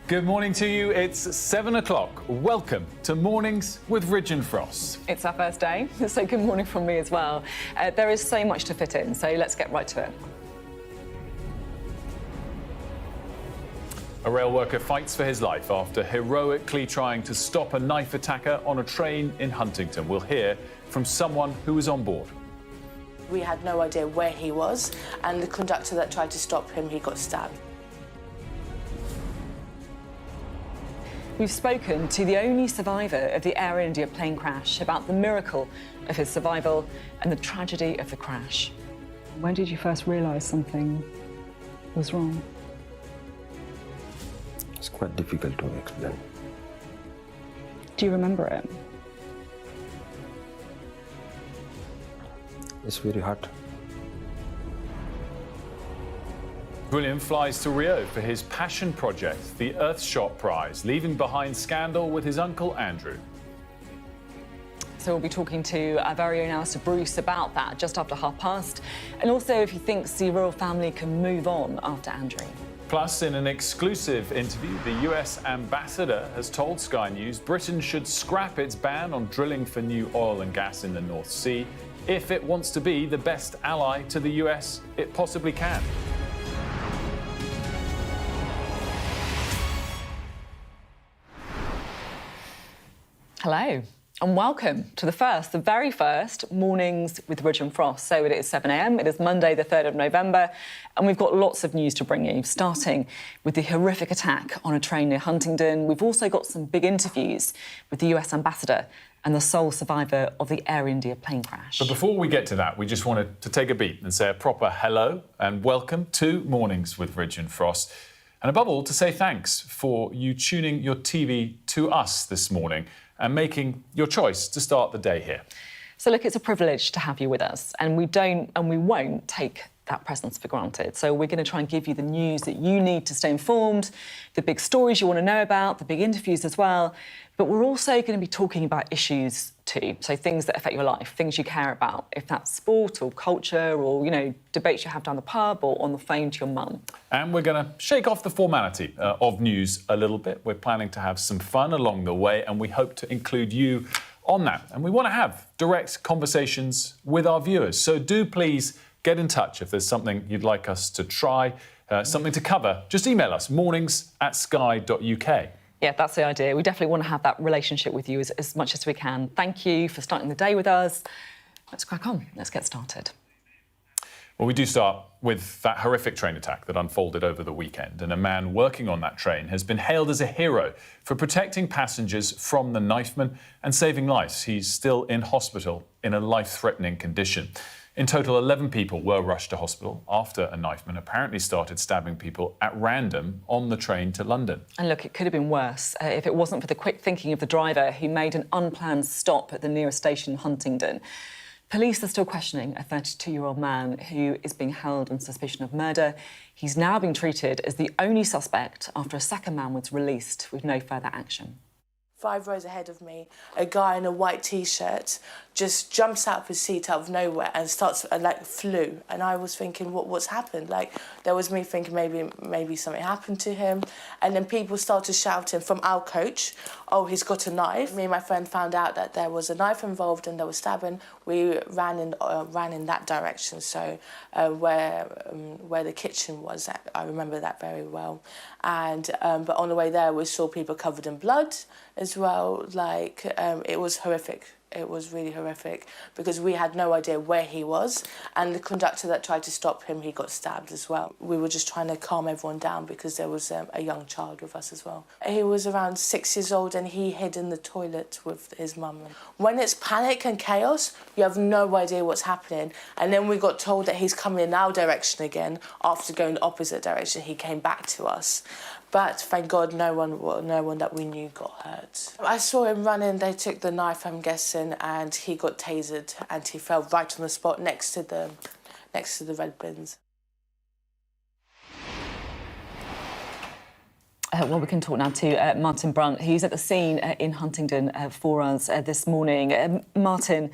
Good morning to you. It's 7 o'clock. Welcome to Mornings with Ridge and Frost. It's our first day, so good morning from me as well. There is so much to fit in, so let's get right to it. A rail worker fights for his life after heroically trying to stop a knife attacker on a train in Huntingdon. We'll hear from someone who was on board. We had no idea where he was, and the conductor that tried to stop him, he got stabbed. We've spoken to the only survivor of the Air India plane crash about the miracle of his survival and the tragedy of the crash. When did you first realise something was wrong? It's quite difficult to explain. Do you remember it? It's very hard. William flies to Rio for his passion project, the Earthshot Prize, leaving behind scandal with his uncle Andrew. So we'll be talking to our very own Alistair Bruce about that just after past, and also if he thinks the royal family can move on after Andrew. Plus, in an exclusive interview, the US ambassador has told Sky News Britain should scrap its ban on drilling for new oil and gas in the North Sea if it wants to be the best ally to the US it possibly can. Hello and welcome to the very first Mornings with Ridge and Frost. So it is 7 a.m, it is Monday the 3rd of November, and we've got lots of news to bring you, starting with the horrific attack on a train near Huntingdon. We've also got some big interviews with the US ambassador and the sole survivor of the Air India plane crash. But before we get to that, we just wanted to take a beat and say a proper hello and welcome to Mornings with Ridge and Frost. And above all, to say thanks for you tuning your TV to us this morning and making your choice to start the day here. So look, it's a privilege to have you with us, and we don't and we won't take that presence for granted. So we're going to try and give you the news that you need to stay informed, the big stories you want to know about, the big interviews as well. But we're also going to be talking about issues too, so things that affect your life, things you care about, if that's sport or culture or, debates you have down the pub or on the phone to your mum. And we're going to shake off the formality of news a little bit. We're planning to have some fun along the way, and we hope to include you on that. And we want to have direct conversations with our viewers. So do please get in touch if there's something you'd like us to try, something to cover. Just email us, mornings@sky.uk. Yeah, that's the idea. We definitely want to have that relationship with you as much as we can. Thank you for starting the day with us. Let's crack on. Let's get started. Well, we do start with that horrific train attack that unfolded over the weekend, and a man working on that train has been hailed as a hero for protecting passengers from the knifeman and saving lives. He's still in hospital in a life-threatening condition. In total, 11 people were rushed to hospital after a knifeman apparently started stabbing people at random on the train to London. And look, it could have been worse if it wasn't for the quick thinking of the driver who made an unplanned stop at the nearest station, Huntingdon. Police are still questioning a 32-year-old man who is being held on suspicion of murder. He's now being treated as the only suspect after a second man was released with no further action. 5 rows ahead of me, a guy in a white T-shirt just jumps out of his seat out of nowhere and starts flew. And I was thinking, what's happened? There was me thinking maybe something happened to him. And then people started shouting from our coach, "Oh, he's got a knife." Me and my friend found out that there was a knife involved and there was stabbing. We ran in that direction, so where the kitchen was. I remember that very well. And but on the way there, we saw people covered in blood as well. It was horrific. It was really horrific because we had no idea where he was, and the conductor that tried to stop him, he got stabbed as well. We were just trying to calm everyone down because there was a young child with us as well. He was around 6 years old and he hid in the toilet with his mum. When it's panic and chaos, you have no idea what's happening. And then we got told that he's coming in our direction again. After going the opposite direction, he came back to us. But thank God no one that we knew got hurt. I saw him running, they took the knife, I'm guessing, and he got tasered and he fell right on the spot next to the red bins. Well, we can talk now to Martin Brunt, who's at the scene in Huntingdon for us this morning. Martin,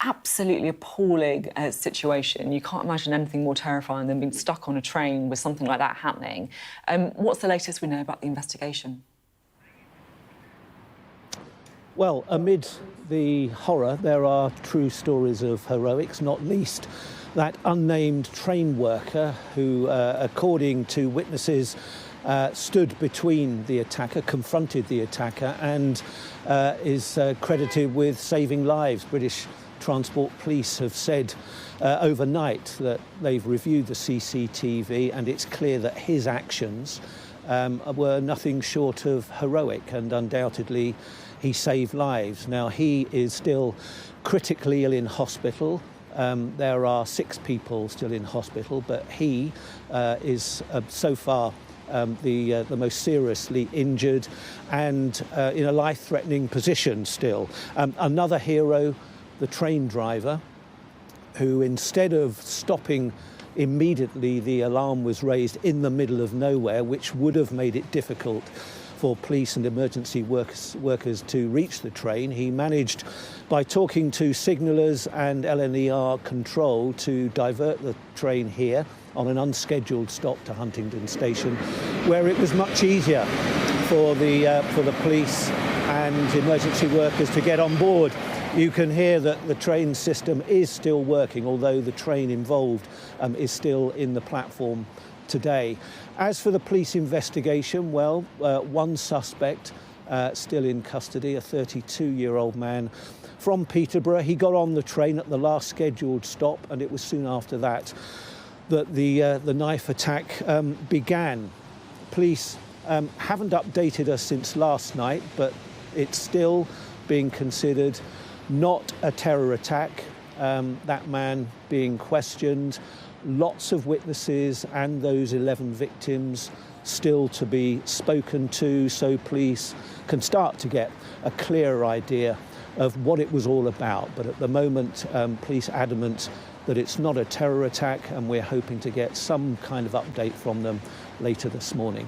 absolutely appalling situation. You can't imagine anything more terrifying than being stuck on a train with something like that happening. What's the latest we know about the investigation? Well, amid the horror, there are true stories of heroics, not least that unnamed train worker who, according to witnesses, stood between the attacker, confronted the attacker, and is credited with saving lives. British Transport Police have said overnight that they've reviewed the CCTV and it's clear that his actions were nothing short of heroic, and undoubtedly he saved lives. Now, he is still critically ill in hospital. There are 6 people still in hospital, but he is so far the most seriously injured and in a life-threatening position still. Another hero, the train driver, who instead of stopping immediately, the alarm was raised in the middle of nowhere, which would have made it difficult for police and emergency workers to reach the train. He managed, by talking to signallers and LNER control, to divert the train here on an unscheduled stop to Huntingdon Station, where it was much easier for the police and emergency workers to get on board. You can hear that the train system is still working, although the train involved is still in the platform today. As for the police investigation, well, one suspect still in custody, a 32-year-old man from Peterborough. He got on the train at the last scheduled stop, and it was soon after that that the knife attack began. Police haven't updated us since last night, but it's still being considered not a terror attack. That man being questioned, lots of witnesses and those 11 victims still to be spoken to, so police can start to get a clearer idea of what it was all about. But at the moment, police adamant that it's not a terror attack, and we're hoping to get some kind of update from them later this morning.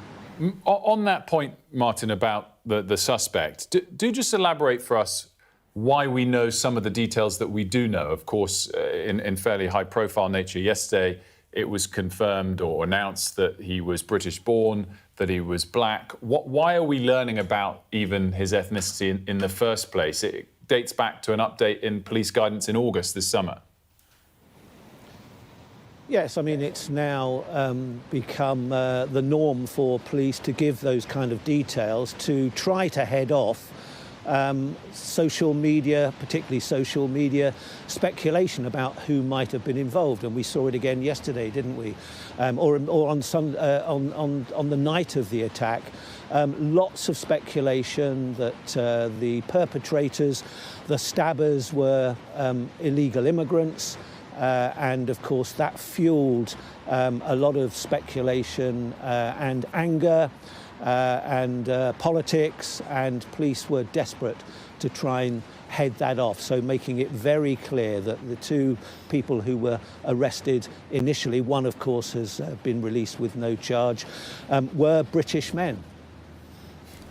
On that point, Martin, about the suspect, do just elaborate for us why we know some of the details that we do know. Of course, in fairly high-profile nature, yesterday it was confirmed or announced that he was British-born, that he was black. Why are we learning about even his ethnicity in the first place? It dates back to an update in police guidance in August this summer. Yes, I mean, it's now become the norm for police to give those kind of details to try to head off social media, particularly social media speculation about who might have been involved, and we saw it again yesterday, didn't we? Or on the night of the attack, lots of speculation that the perpetrators, the stabbers, were illegal immigrants, and of course that fueled a lot of speculation and anger. And politics, and police were desperate to try and head that off, so making it very clear that the 2 people who were arrested initially, one of course has been released with no charge, were British men.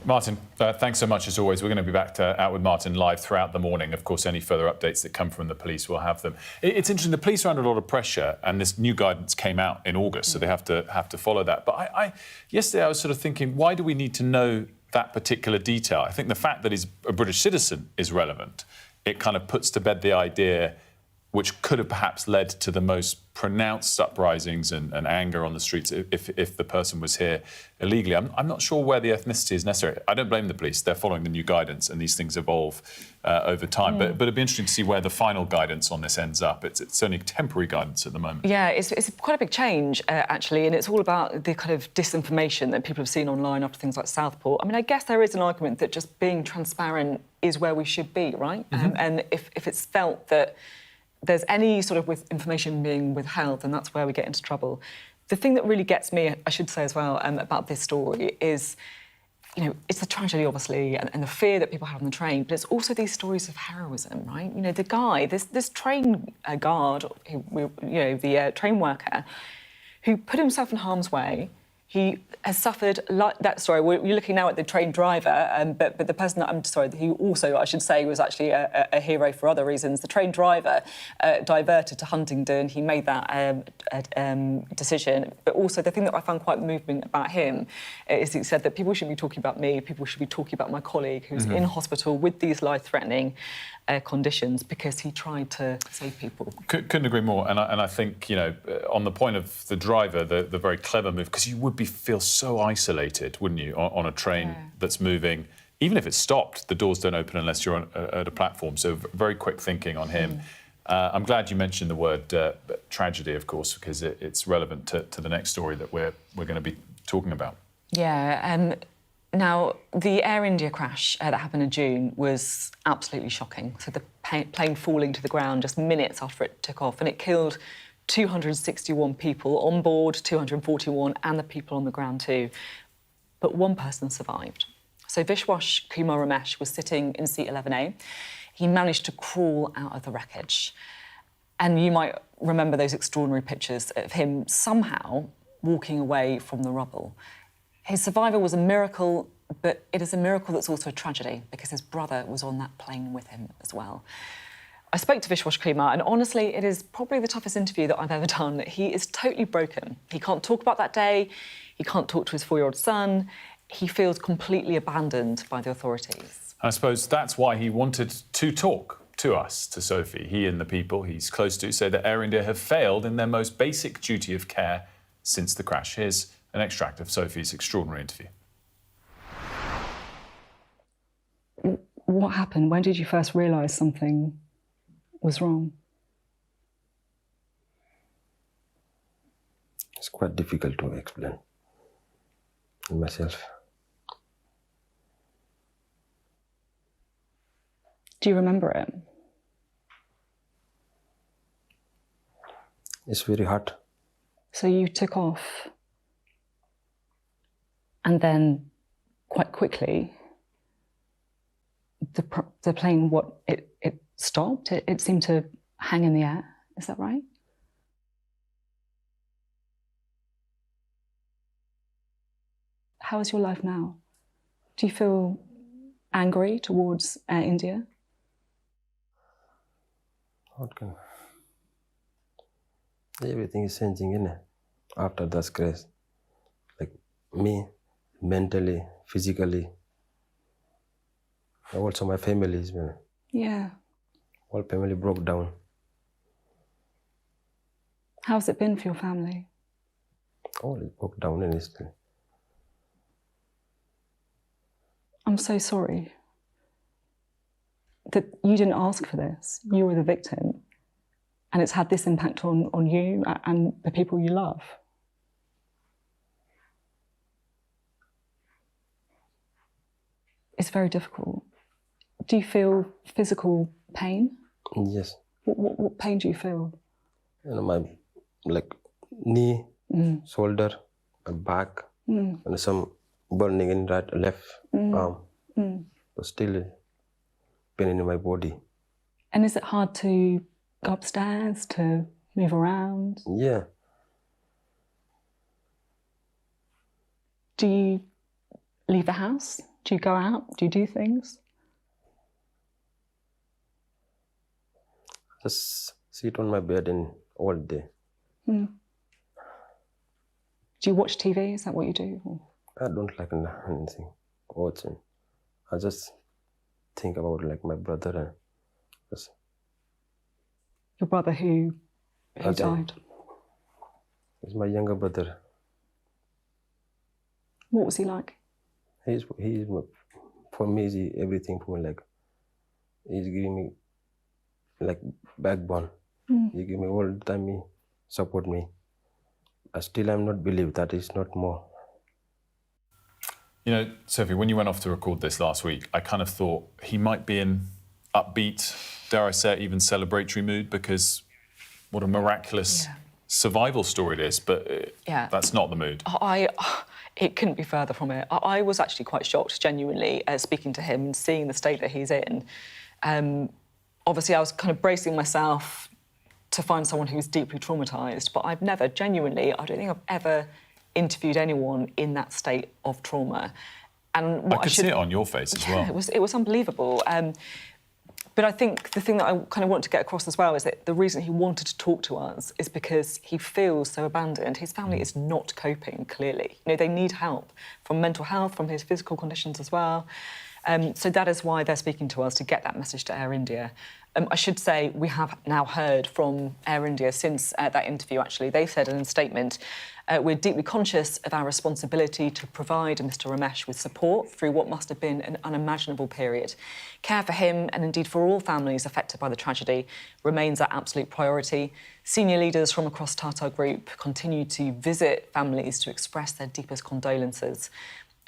Martin, thanks so much as always. We're going to be back to Out with Martin live throughout the morning. Of course, any further updates that come from the police, we'll have them. It's interesting, the police are under a lot of pressure, and this new guidance came out in August, so they have to follow that. But yesterday I was sort of thinking, why do we need to know that particular detail? I think the fact that he's a British citizen is relevant. It kind of puts to bed the idea, which could have perhaps led to the most pronounced uprisings and anger on the streets if the person was here illegally. I'm not sure where the ethnicity is necessary. I don't blame the police. They're following the new guidance, and these things evolve over time. But it'd be interesting to see where the final guidance on this ends up. It's only temporary guidance at the moment. Yeah, it's quite a big change, actually, and it's all about the kind of disinformation that people have seen online after things like Southport. I mean, I guess there is an argument that just being transparent is where we should be, right? Mm-hmm. And if it's felt that there's any sort of with information being withheld, then that's where we get into trouble. The thing that really gets me, I should say as well, about this story is, you know, it's the tragedy, obviously, and the fear that people have on the train, but it's also these stories of heroism, right? You know, the guy, this train guard, the train worker, who put himself in harm's way, He has suffered like that. Sorry, we're looking now at the train driver, but the person that I'm sorry, who also I should say was actually a hero for other reasons. The train driver diverted to Huntingdon. He made that decision. But also the thing that I found quite moving about him is he said that people should be talking about me. People should be talking about my colleague who's in hospital with these life-threatening conditions because he tried to save people. Couldn't agree more. And I think, you know, on the point of the driver, the very clever move, because you would feel so isolated, wouldn't you, on a train that's moving. Even if it's stopped, the doors don't open unless you're at a platform. So very quick thinking on him. I'm glad you mentioned the word tragedy, of course, because it's relevant to the next story that we're going to be talking about. Yeah. Now, the Air India crash that happened in June was absolutely shocking. So the plane falling to the ground just minutes after it took off, and it killed 261 people on board, 241, and the people on the ground too. But one person survived. So Vishwash Kumar Ramesh was sitting in seat 11A. He managed to crawl out of the wreckage. And you might remember those extraordinary pictures of him somehow walking away from the rubble. His survival was a miracle, but it is a miracle that's also a tragedy because his brother was on that plane with him as well. I spoke to Vishwash Kumar, and honestly, it is probably the toughest interview that I've ever done. He is totally broken. He can't talk about that day. He can't talk to his 4-year-old son. He feels completely abandoned by the authorities. I suppose that's why he wanted to talk to us, to Sophy. He and the people he's close to say that Air India have failed in their most basic duty of care since the crash. Here's an extract of Sophy's extraordinary interview. What happened? When did you first realise something was wrong? It's quite difficult to explain myself. Do you remember it? It's very hard. So you took off, and then quite quickly, the plane, it stopped? It seemed to hang in the air. Is that right? How is your life now? Do you feel angry towards Air India? What can... Everything is changing, isn't it? After that crash. Like me, mentally, physically. Also my family is, Yeah. all family broke down. How's it been for your family? All it broke down and still. I'm so sorry that you didn't ask for this. You were the victim, and it's had this impact on you and the people you love. It's very difficult. Do you feel physical pain? Yes. What pain do you feel? You know, my knee, shoulder, and back, and some burning in right left arm. But still pain in my body. And is it hard to go upstairs, to move around? Yeah. Do you leave the house? Do you go out? Do you do things? Just sit on my bed and all day. Do you watch TV? Is that what you do? Or? I don't like anything watching. I just think about my brother and just... Your brother who died? He's my younger brother. What was he like? He's for me, he's everything for me. He's giving me backbone. He give me all the time, he support me. I'm not believe that is not more. You know, Sophy, when you went off to record this last week, I kind of thought he might be in upbeat, dare I say, even celebratory mood, because what a miraculous survival story it is, but that's not the mood. It couldn't be further from it. I was actually quite shocked, genuinely, speaking to him and seeing the state that he's in. Obviously, I was kind of bracing myself to find someone who's deeply traumatised, but I've never, genuinely, I don't think I've ever interviewed anyone in that state of trauma. And what I could see it on your face as well. It was unbelievable. But I think the thing that I kind of want to get across as well is that the reason he wanted to talk to us is because he feels so abandoned. His family is not coping, clearly. You know, they need help from mental health, from his physical conditions as well. So that is why they're speaking to us, to get that message to Air India. I should say we have now heard from Air India since that interview, actually. They've said in a statement, we're deeply conscious of our responsibility to provide Mr Ramesh with support through what must have been an unimaginable period. Care for him, and indeed for all families affected by the tragedy, remains our absolute priority. Senior leaders from across Tata Group continue to visit families to express their deepest condolences.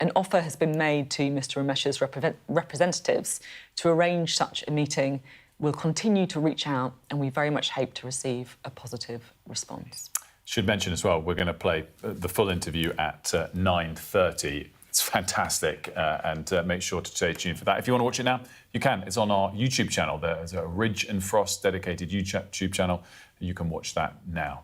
An offer has been made to Mr Ramesh's representatives to arrange such a meeting. We'll continue to reach out, and we very much hope to receive a positive response. Should mention as well, we're going to play the full interview at 9:30. It's fantastic, and make sure to stay tuned for that. If you want to watch it now, you can. It's on our YouTube channel. There's a Ridge and Frost dedicated YouTube channel. You can watch that now.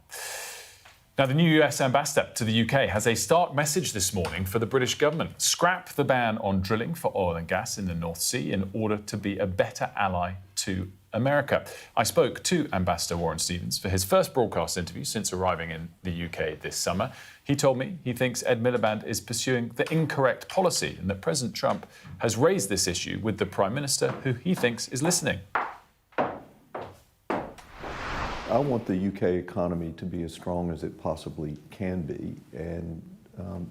Now, the new US ambassador to the UK has a stark message this morning for the British government. Scrap the ban on drilling for oil and gas in the North Sea in order to be a better ally to America. I spoke to Ambassador Warren Stevens for his first broadcast interview since arriving in the UK this summer. He told me he thinks Ed Miliband is pursuing the incorrect policy and that President Trump has raised this issue with the Prime Minister, who he thinks is listening. I want the UK economy to be as strong as it possibly can be, and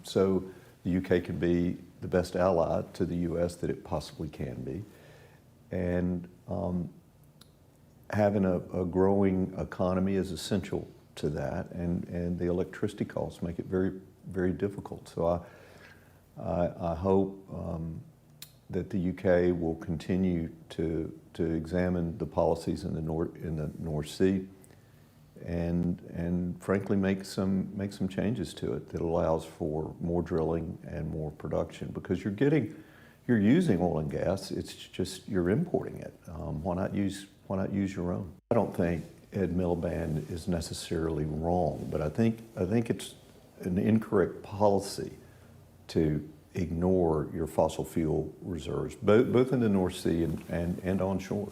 so the UK can be the best ally to the US that it possibly can be. And having a growing economy is essential to that, and the electricity costs make it very, very difficult. So I hope that the UK will continue to examine the policies in the North Sea, and frankly make some changes to it that allows for more drilling and more production, because you're using oil and gas. It's just you're importing it. Why not use your own? I don't think Ed Miliband is necessarily wrong, but I think it's an incorrect policy to ignore your fossil fuel reserves, both in the North Sea and onshore.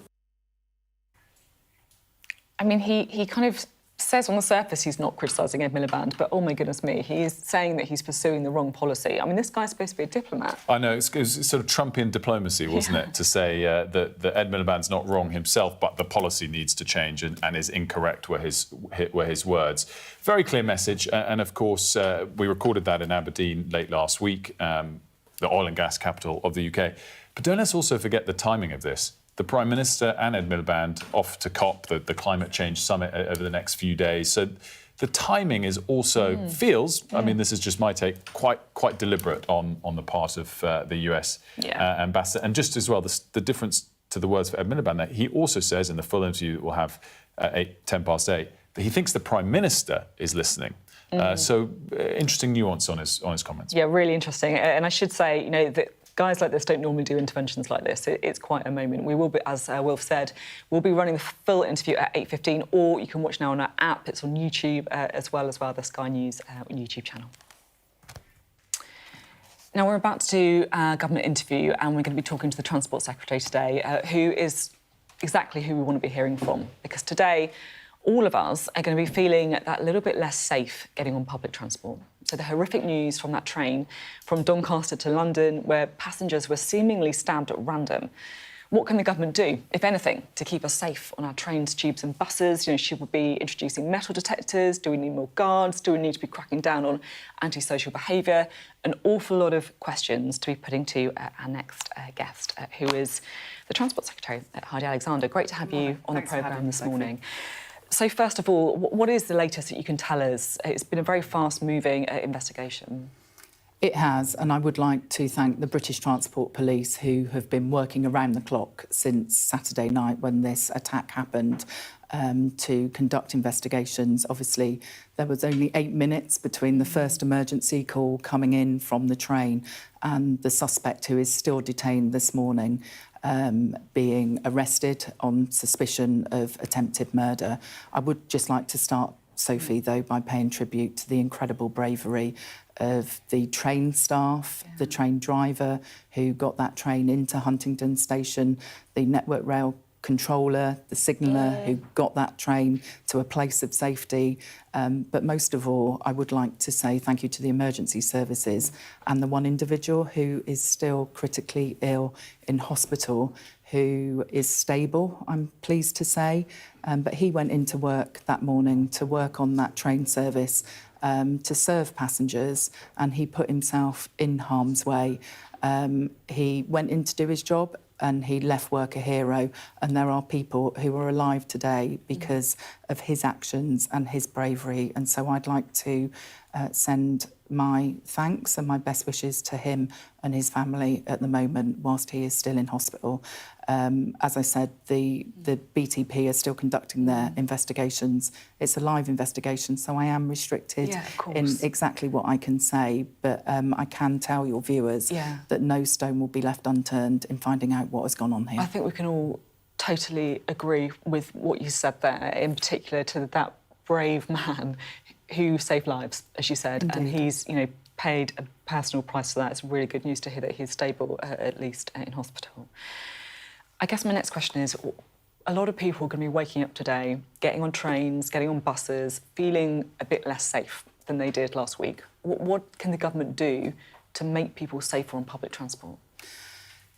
I mean, he kind of says on the surface he's not criticising Ed Miliband, but oh my goodness me, he is saying that he's pursuing the wrong policy. I mean, this guy's supposed to be a diplomat. I know, it was sort of Trumpian diplomacy, wasn't it, to say that Ed Miliband's not wrong himself, but the policy needs to change and is incorrect were his words. Very clear message, and of course, we recorded that in Aberdeen late last week, the oil and gas capital of the UK. But don't let's also forget the timing of this. The Prime Minister and Ed Miliband off to COP, the climate change summit, over the next few days. So the timing is also feels, I mean, this is just my take, quite deliberate on the part of the US ambassador. And just as well, the difference to the words for Ed Miliband, that he also says in the full interview that we'll have at 8:10 that he thinks the Prime Minister is listening. So interesting nuance on his comments. Yeah, really interesting. And I should say, you know, that guys like this don't normally do interventions like this. It's quite a moment. We will be, as Wilf said, we'll be running the full interview at 8:15, or you can watch now on our app. It's on YouTube as well the Sky News YouTube channel. Now, we're about to do a government interview, and we're going to be talking to the Transport Secretary today, who is exactly who we want to be hearing from. Because today, all of us are going to be feeling that little bit less safe getting on public transport. So the horrific news from that train from Doncaster to London, where passengers were seemingly stabbed at random. What can the government do, if anything, to keep us safe on our trains, tubes and buses? You know, should we be introducing metal detectors? Do we need more guards? Do we need to be cracking down on antisocial behaviour? An awful lot of questions to be putting to our next guest, who is the Transport Secretary, Heidi Alexander. Great to have you on the programme this morning. So first of all, what is the latest that you can tell us? It's been a very fast-moving investigation. It has, and I would like to thank the British Transport Police, who have been working around the clock since Saturday night when this attack happened, to conduct investigations. Obviously, there was only 8 minutes between the first emergency call coming in from the train and the suspect, who is still detained this morning, being arrested on suspicion of attempted murder. I would just like to start Sophie, though, by paying tribute to the incredible bravery of the train staff, the train driver who got that train into Huntingdon Station, the Network Rail controller, the signaller who got that train to a place of safety. But most of all, I would like to say thank you to the emergency services and the one individual who is still critically ill in hospital, who is stable, I'm pleased to say. But he went into work that morning to work on that train service to serve passengers, and he put himself in harm's way. He went in to do his job and he left work a hero, and there are people who are alive today because of his actions and his bravery. And so I'd like to send my thanks and my best wishes to him and his family at the moment whilst he is still in hospital. As I said, the BTP are still conducting their investigations. It's a live investigation, so I am restricted in exactly what I can say, but I can tell your viewers that no stone will be left unturned in finding out what has gone on here. I think we can all totally agree with what you said there, in particular to that brave man who saved lives, as you said. Indeed. And he's, paid a personal price for that. It's really good news to hear that he's stable, at least in hospital. I guess my next question is, a lot of people are going to be waking up today, getting on trains, getting on buses, feeling a bit less safe than they did last week. What can the government do to make people safer on public transport?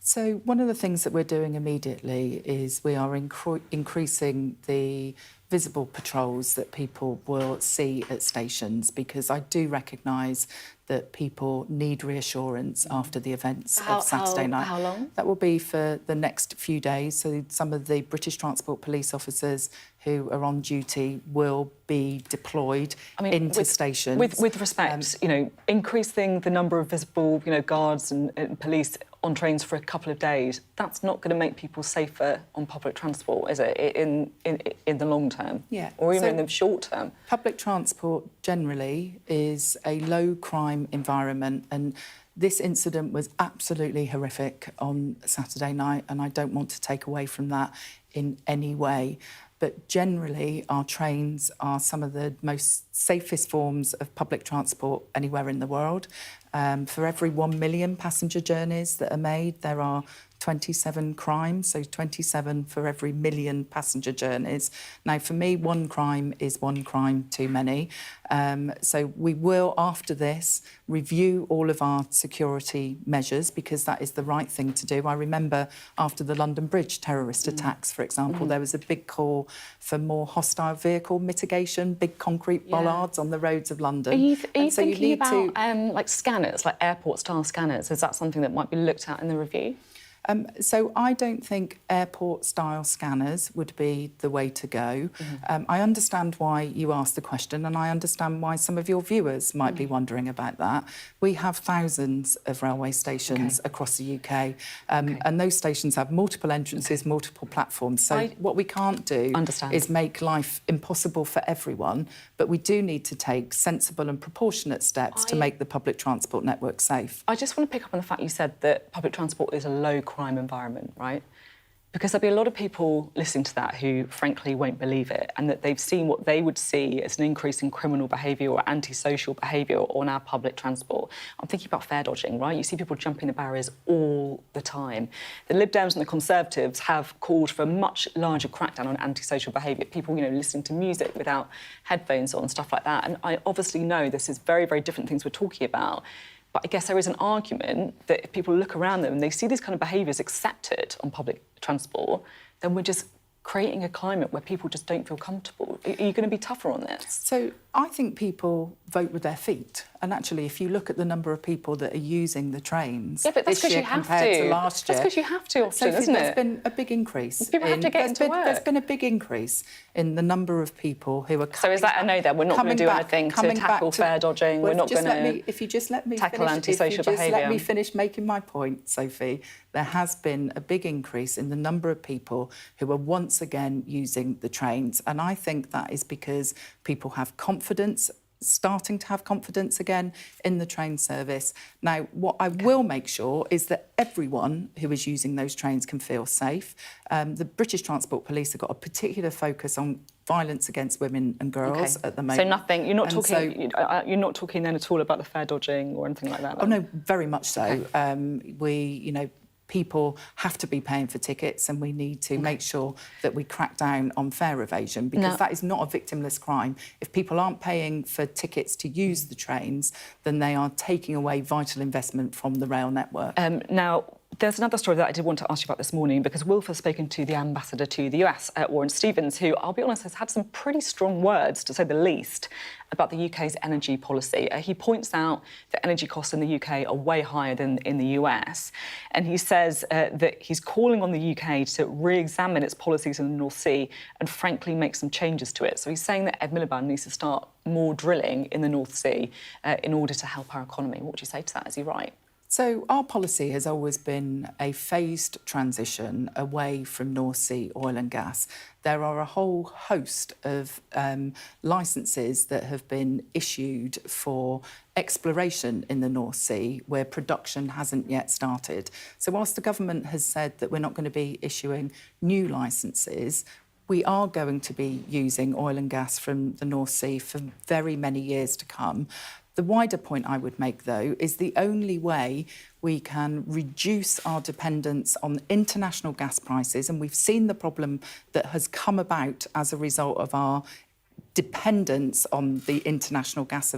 So one of the things that we're doing immediately is we are increasing the visible patrols that people will see at stations, because I do recognise that people need reassurance after the events of Saturday night. How long? That will be for the next few days. So some of the British Transport Police officers who are on duty will be deployed into stations. With respect, increasing the number of visible, guards and police on trains for a couple of days, that's not going to make people safer on public transport, is it, in the long term? Yeah. Or even in the short term? Public transport generally is a low-crime environment, and this incident was absolutely horrific on Saturday night, and I don't want to take away from that in any way. But generally, our trains are some of the most safest forms of public transport anywhere in the world. For every 1 million passenger journeys that are made, there are 27 crimes, so 27 for every million passenger journeys. Now, for me, one crime is one crime too many. So we will, after this, review all of our security measures, because that is the right thing to do. I remember after the London Bridge terrorist attacks, for example, there was a big call for more hostile vehicle mitigation, big concrete bollards on the roads of London. Are you thinking about like scanners, like airport-style scanners? Is that something that might be looked at in the review? So I don't think airport-style scanners would be the way to go. I understand why you asked the question, and I understand why some of your viewers might be wondering about that. We have thousands of railway stations across the UK, and those stations have multiple entrances, multiple platforms. So what we can't do is make life impossible for everyone, but we do need to take sensible and proportionate steps to make the public transport network safe. I just want to pick up on the fact you said that public transport is a low-crime environment, right? Because there'll be a lot of people listening to that who, frankly, won't believe it, and that they've seen what they would see as an increase in criminal behaviour or antisocial behaviour on our public transport. I'm thinking about fare dodging, right? You see people jumping the barriers all the time. The Lib Dems and the Conservatives have called for a much larger crackdown on antisocial behaviour. People, listening to music without headphones on, stuff like that. And I obviously know this is very, very different things we're talking about. But I guess there is an argument that if people look around them and they see these kind of behaviours accepted on public transport, then we're just creating a climate where people just don't feel comfortable. Are you going to be tougher on this? So I think people vote with their feet. And actually, if you look at the number of people that are using the trains but that's this year compared to last year... That's because you have to often, isn't it? There's been a big increase. People have to get into work. There's been a big increase in the number of people who are coming So is that a no then? We're not going to do anything to tackle fare dodging? We're not going to if you just let me tackle antisocial behaviour? If you just let me finish making my point, Sophie, there has been a big increase in the number of people who are once again using the trains. And I think that is because people have confidence starting to have confidence again in the train service. Now, what I will make sure is that everyone who is using those trains can feel safe. The British Transport Police have got a particular focus on violence against women and girls at the moment. So nothing. You're not talking. You're not talking then at all about the fare dodging or anything like that. Oh no, very much so. Okay. People have to be paying for tickets, and we need to make sure that we crack down on fare evasion, because that is not a victimless crime. If people aren't paying for tickets to use the trains, then they are taking away vital investment from the rail network. Now, there's another story that I did want to ask you about this morning, because Wilfred has spoken to the ambassador to the US, Warren Stevens, who, I'll be honest, has had some pretty strong words, to say the least, about the UK's energy policy. He points out that energy costs in the UK are way higher than in the US, and he says that he's calling on the UK to re-examine its policies in the North Sea and, frankly, make some changes to it. So he's saying that Ed Miliband needs to start more drilling in the North Sea in order to help our economy. What would you say to that? Is he right? So our policy has always been a phased transition away from North Sea oil and gas. There are a whole host of licences that have been issued for exploration in the North Sea where production hasn't yet started. So whilst the government has said that we're not going to be issuing new licences, we are going to be using oil and gas from the North Sea for very many years to come. The wider point I would make, though, is the only way we can reduce our dependence on international gas prices, and we've seen the problem that has come about as a result of our dependence on the international gas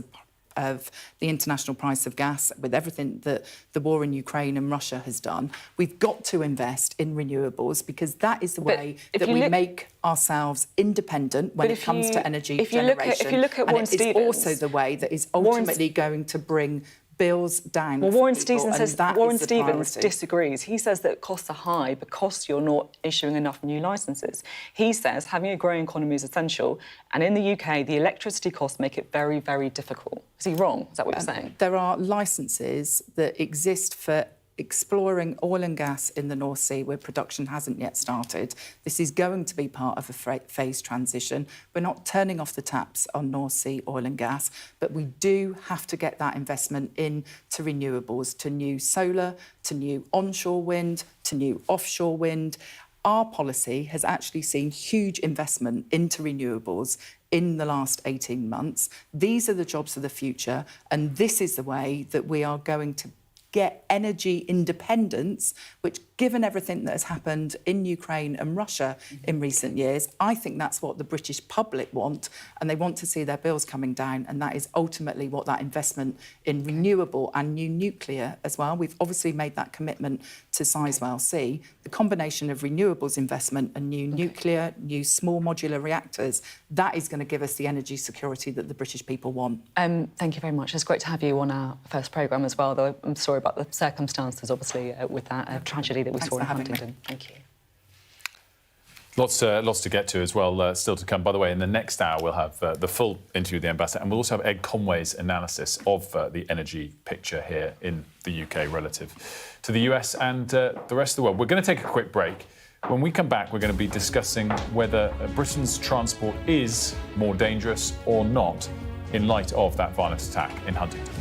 of the international price of gas, with everything that the war in Ukraine and Russia has done. We've got to invest in renewables, because that is the way that we make ourselves independent when it comes to energy generation. If you look at Warren Stevens, it's also the way that is ultimately going to bring bills down. Well, Warren Stevens disagrees. He says that costs are high because you're not issuing enough new licences. He says having a growing economy is essential, and in the UK, the electricity costs make it very, very difficult. Is he wrong? Is that what you're saying? There are licences that exist for exploring oil and gas in the North Sea where production hasn't yet started. This is going to be part of a phased transition. We're not turning off the taps on North Sea oil and gas, but we do have to get that investment into renewables, to new solar, to new onshore wind, to new offshore wind. Our policy has actually seen huge investment into renewables in the last 18 months. These are the jobs of the future, and this is the way that we are going to get energy independence, which, given everything that has happened in Ukraine and Russia in recent years, I think that's what the British public want, and they want to see their bills coming down, and that is ultimately what that investment in renewable and new nuclear as well. We've obviously made that commitment to Sizewell C. The combination of renewables investment and new nuclear, new small modular reactors, that is going to give us the energy security that the British people want. Thank you very much. It's great to have you on our first programme as well, though I'm sorry about the circumstances, obviously, with that tragedy that we saw in Huntingdon. Thank you. Lots to get to as well, still to come. By the way, in the next hour, we'll have the full interview with the ambassador, and we'll also have Ed Conway's analysis of the energy picture here in the UK relative to the US and the rest of the world. We're going to take a quick break. When we come back, we're going to be discussing whether Britain's transport is more dangerous or not in light of that violent attack in Huntingdon.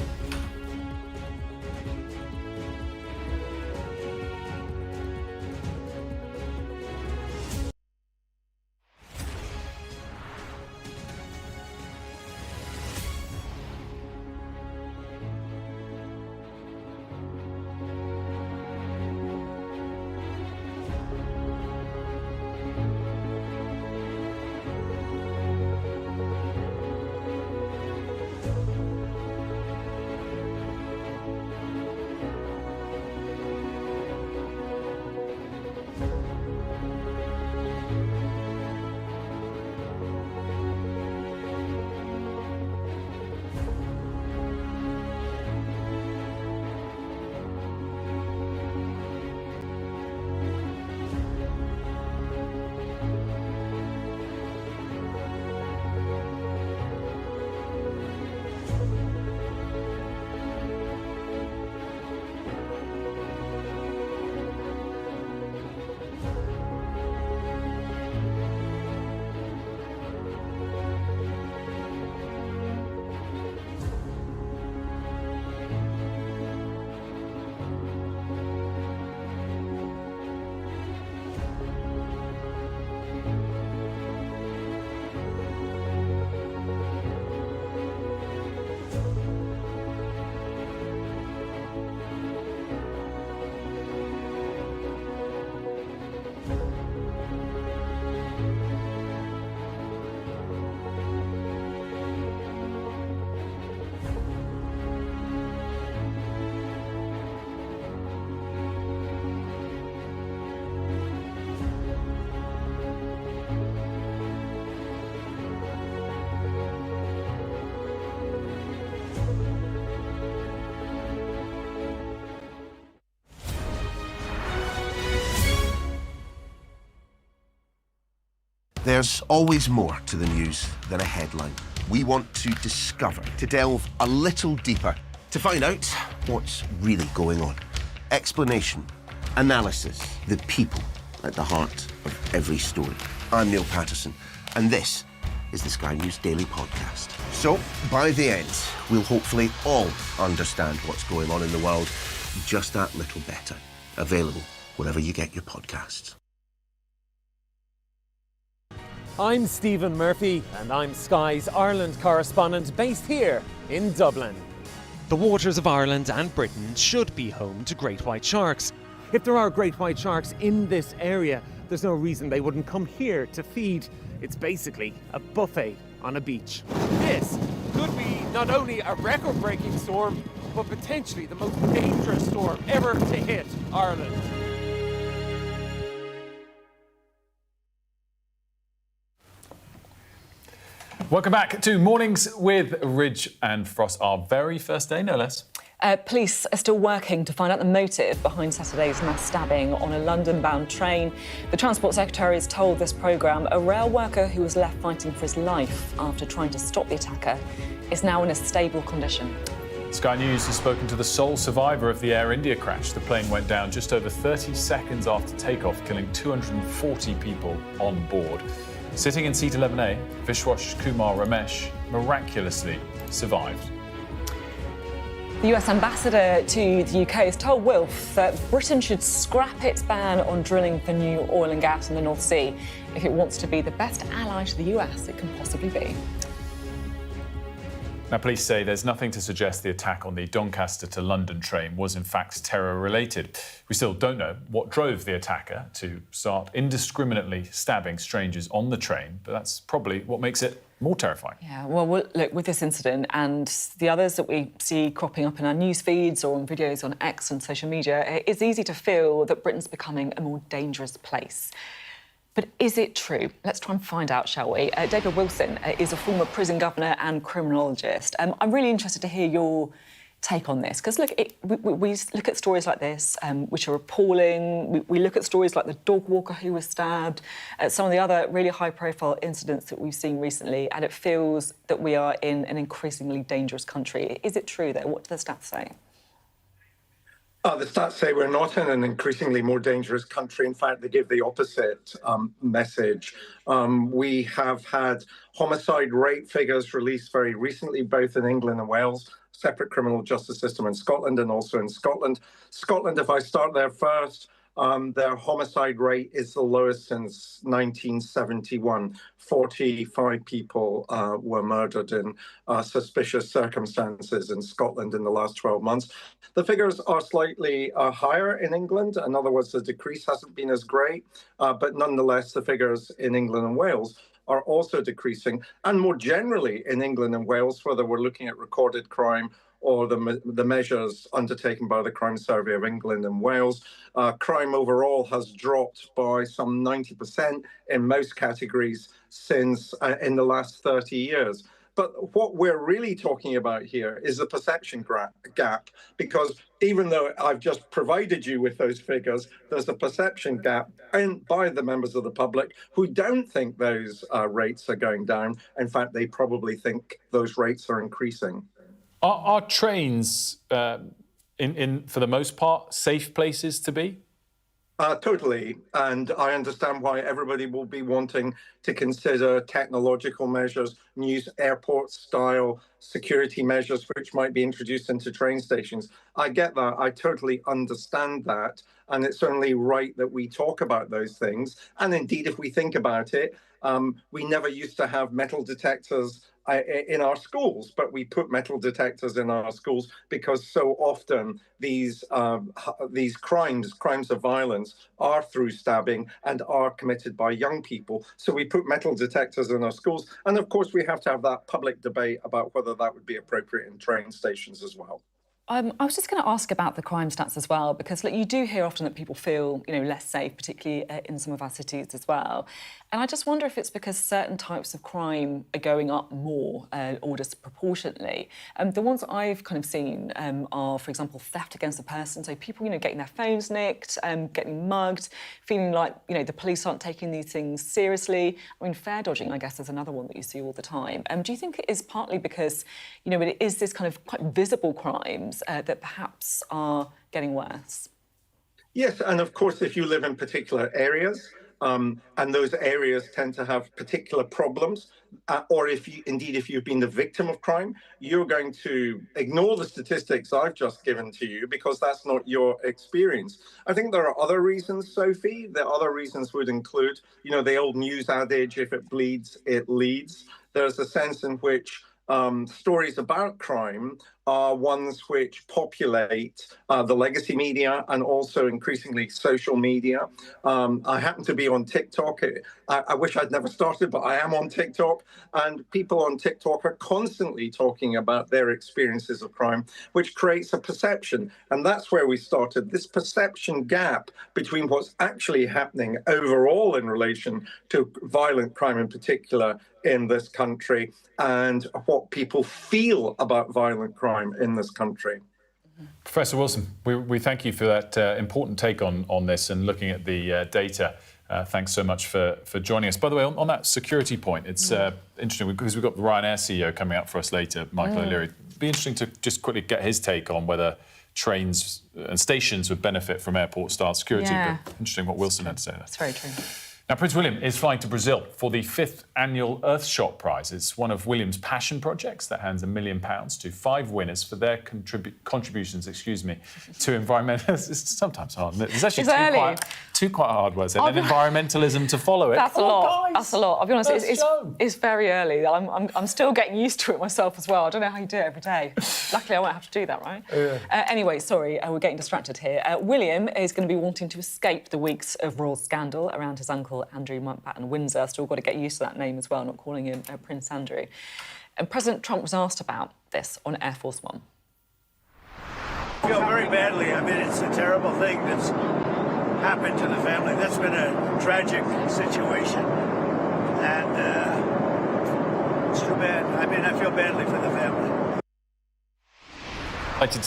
There's always more to the news than a headline. We want to discover, to delve a little deeper, to find out what's really going on. Explanation, analysis, the people at the heart of every story. I'm Neil Patterson, and this is the Sky News Daily Podcast. So, by the end, we'll hopefully all understand what's going on in the world just that little better. Available wherever you get your podcasts. I'm Stephen Murphy, and I'm Sky's Ireland correspondent based here in Dublin. The waters of Ireland and Britain should be home to great white sharks. If there are great white sharks in this area, there's no reason they wouldn't come here to feed. It's basically a buffet on a beach. This could be not only a record-breaking storm, but potentially the most dangerous storm ever to hit Ireland. Welcome back to Mornings with Ridge and Frost, our very first day, no less. Police are still working to find out the motive behind Saturday's mass stabbing on a London-bound train. The Transport Secretary has told this programme a rail worker who was left fighting for his life after trying to stop the attacker is now in a stable condition. Sky News has spoken to the sole survivor of the Air India crash. The plane went down just over 30 seconds after takeoff, killing 240 people on board. Sitting in seat 11A, Vishwash Kumar Ramesh miraculously survived. The US ambassador to the UK has told Wilf that Britain should scrap its ban on drilling for new oil and gas in the North Sea if it wants to be the best ally to the US it can possibly be. Now, police say there's nothing to suggest the attack on the Doncaster to London train was in fact terror-related. We still don't know what drove the attacker to start indiscriminately stabbing strangers on the train, but that's probably what makes it more terrifying. Yeah, well, look, with this incident and the others that we see cropping up in our news feeds or on videos on X and social media, it's easy to feel that Britain's becoming a more dangerous place. But is it true? Let's try and find out, shall we? David Wilson is a former prison governor and criminologist. I'm really interested to hear your take on this, because look, we look at stories like this, which are appalling. We look at stories like the dog walker who was stabbed, some of the other really high-profile incidents that we've seen recently, and it feels that we are in an increasingly dangerous country. Is it true, though? What do the stats say? The stats say we're not in an increasingly more dangerous country. In fact, they give the opposite message. We have had homicide rate figures released very recently, both in England and Wales, separate criminal justice system in Scotland and also in Scotland. Scotland, if I start there first, their homicide rate is the lowest since 1971. 45 people were murdered in suspicious circumstances in Scotland in the last 12 months. The figures are slightly higher in England. In other words, the decrease hasn't been as great, but nonetheless, the figures in England and Wales are also decreasing. And more generally in England and Wales, whether we're looking at recorded crime or the measures undertaken by the Crime Survey of England and Wales, crime overall has dropped by some 90% in most categories since in the last 30 years. But what we're really talking about here is the perception gap, because even though I've just provided you with those figures, there's a perception gap by the members of the public who don't think those rates are going down. In fact, they probably think those rates are increasing. Are trains, for the most part, safe places to be? Totally. And I understand why everybody will be wanting to consider technological measures, new airport-style security measures which might be introduced into train stations. I get that. I totally understand that. And it's certainly right that we talk about those things. And indeed, if we think about it, we never used to have metal detectors in our schools, but we put metal detectors in our schools because so often these crimes of violence are through stabbing and are committed by young people. So we put metal detectors in our schools. And of course, we have to have that public debate about whether that would be appropriate in train stations as well. I was just going to ask about the crime stats as well, because you do hear often that people feel, less safe, particularly in some of our cities as well. And I just wonder if it's because certain types of crime are going up more or just proportionately. The ones that I've kind of seen are, for example, theft against a person. So people, getting their phones nicked, getting mugged, feeling like, the police aren't taking these things seriously. I mean, fare dodging, I guess, is another one that you see all the time. Do you think it is partly because, it is this kind of quite visible crimes that perhaps are getting worse? Yes, and of course, if you live in particular areas, and those areas tend to have particular problems, or if you've been the victim of crime, you're going to ignore the statistics I've just given to you because that's not your experience. I think there are other reasons, Sophie. The other reasons would include, the old news adage, if it bleeds, it leads. There's a sense in which stories about crime are ones which populate the legacy media and also increasingly social media. I happen to be on TikTok. I wish I'd never started, but I am on TikTok. And people on TikTok are constantly talking about their experiences of crime, which creates a perception. And that's where we started, this perception gap between what's actually happening overall in relation to violent crime in particular in this country and what people feel about violent crime in this country. Professor Wilson, we thank you for that important take on this and looking at the data. Thanks so much for joining us. By the way, on that security point, it's interesting because we've got the Ryanair CEO coming up for us later, Michael O'Leary. It'd be interesting to just quickly get his take on whether trains and stations would benefit from airport-style security. Yeah. But interesting what Wilson had to say there. That's very true. Now, Prince William is flying to Brazil for the 5th annual Earthshot Prize. It's one of William's passion projects that hands £1 million to 5 winners for their contributions, to environmental... It's sometimes hard, isn't it? There's actually two quite hard words there. And environmentalism to follow it. That's a lot. Guys, that's a lot. I'll be honest, it's very early. I'm still getting used to it myself as well. I don't know how you do it every day. Luckily, I won't have to do that, right? Yeah. Anyway, sorry, we're getting distracted here. William is going to be wanting to escape the weeks of royal scandal around his uncle Andrew Mountbatten Windsor. Still got to get used to that name as well, not calling him Prince Andrew. And President Trump was asked about this on Air Force One. I feel very badly. I mean, it's a terrible thing that's happened to the family. That's been a tragic situation. And it's too bad. I mean, I feel badly for the family. Delighted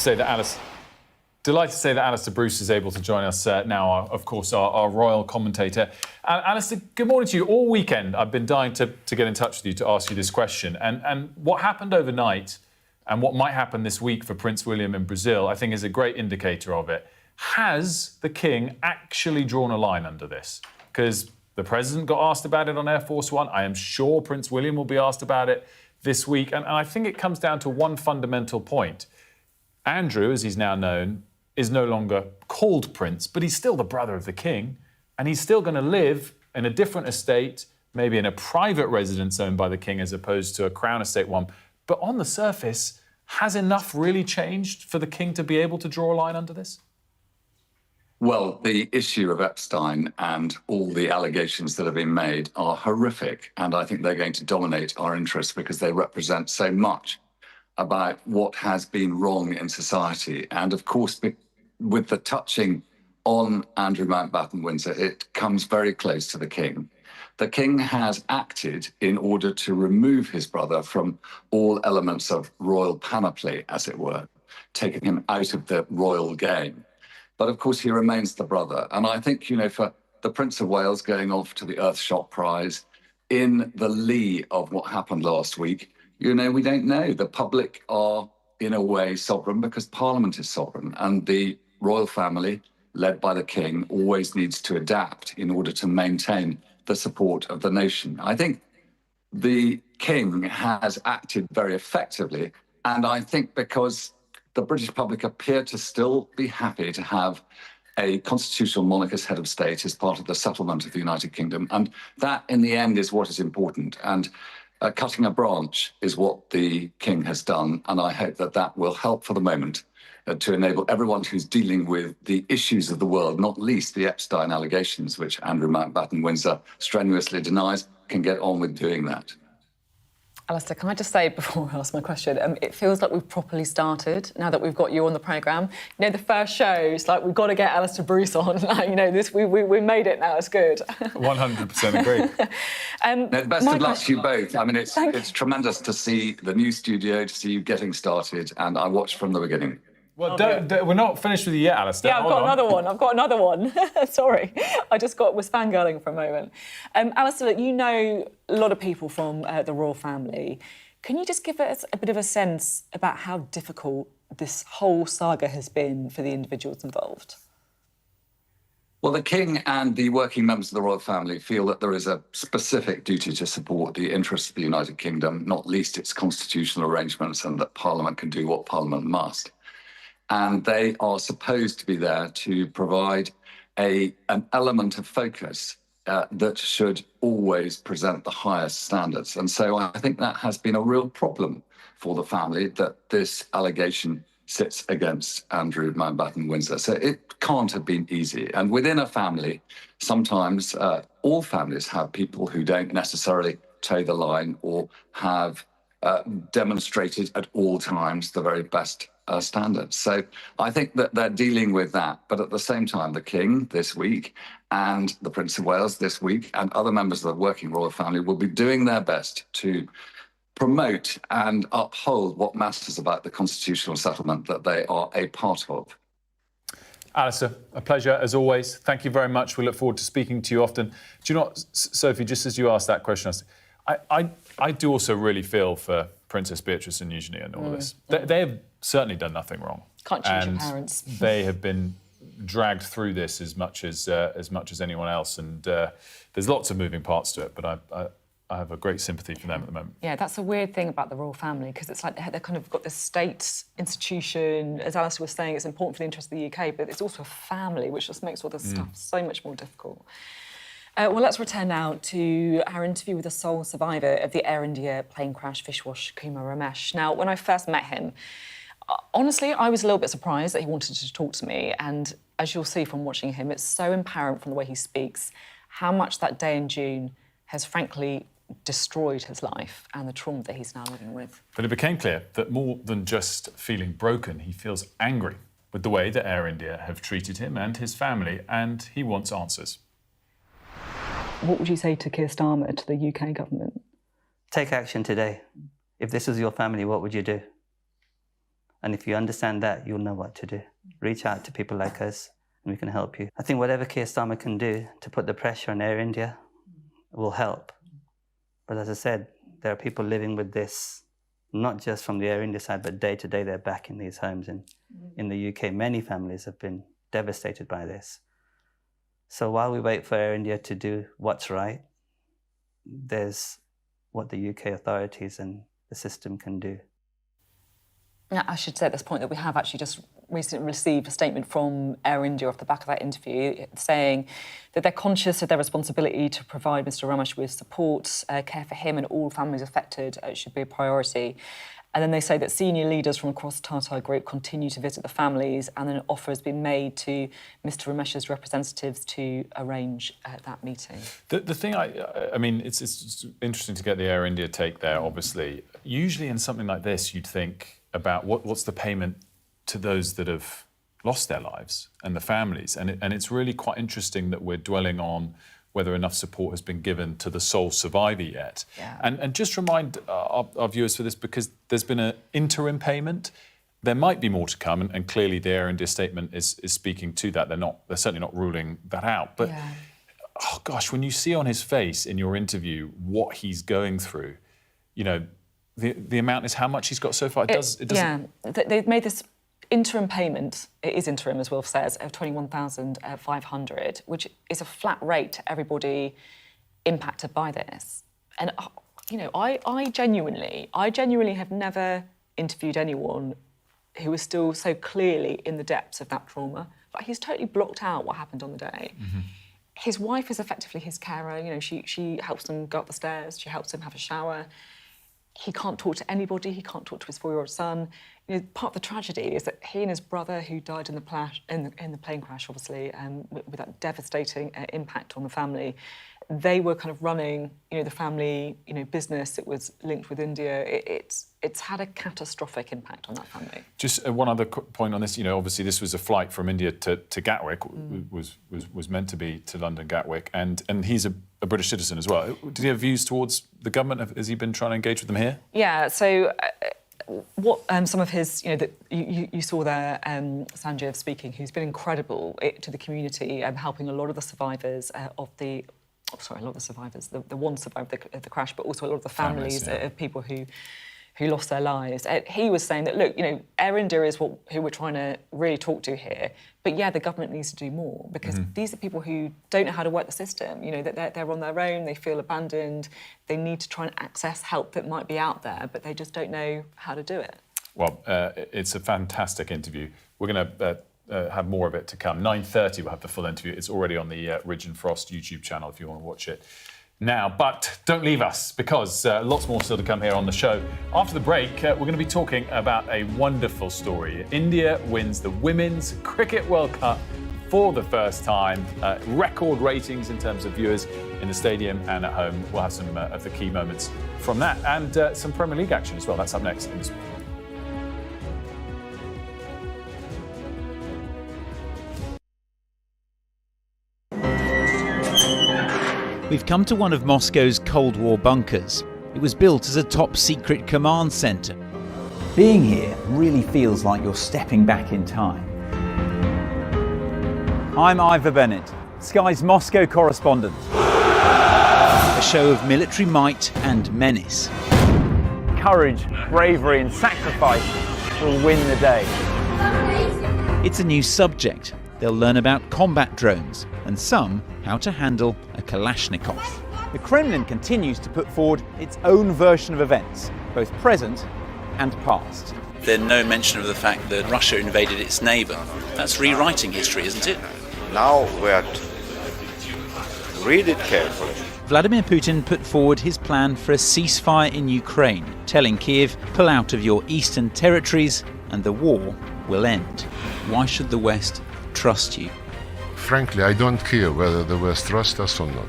to say that Alistair Bruce is able to join us now, of course, our royal commentator. Alistair, good morning to you. All weekend, I've been dying to get in touch with you to ask you this question. And what happened overnight and what might happen this week for Prince William in Brazil, I think is a great indicator of it. Has the King actually drawn a line under this? Because the President got asked about it on Air Force One. I am sure Prince William will be asked about it this week. And I think it comes down to one fundamental point. Andrew, as he's now known, is no longer called Prince, but he's still the brother of the King, and he's still going to live in a different estate, maybe in a private residence owned by the King as opposed to a Crown Estate one. But on the surface, has enough really changed for the King to be able to draw a line under this? Well, the issue of Epstein and all the allegations that have been made are horrific, and I think they're going to dominate our interests because they represent so much about what has been wrong in society. And of course, with the touching on Andrew Mountbatten Windsor, it comes very close to the King. The King has acted in order to remove his brother from all elements of royal panoply, as it were, taking him out of the royal game. But of course, he remains the brother. And I think, for the Prince of Wales going off to the Earthshot Prize in the lee of what happened last week, we don't know. The public are, in a way, sovereign because Parliament is sovereign. And the royal family, led by the King, always needs to adapt in order to maintain the support of the nation. I think the King has acted very effectively. And I think because the British public appear to still be happy to have a constitutional monarchist head of state as part of the settlement of the United Kingdom. And that, in the end, is what is important. And cutting a branch is what the King has done, and I hope that that will help for the moment to enable everyone who's dealing with the issues of the world, not least the Epstein allegations, which Andrew Mountbatten Windsor strenuously denies, can get on with doing that. Alistair, can I just say before I ask my question, it feels like we've properly started now that we've got you on the programme. You know, the first show, it's like we've got to get Alistair Bruce on. Like, you know, we made it now, it's good. 100% agree. No, best of luck to you both. I mean, it's tremendous to see the new studio, to see you getting started, and I watched from the beginning. Well, we're not finished with you yet, Alistair. Yeah, I've got another one. Sorry, I just was fangirling for a moment. Alistair, look, you know a lot of people from the royal family. Can you just give us a bit of a sense about how difficult this whole saga has been for the individuals involved? Well, the King and the working members of the royal family feel that there is a specific duty to support the interests of the United Kingdom, not least its constitutional arrangements, and that Parliament can do what Parliament must. And they are supposed to be there to provide an element of focus that should always present the highest standards. And so I think that has been a real problem for the family, that this allegation sits against Andrew Mountbatten Windsor. So it can't have been easy. And within a family, sometimes all families have people who don't necessarily toe the line or have demonstrated at all times the very best standards. So I think that they're dealing with that. But at the same time, the King this week and the Prince of Wales this week and other members of the working royal family will be doing their best to promote and uphold what matters about the constitutional settlement that they are a part of. Alistair, a pleasure as always. Thank you very much. We look forward to speaking to you often. Do you know what, Sophie, just as you asked that question, I do also really feel for Princess Beatrice and Eugenie and all this. They have certainly done nothing wrong. Can't change your parents. They have been dragged through this as much as anyone else, and there's lots of moving parts to it. But I have a great sympathy for them at the moment. Yeah, that's a weird thing about the royal family, because it's like they've kind of got this state institution. As Alistair was saying, it's important for the interest of the UK, but it's also a family, which just makes all this stuff so much more difficult. Well, let's return now to our interview with the sole survivor of the Air India plane crash, Fishwash Kumar Ramesh. Now, when I first met him, honestly, I was a little bit surprised that he wanted to talk to me. And as you'll see from watching him, it's so apparent from the way he speaks how much that day in June has frankly destroyed his life and the trauma that he's now living with. But it became clear that more than just feeling broken, he feels angry with the way that Air India have treated him and his family, and he wants answers. What would you say to Keir Starmer, to the UK government? Take action today. If this was your family, what would you do? And if you understand that, you'll know what to do. Reach out to people like us and we can help you. I think whatever Keir Starmer can do to put the pressure on Air India will help. But as I said, there are people living with this, not just from the Air India side, but day to day they're back in these homes. And in the UK, many families have been devastated by this. So while we wait for Air India to do what's right, there's what the UK authorities and the system can do. Now, I should say at this point that we have actually just recently received a statement from Air India off the back of that interview saying that they're conscious of their responsibility to provide Mr Ramesh with support, care for him and all families affected should be a priority. And then they say that senior leaders from across Tata Group continue to visit the families, and then an offer has been made to Mr Ramesh's representatives to arrange that meeting. The thing, I mean, it's interesting to get the Air India take there, obviously. Usually in something like this, you'd think about what's the payment to those that have lost their lives and the families. And it's really quite interesting that we're dwelling on whether enough support has been given to the sole survivor yet. Yeah. And just remind our viewers for this, because there's been an interim payment. There might be more to come, and clearly the Air India statement is speaking to that. They're certainly not ruling that out. But, oh gosh, when you see on his face in your interview what he's going through, you know, the amount is how much he's got so far. Yeah, they've made this interim payment, it is interim as Wilf says, of $21,500, which is a flat rate to everybody impacted by this. And, you know, I genuinely have never interviewed anyone who was still so clearly in the depths of that trauma. Like, he's totally blocked out what happened on the day. Mm-hmm. His wife is effectively his carer. You know, she helps him go up the stairs, she helps him have a shower. He can't talk to anybody, he can't talk to his 4-year-old son. part of the tragedy is that he and his brother, who died in the plane crash, obviously, with that devastating impact on the family, they were kind of running, the family, business that was linked with India. It's had a catastrophic impact on that family. Just one other point on this. Obviously this was a flight from India to Gatwick. Was meant to be to London Gatwick, and he's a British citizen as well. Did he have views towards the government? Has he been trying to engage with them here? Yeah. So. What some of his, that you saw there, Sanjeev speaking, who's been incredible to the community, helping a lot of the survivors the one survivor of the crash, but also a lot of the families of people who lost their lives. He was saying that, look, Air India is who we're trying to really talk to here, but yeah, the government needs to do more, because these are people who don't know how to work the system. That they're on their own, they feel abandoned, they need to try and access help that might be out there, but they just don't know how to do it. Well, it's a fantastic interview. We're going to have more of it to come. 9:30 we'll have the full interview. It's already on the Ridge and Frost YouTube channel if you want to watch it now. But don't leave us, because lots more still to come here on the show. After the break, we're going to be talking about a wonderful story. India wins the Women's Cricket World Cup for the first time. Record ratings in terms of viewers in the stadium and at home. We'll have some of the key moments from that, and some Premier League action as well. That's up next in this. We've come to one of Moscow's Cold War bunkers. It was built as a top-secret command centre. Being here really feels like you're stepping back in time. I'm Ivor Bennett, Sky's Moscow correspondent. A show of military might and menace. Courage, bravery and sacrifice will win the day. It's a new subject. They'll learn about combat drones, and some how to handle a Kalashnikov. The Kremlin continues to put forward its own version of events, both present and past. There's no mention of the fact that Russia invaded its neighbour. That's rewriting history, isn't it? Now we have to read it carefully. Vladimir Putin put forward his plan for a ceasefire in Ukraine, telling Kiev, pull out of your eastern territories and the war will end. Why should the West trust you? Frankly, I don't care whether the West trusts us or not.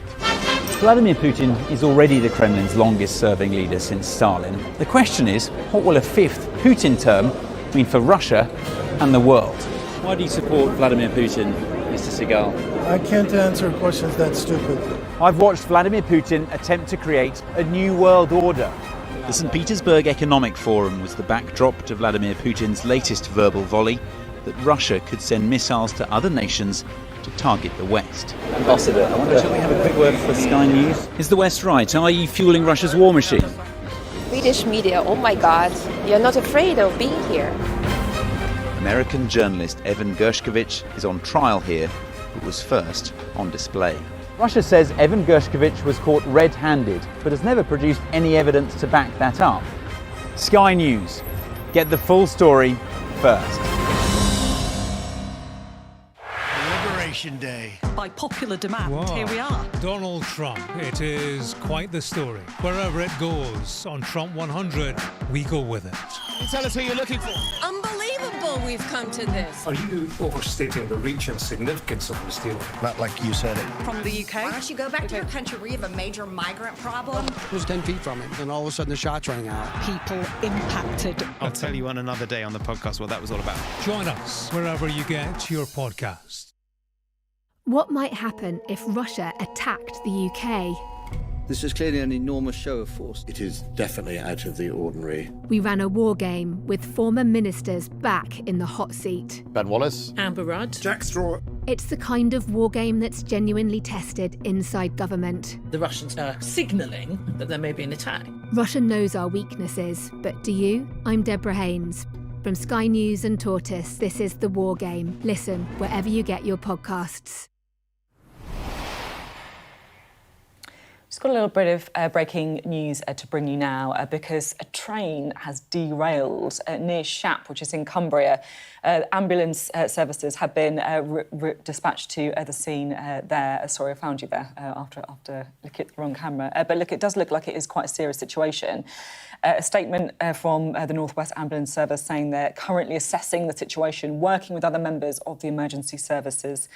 Vladimir Putin is already the Kremlin's longest-serving leader since Stalin. The question is, what will a fifth Putin term mean for Russia and the world? Why do you support Vladimir Putin, Mr. Segal? I can't answer questions that stupid. I've watched Vladimir Putin attempt to create a new world order. The St. Petersburg Economic Forum was the backdrop to Vladimir Putin's latest verbal volley that Russia could send missiles to other nations to target the West. Ambassador, I wonder, shall we have a quick word for Sky News? Is the West right? Are you fueling Russia's war machine? British media, oh my God, you're not afraid of being here. American journalist Evan Gershkovich is on trial here, but was first on display. Russia says Evan Gershkovich was caught red-handed, but has never produced any evidence to back that up. Sky News, get the full story first. Day. By popular demand, here we are. Donald Trump, it is quite the story. Wherever it goes, on Trump 100, we go with it. Tell us who you're looking for. Unbelievable we've come to this. Are you overstating the reach and significance of this deal? Not like you said it. From the UK? Why don't you go back to your country where you have a major migrant problem? It was 10 feet from it, and all of a sudden the shot's rang out. People impacted. I'll tell you on another day on the podcast what that was all about. Join us wherever you get your podcast. What might happen if Russia attacked the UK? This is clearly an enormous show of force. It is definitely out of the ordinary. We ran a war game with former ministers back in the hot seat. Ben Wallace. Amber Rudd. Jack Straw. It's the kind of war game that's genuinely tested inside government. The Russians are signalling that there may be an attack. Russia knows our weaknesses, but do you? I'm Deborah Haynes. From Sky News and Tortoise, this is The War Game. Listen wherever you get your podcasts. Just got a little bit of breaking news to bring you now because a train has derailed near Shap, which is in Cumbria. Ambulance services have been dispatched to the scene there. Sorry, I found you there after looking at the wrong camera. But look, it does look like it is quite a serious situation. A statement from the North West Ambulance Service saying they're currently assessing the situation, working with other members of the emergency services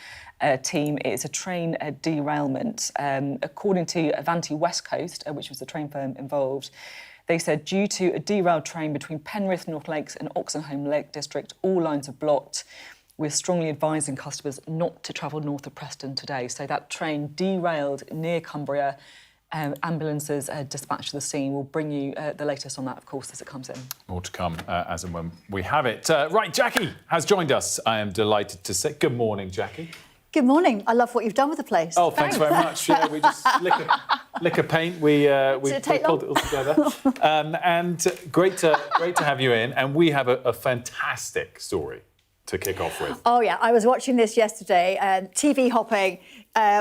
team. It's a train derailment. According to Avanti West Coast, which was the train firm involved, they said due to a derailed train between Penrith, North Lakes and Oxenholme Lake District, all lines are blocked. We're strongly advising customers not to travel north of Preston today. So that train derailed near Cumbria. Ambulances dispatched to the scene. We'll bring you the latest on that, of course, as it comes in. More to come as and when we have it. Right, Jackie has joined us. I am delighted to say good morning, Jackie. Good morning. I love what you've done with the place. Oh, thanks very much. Yeah, we just lick a paint. We pulled it all together. And great to have you in. And we have a fantastic story to kick off with. Oh, yeah. I was watching this yesterday, TV hopping,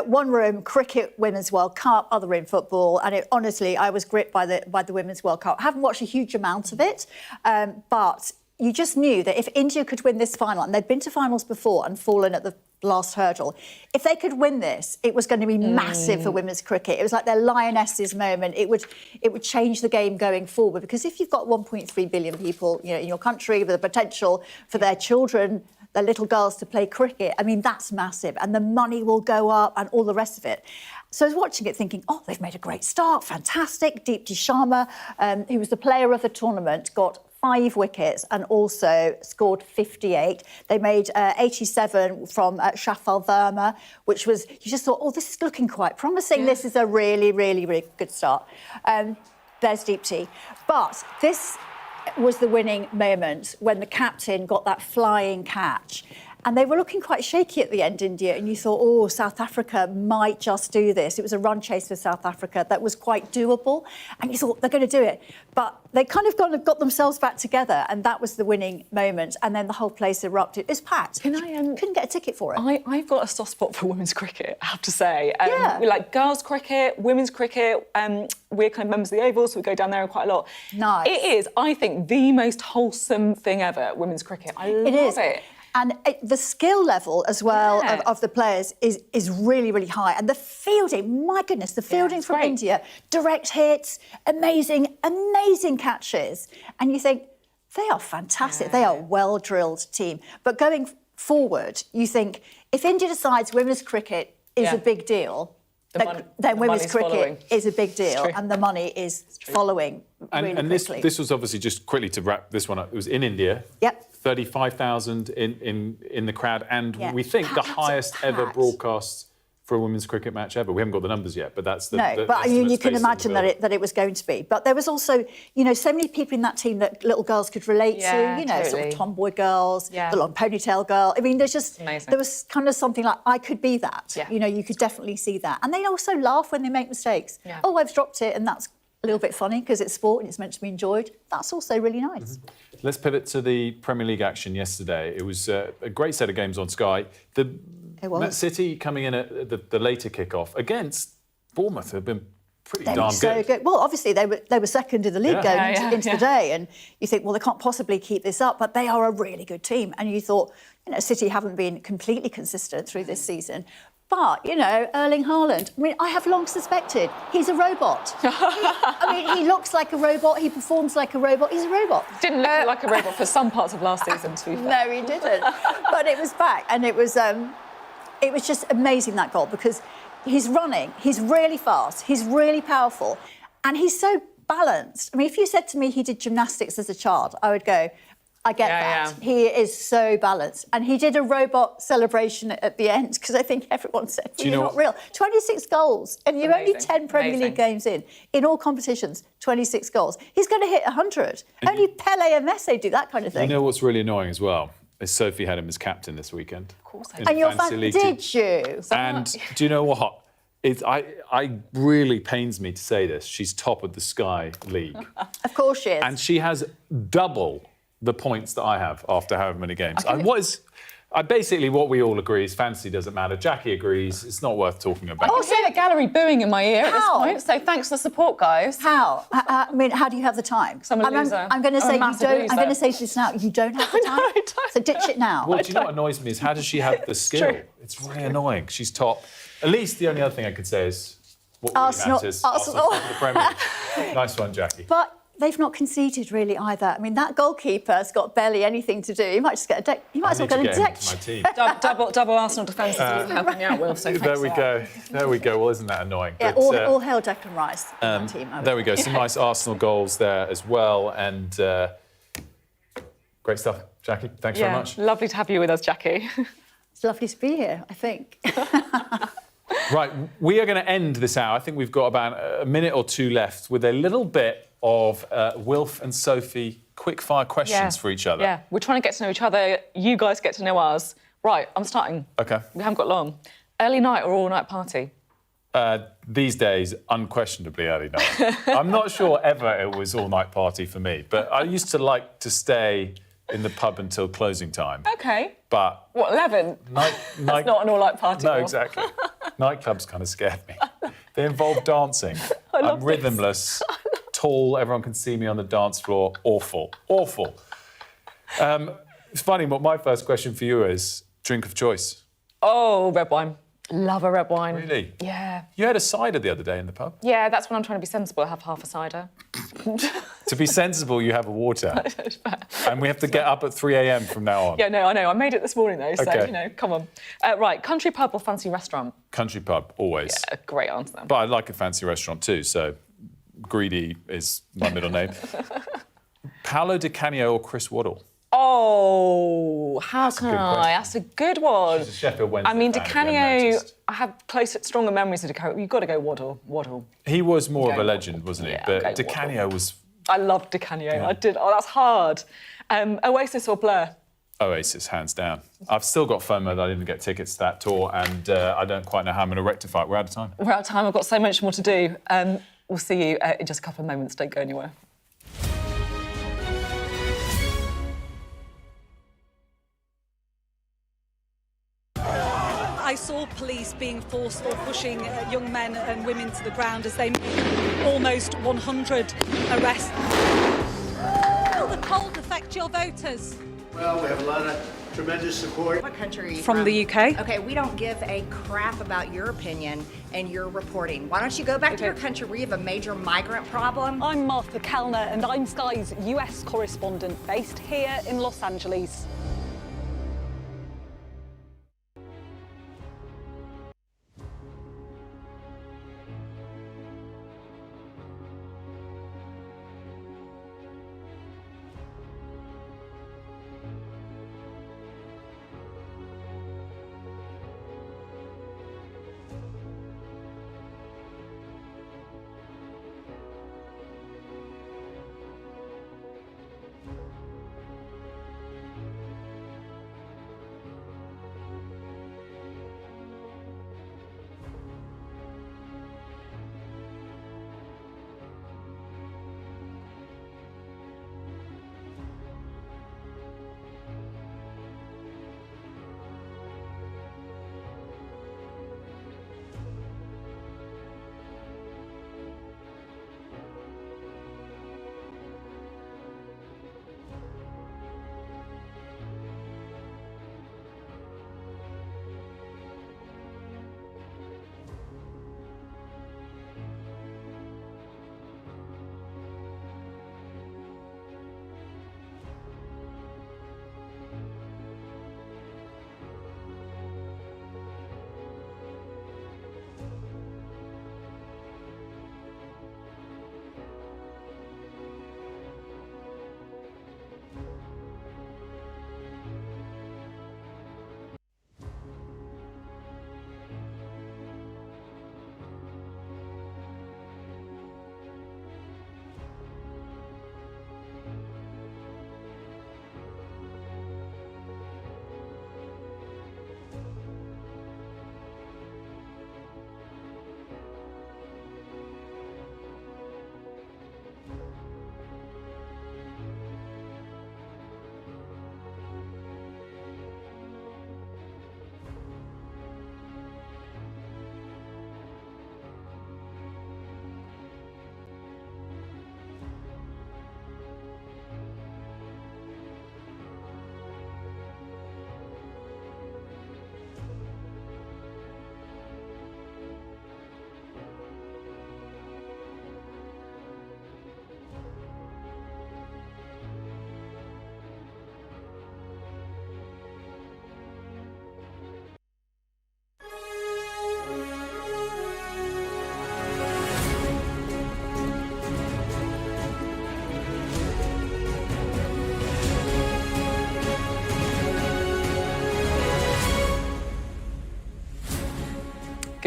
one room, cricket, Women's World Cup, other room, football. And honestly, I was gripped by the Women's World Cup. I haven't watched a huge amount of it, but you just knew that if India could win this final, and they'd been to finals before and fallen at the last hurdle, if they could win this, it was going to be massive for women's cricket. It was like their lionesses moment. It would change the game going forward, because if you've got 1.3 billion people, in your country with the potential for their children, their little girls to play cricket, I mean, that's massive, and the money will go up and all the rest of it. So I was watching it thinking, oh, they've made a great start, fantastic. Deepti Sharma, who was the player of the tournament, got 5 wickets and also scored 58. They made 87 from Shafal Verma, which was, you just thought, oh, this is looking quite promising. Yeah. This is a really, really, really good start. There's Deepti. But this was the winning moment when the captain got that flying catch. And they were looking quite shaky at the end, India, and you thought, oh, South Africa might just do this. It was a run chase for South Africa that was quite doable, and you thought, they're going to do it. But they kind of got themselves back together, and that was the winning moment, and then the whole place erupted. It was packed. Couldn't get a ticket for it. I've got a soft spot for women's cricket, I have to say. We like girls' cricket, women's cricket. We're kind of members of the Oval, so we go down there quite a lot. Nice. It is, I think, the most wholesome thing ever, women's cricket. I love it. And the skill level as well of the players is really, really high. And the fielding, my goodness, the fielding from India, direct hits, amazing catches. And you think, they are fantastic. They are a well-drilled team. But going forward, you think, if India decides women's cricket is a big deal, then women's cricket is a big deal, and the money is following really quickly. And this was obviously, just quickly to wrap this one up, it was in India. Yep. 35,000 in the crowd, and we think the highest ever broadcast for a women's cricket match ever. We haven't got the numbers yet, but that's the but you can imagine that it was going to be. But there was also, so many people in that team that little girls could relate to. Totally. Sort of tomboy girls, the long ponytail girl. I mean, there was kind of something like, I could be that. Yeah. You could definitely see that. And they also laugh when they make mistakes. Yeah. Oh, I've dropped it, and that's a little bit funny because it's sport and it's meant to be enjoyed. That's also really nice. Mm-hmm. Let's pivot to the Premier League action yesterday. It was a great set of games on Sky. It was. City coming in at the later kick-off against Bournemouth have been pretty darn good. Well, obviously, they were second in the league going into the day, and you think, well, they can't possibly keep this up, but they are a really good team. And you thought, City haven't been completely consistent through this season. But, Erling Haaland, I have long suspected he's a robot. He looks like a robot, he performs like a robot, he's a robot. Didn't look like a robot for some parts of last season, to be fair. No, he didn't. But it was back, and it was just amazing, that goal, because he's running, he's really fast, he's really powerful, and he's so balanced. If you said to me he did gymnastics as a child, I would go, I get that. Yeah. He is so balanced. And he did a robot celebration at the end, because I think everyone said, well, you're not real. 26 goals, and you're only 10 Premier League games in all competitions, 26 goals. He's going to hit 100. And only Pele and Messi do that kind of thing. You know what's really annoying as well? Is Sophy had him as captain this weekend. Of course I did. And your fan, did you? And do you know what? I really pains me to say this. She's top of the Sky League. Of course she is. And she has double the points that I have after however many games. Basically, what we all agree is fantasy doesn't matter. Jackie agrees. It's not worth talking about. I can hear the gallery booing in my ear at this How? point, so thanks for the support, guys. How? I mean, how do you have the time? I'm a loser. I'm going to I'm a say you massive don't. loser. I'm going to say this now. You don't have the time. So ditch it now. Well, do you know what annoys me is how does she have the skill? true. It's really annoying. She's top. At least the only other thing I could say is what really Arsenal. matters. Arsenal. Top of the Premier League. Nice one, Jackie. But they've not conceded really either. I mean, that goalkeeper's got barely anything to do. He might just get a deck. You might as well get a deck. My team. double Arsenal defences are helping me out, Will, so thanks There we for go. that. There we go. Well, isn't that annoying? Yeah, But, all hail Declan Rice. That team. there we go. Some nice Arsenal goals there as well. And great stuff, Jackie. Thanks very much. Lovely to have you with us, Jackie. It's lovely to be here, I think. Right, we are going to end this hour. I think we've got about a minute or two left with a little bit of Wilf and Sophie quickfire questions for each other. Yeah, we're trying to get to know each other. You guys get to know us. Right, I'm starting. OK. We haven't got long. Early night or all-night party? These days, unquestionably early night. I'm not sure ever it was all-night party for me, but I used to like to stay in the pub until closing time. OK. But... What, 11? That's not an all-night party. No, Will. exactly. Nightclubs kind of scared me. They involve dancing. I'm rhythmless, tall, everyone can see me on the dance floor. Awful. Awful. It's funny, but my first question for you is drink of choice. Oh, red wine. Love a red wine. Really? Yeah. You had a cider the other day in the pub. Yeah, that's when I'm trying to be sensible. I have half a cider. To be sensible, you have a water. And we have to get up at 3 a.m. from now on. Yeah, no, I know. I made it this morning, though, so, Okay. you know, come on. Right, country pub or fancy restaurant? Country pub, always. Yeah, great answer. But I like a fancy restaurant too, so Greedy is my middle name. Paolo Di Canio or Chris Waddle? Oh, how can I? That's a good one. She's a Sheffield Wednesday I mean, Di fan, if you Canio, haven't noticed. I have stronger memories of Di Canio. You've got to go Waddle. He was more of a Go legend, wasn't he? Yeah, But go Di Canio was I loved Di Canio. Yeah. I did. Oh, that's hard. Oasis or Blur? Oasis, hands down. I've still got FOMO that I didn't get tickets to that tour, and I don't quite know how I'm going to rectify it. We're out of time. We're out of time. I've got so much more to do. We'll see you in just a couple of moments. Don't go anywhere. I saw police being forceful, pushing young men and women to the ground as they made almost 100 arrests. Will the cold affect your voters? Well, we have a lot of tremendous support. What country are you From the UK. Okay, we don't give a crap about your opinion and your reporting. Why don't you go back to your country where you have a major migrant problem? I'm Martha Kellner and I'm Sky's US correspondent based here in Los Angeles.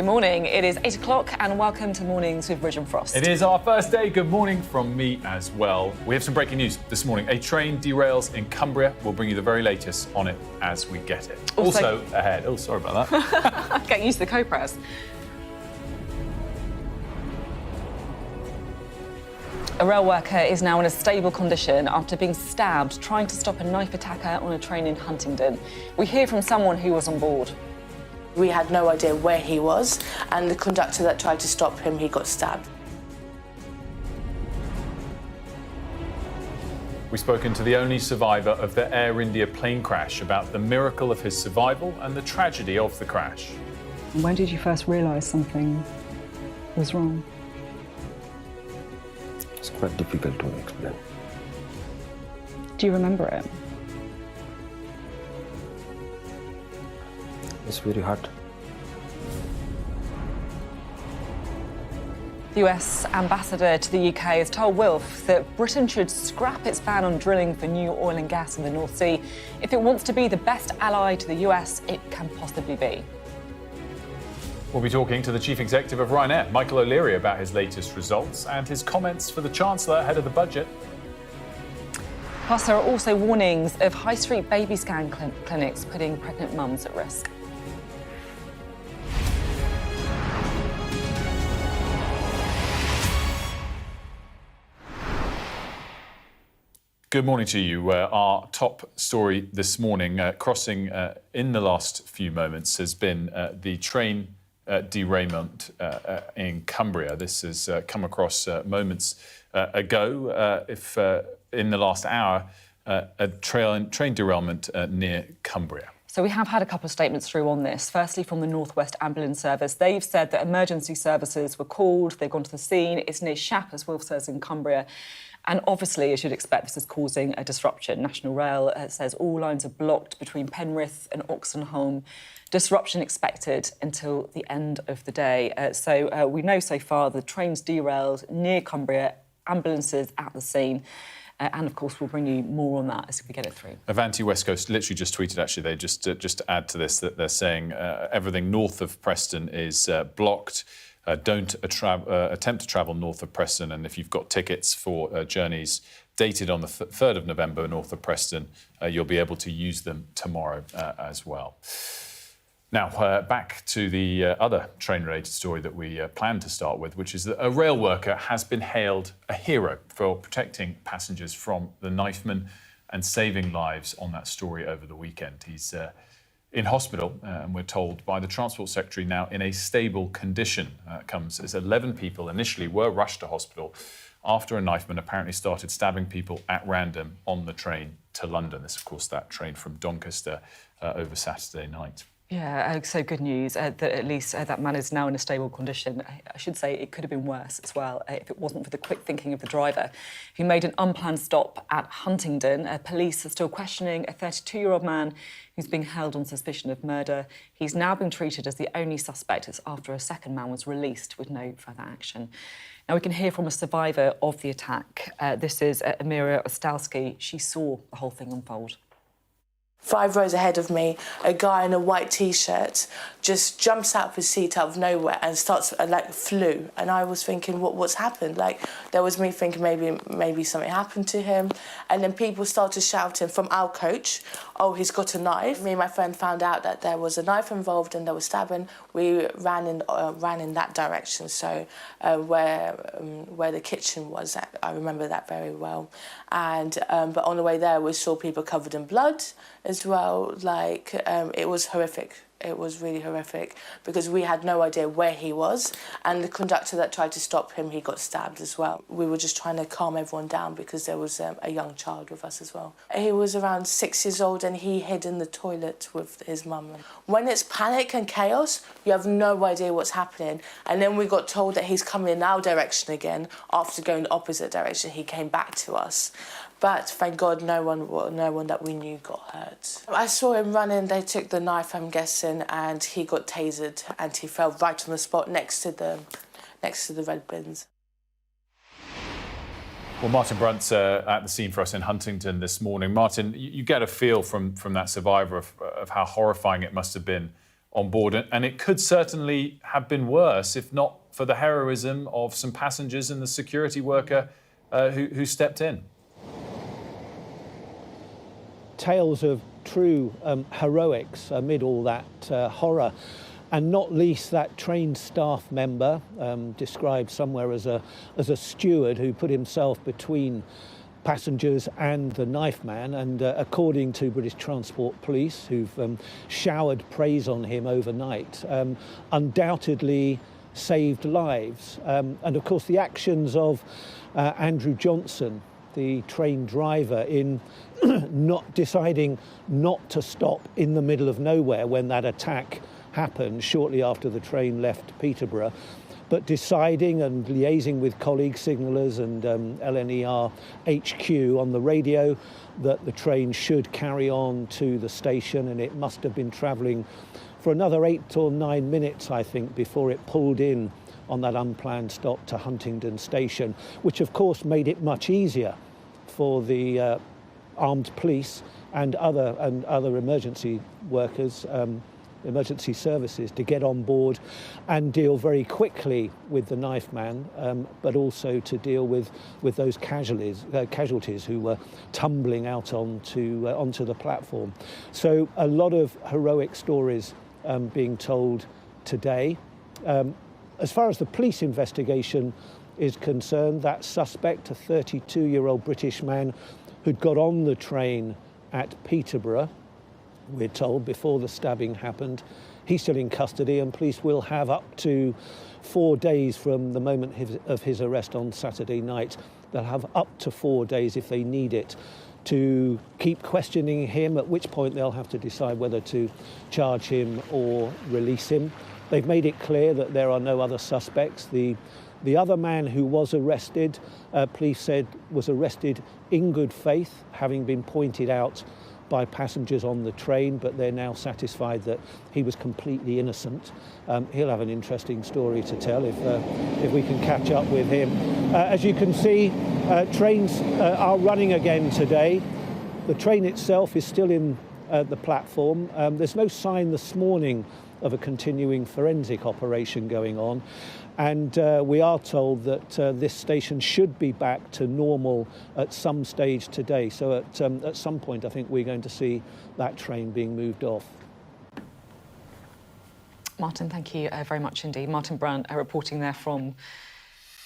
Good morning. It is 8 o'clock and welcome to Mornings with Ridge and Frost. It is our first day. Good morning from me as well. We have some breaking news this morning. A train derails in Cumbria. We'll bring you the very latest on it as we get it. Also ahead. Oh, sorry about that. Getting used to the co-press. A rail worker is now in a stable condition after being stabbed trying to stop a knife attacker on a train in Huntingdon. We hear from someone who was on board. We had no idea where he was, and the conductor that tried to stop him, he got stabbed. We've spoken to the only survivor of the Air India plane crash about the miracle of his survival and the tragedy of the crash. When did you first realise something was wrong? It's quite difficult to explain. Do you remember it? It's very hard. The US ambassador to the UK has told Wilf that Britain should scrap its ban on drilling for new oil and gas in the North Sea if it wants to be the best ally to the US it can possibly be. We'll be talking to the Chief Executive of Ryanair, Michael O'Leary, about his latest results and his comments for the Chancellor ahead of the budget. Plus, there are also warnings of high street baby scan clinics putting pregnant mums at risk. Good morning to you. Our top story this morning, crossing in the last few moments, has been the train derailment in Cumbria. This has come across moments ago. If in the last hour, a train derailment near Cumbria. So we have had a couple of statements through on this. Firstly, from the North West Ambulance Service. They've said that emergency services were called. They've gone to the scene. It's near Shap, as Wilf says, in Cumbria. And obviously, as you'd expect, this is causing a disruption. National Rail says all lines are blocked between Penrith and Oxenholme. Disruption expected until the end of the day. So we know so far the train's derailed near Cumbria, ambulances at the scene. And, of course, we'll bring you more on that as we get it through. Avanti West Coast literally just tweeted, actually, they just to add to this, that they're saying everything north of Preston is blocked. Don't attempt to travel north of Preston. And if you've got tickets for journeys dated on the 3rd of November north of Preston, you'll be able to use them tomorrow as well. Now, back to the other train-related story that we plan to start with, which is that a rail worker has been hailed a hero for protecting passengers from the knifeman and saving lives on that story over the weekend. He's in hospital, and we're told by the Transport Secretary now in a stable condition. Comes as 11 people initially were rushed to hospital after a knifeman apparently started stabbing people at random on the train to London. This, of course, that train from Doncaster over Saturday night. Yeah, so good news that at least that man is now in a stable condition. I should say it could have been worse as well if it wasn't for the quick thinking of the driver who made an unplanned stop at Huntingdon. Police are still questioning a 32-year-old man who's being held on suspicion of murder. He's now been treated as the only suspect. It's after a second man was released with no further action. Now, we can hear from a survivor of the attack. This is Amira Ostalski. She saw the whole thing unfold. 5 rows ahead of me, a guy in a white T-shirt just jumps out of his seat out of nowhere and starts flew. And I was thinking, what's happened? There was me thinking maybe something happened to him. And then people started shouting from our coach, "Oh, he's got a knife." Me and my friend found out that there was a knife involved and there was stabbing. We ran in that direction. So where the kitchen was, I remember that very well. And but on the way there, we saw people covered in blood as well. It was horrific. It was really horrific because we had no idea where he was, and the conductor that tried to stop him, he got stabbed as well. We were just trying to calm everyone down because there was a young child with us as well. He was around 6 years old and he hid in the toilet with his mum. When it's panic and chaos, you have no idea what's happening. And then we got told that he's coming in our direction again. After going the opposite direction, he came back to us. But thank God no one that we knew got hurt. I saw him running, they took the knife, I'm guessing, and he got tasered and he fell right on the spot next to the red bins. Well, Martin Brunt's at the scene for us in Huntingdon this morning. Martin, you get a feel from that survivor of how horrifying it must have been on board, and it could certainly have been worse if not for the heroism of some passengers and the security worker who stepped in. Tales of true heroics amid all that horror, and not least that trained staff member, described somewhere as a steward who put himself between passengers and the knife man, and according to British Transport Police, who've showered praise on him overnight, undoubtedly saved lives. And of course the actions of Andrew Johnson, the train driver, in not deciding not to stop in the middle of nowhere when that attack happened shortly after the train left Peterborough, but deciding and liaising with colleague signallers and LNER HQ on the radio that the train should carry on to the station, and it must have been travelling for another 8 or 9 minutes, I think, before it pulled in on that unplanned stop to Huntingdon Station, which of course made it much easier for the armed police and other emergency workers, emergency services, to get on board and deal very quickly with the knife man, but also to deal with those casualties who were tumbling out onto the platform. So a lot of heroic stories being told today. As far as the police investigation is concerned, that suspect, a 32-year-old British man who'd got on the train at Peterborough, we're told, before the stabbing happened, he's still in custody, and police will have up to 4 days from the moment of his arrest on Saturday night. They'll have up to 4 days, if they need it, to keep questioning him, at which point they'll have to decide whether to charge him or release him. They've made it clear that there are no other suspects. The other man who was arrested, police said, was arrested in good faith, having been pointed out by passengers on the train, but they're now satisfied that he was completely innocent. He'll have an interesting story to tell if we can catch up with him. As you can see, trains are running again today. The train itself is still in the platform. There's no sign this morning of a continuing forensic operation going on. And we are told that this station should be back to normal at some stage today. So at some point, I think we're going to see that train being moved off. Martin, thank you very much indeed. Martin Brandt reporting there from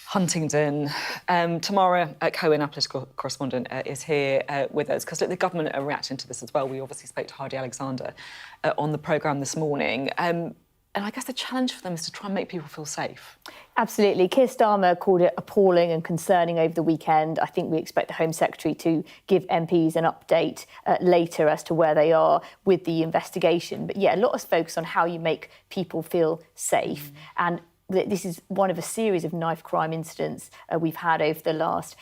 Huntingdon. Tamara Cohen, our political correspondent, is here with us because the government are reacting to this as well. We obviously spoke to Heidi Alexander on the programme this morning. And I guess the challenge for them is to try and make people feel safe. Absolutely. Keir Starmer called it appalling and concerning over the weekend. I think we expect the Home Secretary to give MPs an update later as to where they are with the investigation. But yeah, a lot of focus on how you make people feel safe. And this is one of a series of knife crime incidents we've had over the last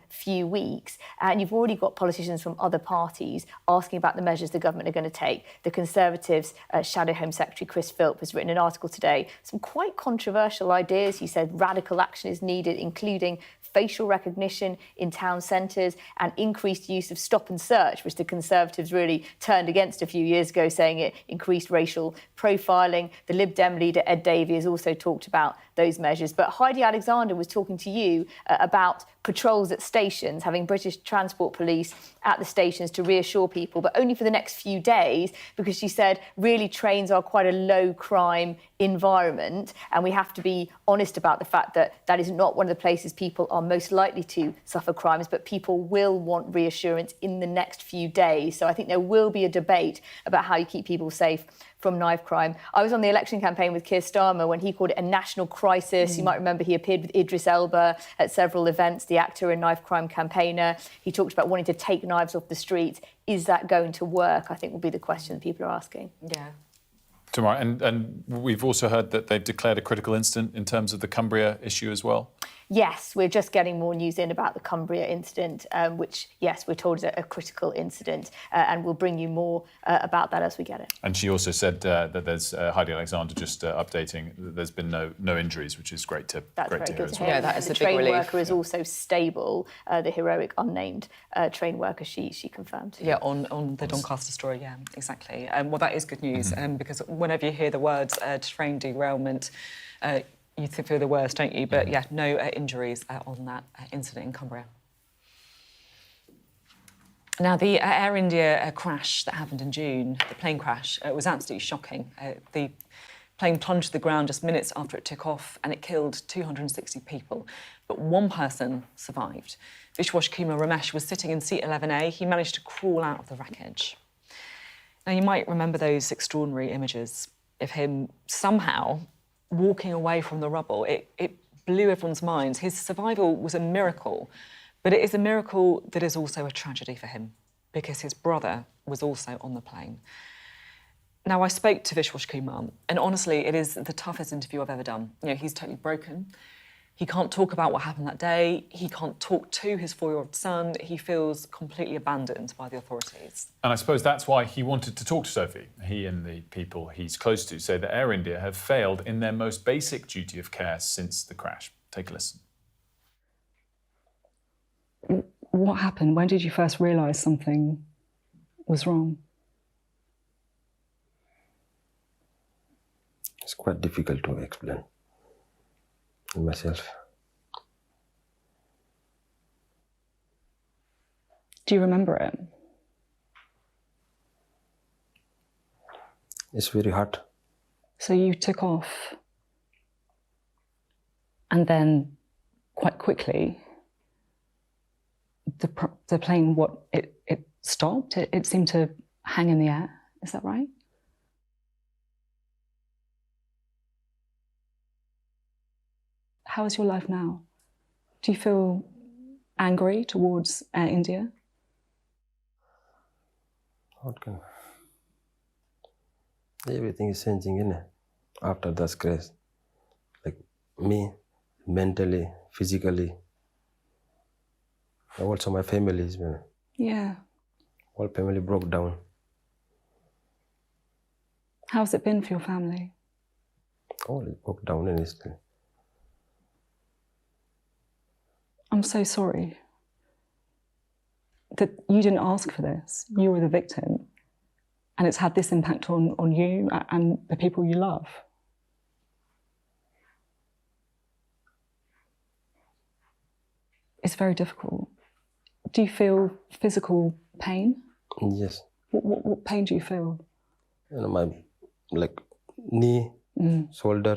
few weeks. And you've already got politicians from other parties asking about the measures the government are going to take. The Conservatives' Shadow Home Secretary Chris Philp has written an article today, some quite controversial ideas. He said radical action is needed, including facial recognition in town centres and increased use of stop and search, which the Conservatives really turned against a few years ago, saying it increased racial profiling. The Lib Dem leader Ed Davey has also talked about those measures. But Heidi Alexander was talking to you about patrols at stations, having British Transport Police at the stations to reassure people, but only for the next few days, because she said really trains are quite a low crime environment, and we have to be honest about the fact that that is not one of the places people are most likely to suffer crimes, but people will want reassurance in the next few days. So I think there will be a debate about how you keep people safe from knife crime. I was on the election campaign with Keir Starmer when he called it a national crisis. You might remember he appeared with Idris Elba at several events, the actor and knife crime campaigner. He talked about wanting to take knives off the streets. Is that going to work? I think will be the question that people are asking. Yeah. Tomorrow, and we've also heard that they've declared a critical incident in terms of the Cumbria issue as well. Yes, we're just getting more news in about the Cumbria incident, which, yes, we're told is a critical incident, and we'll bring you more about that as we get it. And she also said that there's Heidi Alexander just updating that there's been no injuries, which is great to That's great very to good hear. to hear. Yeah, that is the a big train relief. worker is also stable. The heroic unnamed train worker, she confirmed. Yeah, on the Doncaster story, yeah, exactly. Well, that is good news, because whenever you hear the words train derailment, you feel the worst, don't you? But yeah, no injuries on that incident in Cumbria. Now, the Air India crash that happened in June, the plane crash, was absolutely shocking. The plane plunged to the ground just minutes after it took off, and it killed 260 people. But one person survived. Vishwash Kumar Ramesh was sitting in seat 11A. He managed to crawl out of the wreckage. Now, you might remember those extraordinary images of him somehow walking away from the rubble. It blew everyone's minds. His survival was a miracle, but it is a miracle that is also a tragedy for him, because his brother was also on the plane. Now, I spoke to Vishwash Kumar, and honestly, it is the toughest interview I've ever done. You know, he's totally broken. He can't talk about what happened that day. He can't talk to his 4-year-old son. He feels completely abandoned by the authorities. And I suppose that's why he wanted to talk to Sophy. He and the people he's close to say that Air India have failed in their most basic duty of care since the crash. Take a listen. What happened? When did you first realise something was wrong? It's quite difficult to explain myself. Do you remember it? It's very hard. So you took off, and then quite quickly, the plane, it stopped? It seemed to hang in the air. Is that right? How is your life now? Do you feel angry towards Air India? Okay. Everything is changing, isn't it? After that crash. Like me, mentally, physically. Also my family is, Yeah. whole family broke down. How's it been for your family? All it broke down and it's still. I'm so sorry that you didn't ask for this. You were the victim, and it's had this impact on you and the people you love. It's very difficult. Do you feel physical pain? Yes. What pain do you feel? My knee, shoulder,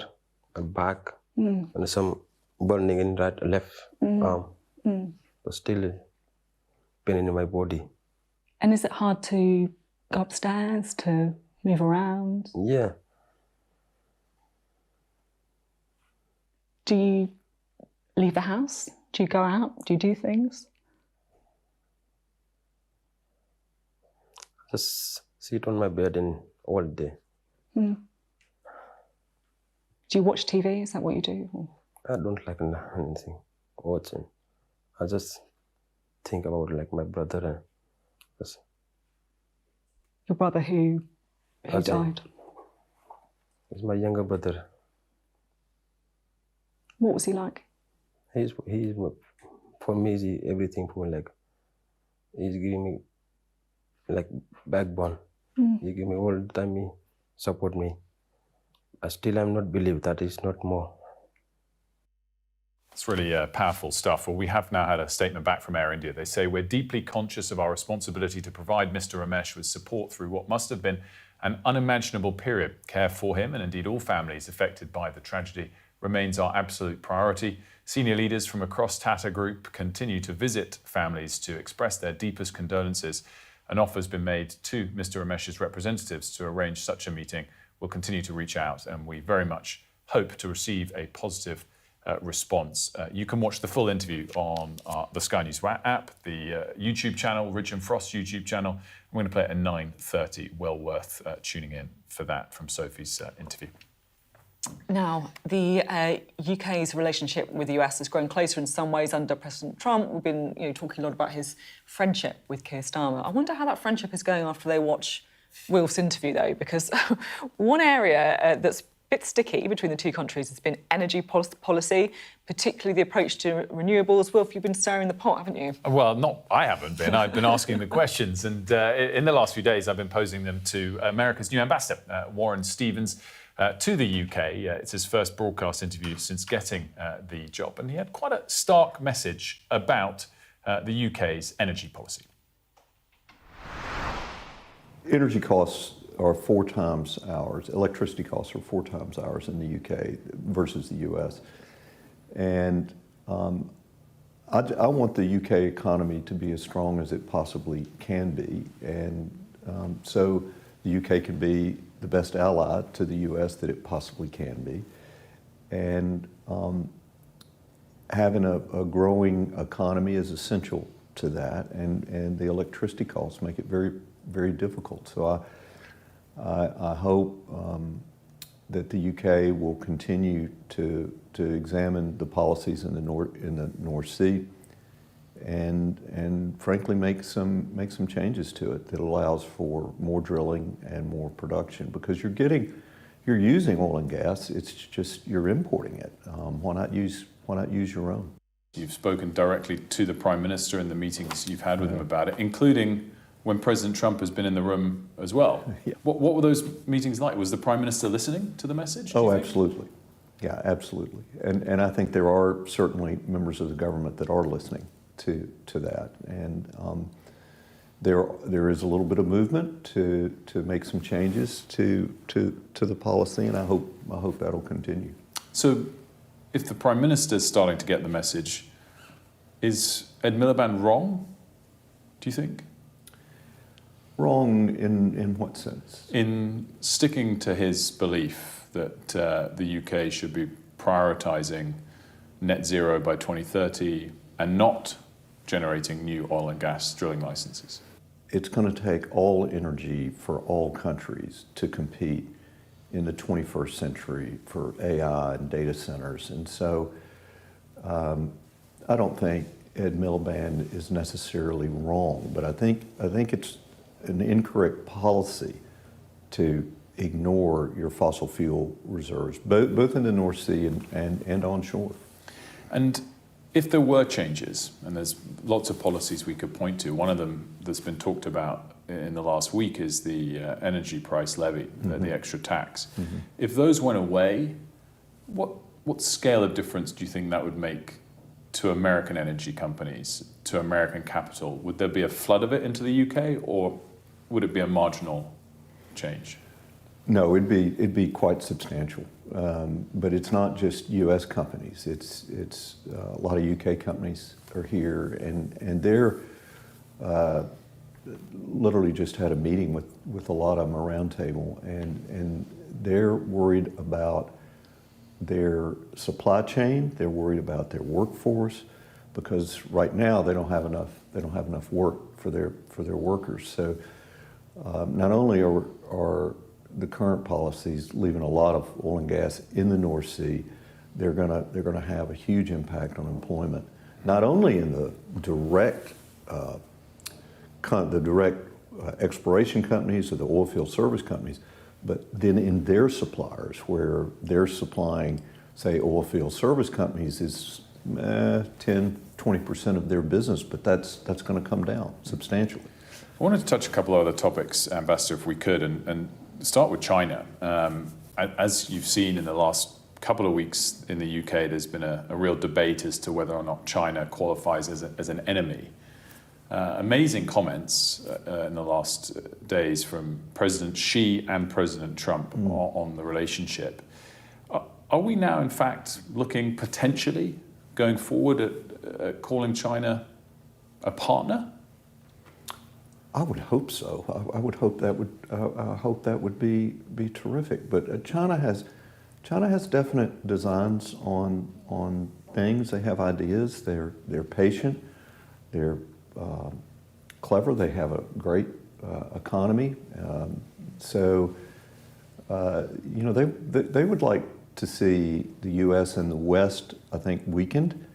and back, and some burning in left arm. But still pain in my body. And is it hard to go upstairs, to move around? Yeah. Do you leave the house? Do you go out? Do you do things? Just sit on my bed and all day. Do you watch TV? Is that what you do? Or? I don't like anything watching. I just think about my brother and just. Your brother who died? He's my younger brother. What was he like? He's for me. He's everything for me. He's giving me backbone. He give me all the time. He support me. But still, I'm not believe that is not more. It's really powerful stuff. Well, we have now had a statement back from Air India. They say, we're deeply conscious of our responsibility to provide Mr. Ramesh with support through what must have been an unimaginable period. Care for him and indeed all families affected by the tragedy remains our absolute priority. Senior leaders from across Tata Group continue to visit families to express their deepest condolences. An offer has been made to Mr. Ramesh's representatives to arrange such a meeting. We'll continue to reach out, and we very much hope to receive a positive response. You can watch the full interview on the Sky News app, the YouTube channel, Ridge and Frost YouTube channel. I'm going to play it at 9:30. Well worth tuning in for that from Sophie's interview. Now, the UK's relationship with the US has grown closer in some ways under President Trump. We've been talking a lot about his friendship with Keir Starmer. I wonder how that friendship is going after they watch Wilf's interview, though, because one area that's a bit sticky between the two countries has been energy policy, particularly the approach to renewables. Wilf, you've been stirring the pot, haven't you? Well, I haven't been. I've been asking the questions, and in the last few days I've been posing them to America's new ambassador, Warren Stevens, to the UK. It's his first broadcast interview since getting the job, and he had quite a stark message about the UK's energy policy. Energy costs are 4 times ours. Electricity costs are 4 times ours in the UK versus the US. And I want the UK economy to be as strong as it possibly can be. And so the UK can be the best ally to the US that it possibly can be. And having a growing economy is essential to that. And the electricity costs make it very, very difficult. So I hope that the UK will continue to examine the policies in the North Sea, and frankly make some changes to it that allows for more drilling and more production, because you're using oil and gas. It's just you're importing it. Why not use your own? You've spoken directly to the Prime Minister in the meetings you've had with him about it, including when President Trump has been in the room as well. Yeah. What were those meetings like? Was the Prime Minister listening to the message? Oh, absolutely. Yeah, absolutely. And I think there are certainly members of the government that are listening to that. And there is a little bit of movement to make some changes to the policy, and I hope that'll continue. So if the Prime Minister is starting to get the message, is Ed Miliband wrong, do you think? Wrong in what sense? In sticking to his belief that the UK should be prioritising net zero by 2030 and not generating new oil and gas drilling licenses. It's going to take all energy for all countries to compete in the 21st century for AI and data centers. And so I don't think Ed Miliband is necessarily wrong, but I think it's an incorrect policy to ignore your fossil fuel reserves, both in the North Sea and onshore. And if there were changes, and there's lots of policies we could point to, one of them that's been talked about in the last week is the energy price levy, the extra tax. Mm-hmm. If those went away, what scale of difference do you think that would make to American energy companies, to American capital? Would there be a flood of it into the UK, or would it be a marginal change? No, it'd be quite substantial. But it's not just U.S. companies. It's a lot of UK companies are here, and they're literally just had a meeting with a lot of them around table, and they're worried about their supply chain. They're worried about their workforce, because right now they don't have enough work for their workers. So not only are the current policies leaving a lot of oil and gas in the North Sea, they're gonna have a huge impact on employment, not only in the direct exploration companies or the oil field service companies, but then in their suppliers, where they're supplying, say, oil field service companies is 10-20% of their business, but that's going to come down substantially. I wanted to touch a couple of other topics, Ambassador, if we could, and start with China. As you've seen in the last couple of weeks in the UK, there's been a real debate as to whether or not China qualifies as an enemy. Amazing comments in the last days from President Xi and President Trump on the relationship. Are we now, in fact, looking potentially going forward at calling China a partner? I would hope so. I would hope that would be terrific. But China has definite designs on things. They have ideas. They're patient. They're clever. They have a great economy. So they would like to see the U.S. and the West, I think, weakened.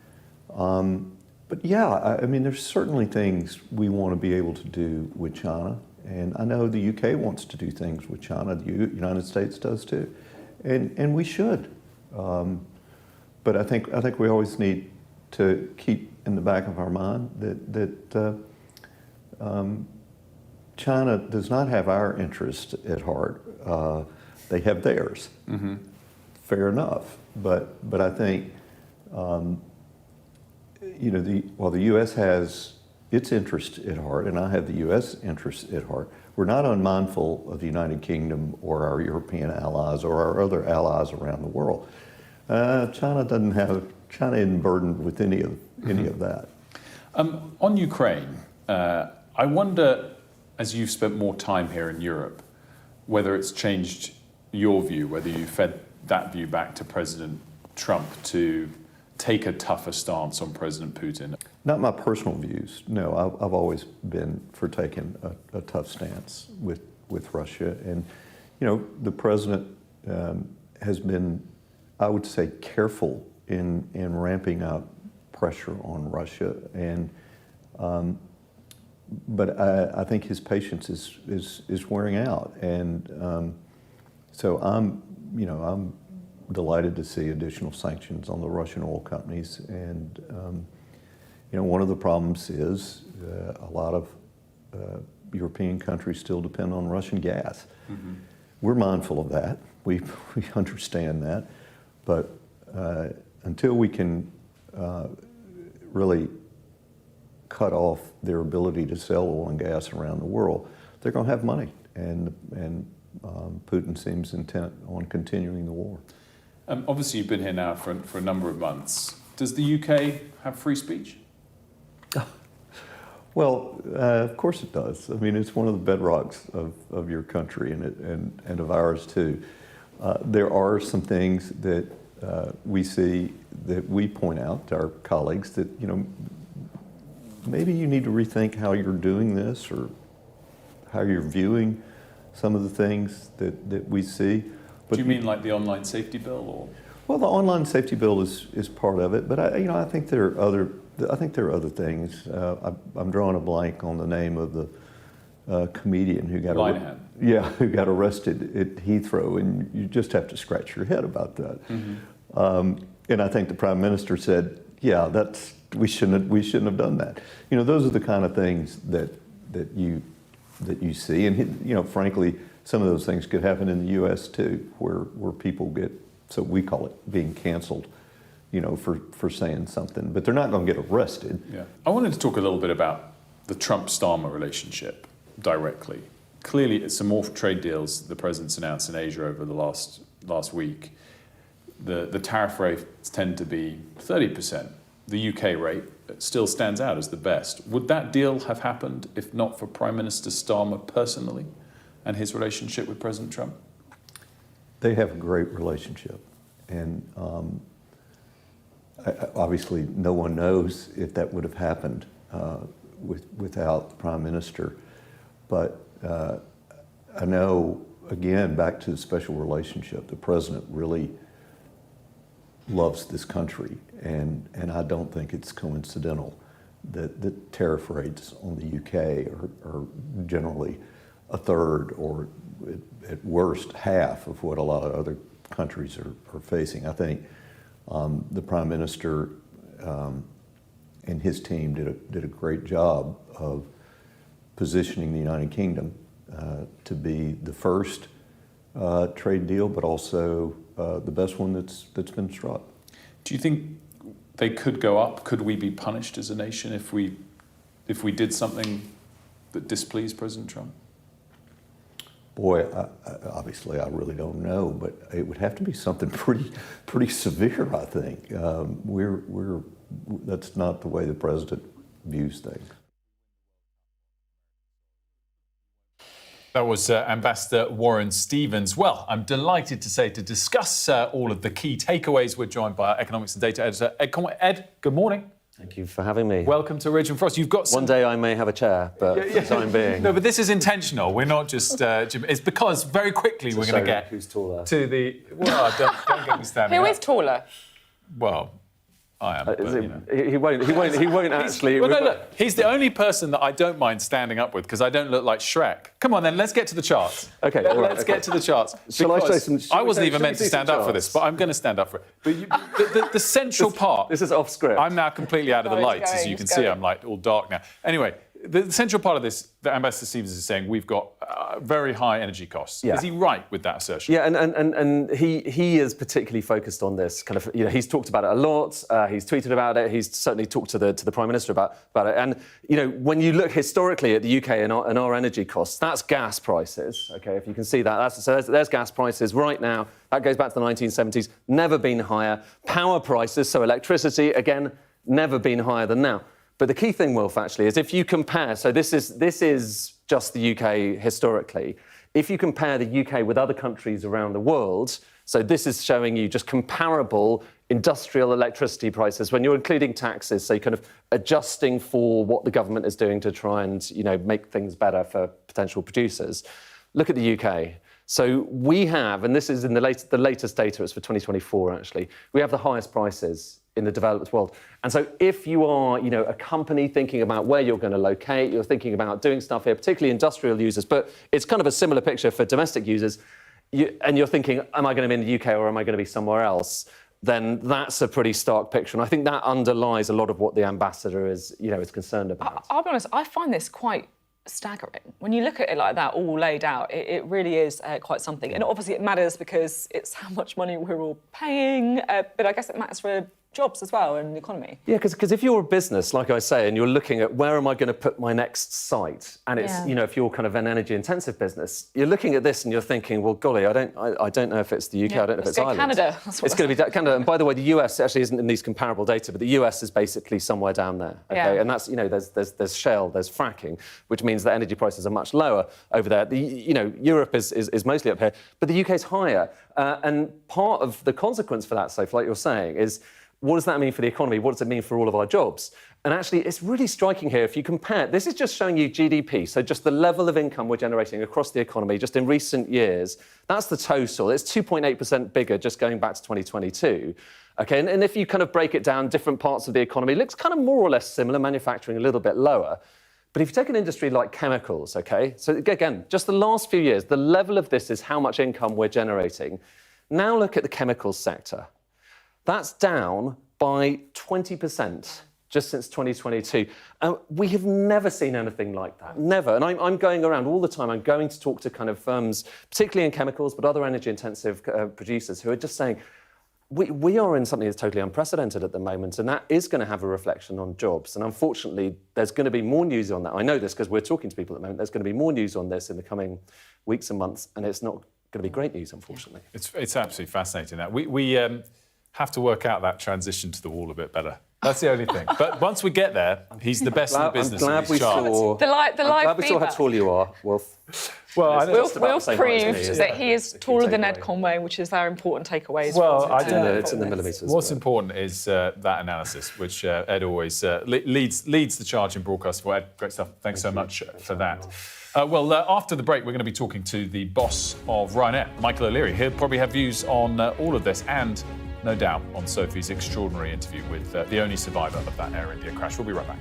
But yeah, I mean, there's certainly things we want to be able to do with China. And I know the UK wants to do things with China. The United States does too. And we should. But I think we always need to keep in the back of our mind that China does not have our interest at heart. They have theirs. Mm-hmm. Fair enough. But I think, while the U.S. has its interest at heart, and I have the U.S. interest at heart, we're not unmindful of the United Kingdom or our European allies or our other allies around the world. China isn't burdened with any of that. On Ukraine, I wonder, as you've spent more time here in Europe, whether it's changed your view, whether you fed that view back to President Trump to take a tougher stance on President Putin? Not my personal views. No, I've always been for taking a tough stance with Russia. And, the president has been, I would say, careful in ramping up pressure on Russia. And, but I think his patience is wearing out. And so I'm delighted to see additional sanctions on the Russian oil companies. And, one of the problems is a lot of European countries still depend on Russian gas. Mm-hmm. We're mindful of that. We understand that. But until we can really cut off their ability to sell oil and gas around the world, they're going to have money. And Putin seems intent on continuing the war. Obviously, you've been here now for a number of months. Does the UK have free speech? Well, of course it does. I mean, it's one of the bedrocks of your country and of ours too. There are some things that we see that we point out to our colleagues that, maybe you need to rethink how you're doing this or how you're viewing some of the things that we see. But, do you mean like the online safety bill, or? Well, the online safety bill is part of it, but I think there are other things. I'm drawing a blank on the name of the comedian who got who got arrested at Heathrow, and you just have to scratch your head about that. Mm-hmm. And I think the Prime Minister said, "Yeah, we shouldn't have done that." Those are the kind of things that you see, and frankly, some of those things could happen in the U.S. too, where people get, so we call it being canceled, for saying something, but they're not going to get arrested. Yeah, I wanted to talk a little bit about the Trump-Starmer relationship directly. Clearly, it's some more trade deals the president's announced in Asia over the last week. The tariff rates tend to be 30%. The UK rate still stands out as the best. Would that deal have happened if not for Prime Minister Starmer personally and his relationship with President Trump? They have a great relationship. And obviously, no one knows if that would have happened without the Prime Minister. But I know, again, back to the special relationship, the President really loves this country. And I don't think it's coincidental that the tariff rates on the UK are generally a third or at worst half of what a lot of other countries are facing. I think the Prime Minister and his team did a great job of positioning the United Kingdom to be the first trade deal, but also the best one that's been struck. Do you think they could go up? Could we be punished as a nation if we did something that displeased President Trump? Boy, obviously I really don't know, but it would have to be something pretty severe, I think. That's not the way the president views things. That was Ambassador Warren Stevens. Well, I'm delighted to discuss all of the key takeaways. We're joined by our economics and data editor, Ed Conway. Ed, good morning. Thank you for having me. Welcome to Ridge and Frost. You've got some... One day I may have a chair, but for the time being... No, but this is intentional. We're not just... it's because very quickly we're going to get... Who's taller? ...to the... Well, don't get me standing Who up. is taller? Well... I am. But, he won't actually. Well, no, look, he's the only person that I don't mind standing up with because I don't look like Shrek. Come on, then, let's get to the charts. Okay, let's get to the charts. Shall I show some? I wasn't even meant to stand up for this, but I'm going to stand up for it. But the central part. This is off script. I'm now completely out of the lights, as you can see. I'm like all dark now. Anyway. The central part of this, that Ambassador Stevens is saying, we've got very high energy costs. Yeah. Is he right with that assertion? Yeah, and he is particularly focused on this kind of. He's talked about it a lot. He's tweeted about it. He's certainly talked to the Prime Minister about it. And when you look historically at the UK and our energy costs, that's gas prices. Okay, if you can see that, there's gas prices right now. That goes back to the 1970s. Never been higher. Power prices, so electricity, again, never been higher than now. But the key thing, Wilf, actually, is if you compare, so this is just the UK historically, if you compare the UK with other countries around the world, so this is showing you just comparable industrial electricity prices when you're including taxes, so you're kind of adjusting for what the government is doing to try and, make things better for potential producers. Look at the UK. So we have, and this is in the latest data, it's for 2024 actually, we have the highest prices in the developed world. And so if you are, a company thinking about where you're going to locate, you're thinking about doing stuff here, particularly industrial users, but it's kind of a similar picture for domestic users, and you're thinking, am I going to be in the UK or am I going to be somewhere else? Then that's a pretty stark picture. And I think that underlies a lot of what the ambassador is concerned about. I'll be honest, I find this quite staggering. When you look at it like that, all laid out, it really is quite something. And obviously it matters because it's how much money we're all paying, but I guess it matters for jobs as well and the economy. Yeah, because if you're a business, like I say, and you're looking at where am I going to put my next site, and it's if you're kind of an energy-intensive business, you're looking at this and you're thinking, well, golly, I don't know if it's the UK, I don't know if it's Ireland. Canada. It's going to be Canada. And by the way, the US actually isn't in these comparable data, but the US is basically somewhere down there. Okay, and that's there's shale, there's fracking, which means that energy prices are much lower over there. Europe is mostly up here, but the UK is higher, and part of the consequence for that, Sophy, like you're saying, is what does that mean for the economy? What does it mean for all of our jobs? And actually, it's really striking here. If you compare, this is just showing you GDP, so just the level of income we're generating across the economy just in recent years. That's the total. It's 2.8% bigger just going back to 2022. Okay, and if you kind of break it down, different parts of the economy, it looks kind of more or less similar, manufacturing a little bit lower. But if you take an industry like chemicals, okay, so again, just the last few years, the level of this is how much income we're generating. Now look at the chemicals sector. That's down by 20% just since 2022. We have never seen anything like that, never. And I'm going around all the time, I'm going to talk to kind of firms, particularly in chemicals, but other energy-intensive producers who are just saying, we are in something that's totally unprecedented at the moment, and that is going to have a reflection on jobs. And unfortunately, there's going to be more news on that. I know this because we're talking to people at the moment. There's going to be more news on this in the coming weeks and months, and it's not going to be great news, unfortunately. It's absolutely fascinating that. We have to work out that transition to the wall a bit better. That's the only thing. But once we get there, he's the best in the business. I'm glad we saw. I'm glad we saw how tall you are, Wilf. Well, Wilf proved that he is taller than Ed Conway, which is our important takeaway. Well, it's in the millimetres. What's important is that analysis, which Ed always leads the charge in broadcast for. Ed, great stuff. Thanks so much for that. After the break, we're going to be talking to the boss of Ryanair, Michael O'Leary. He'll probably have views on all of this and, no doubt, on Sophie's extraordinary interview with the only survivor of that Air India crash. We'll be right back.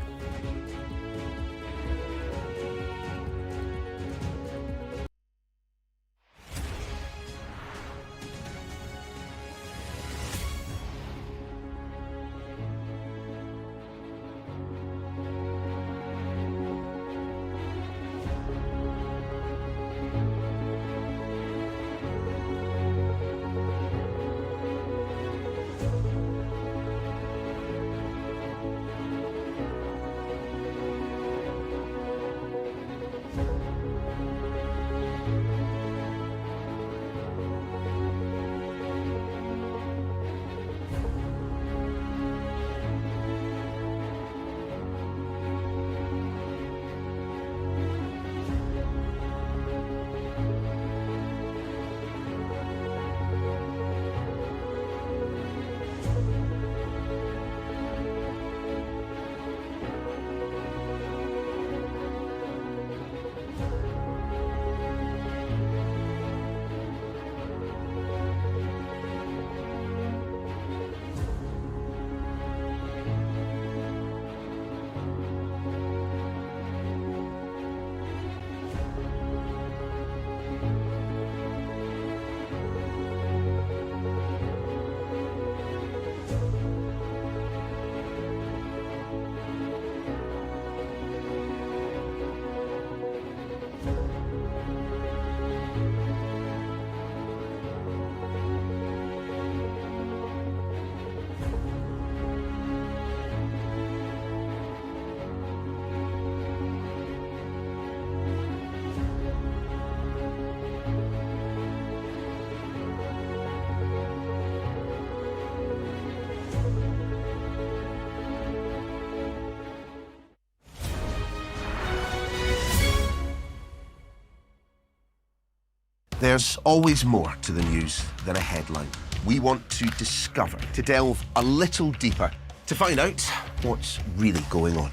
There's always more to the news than a headline. We want to discover, to delve a little deeper, to find out what's really going on.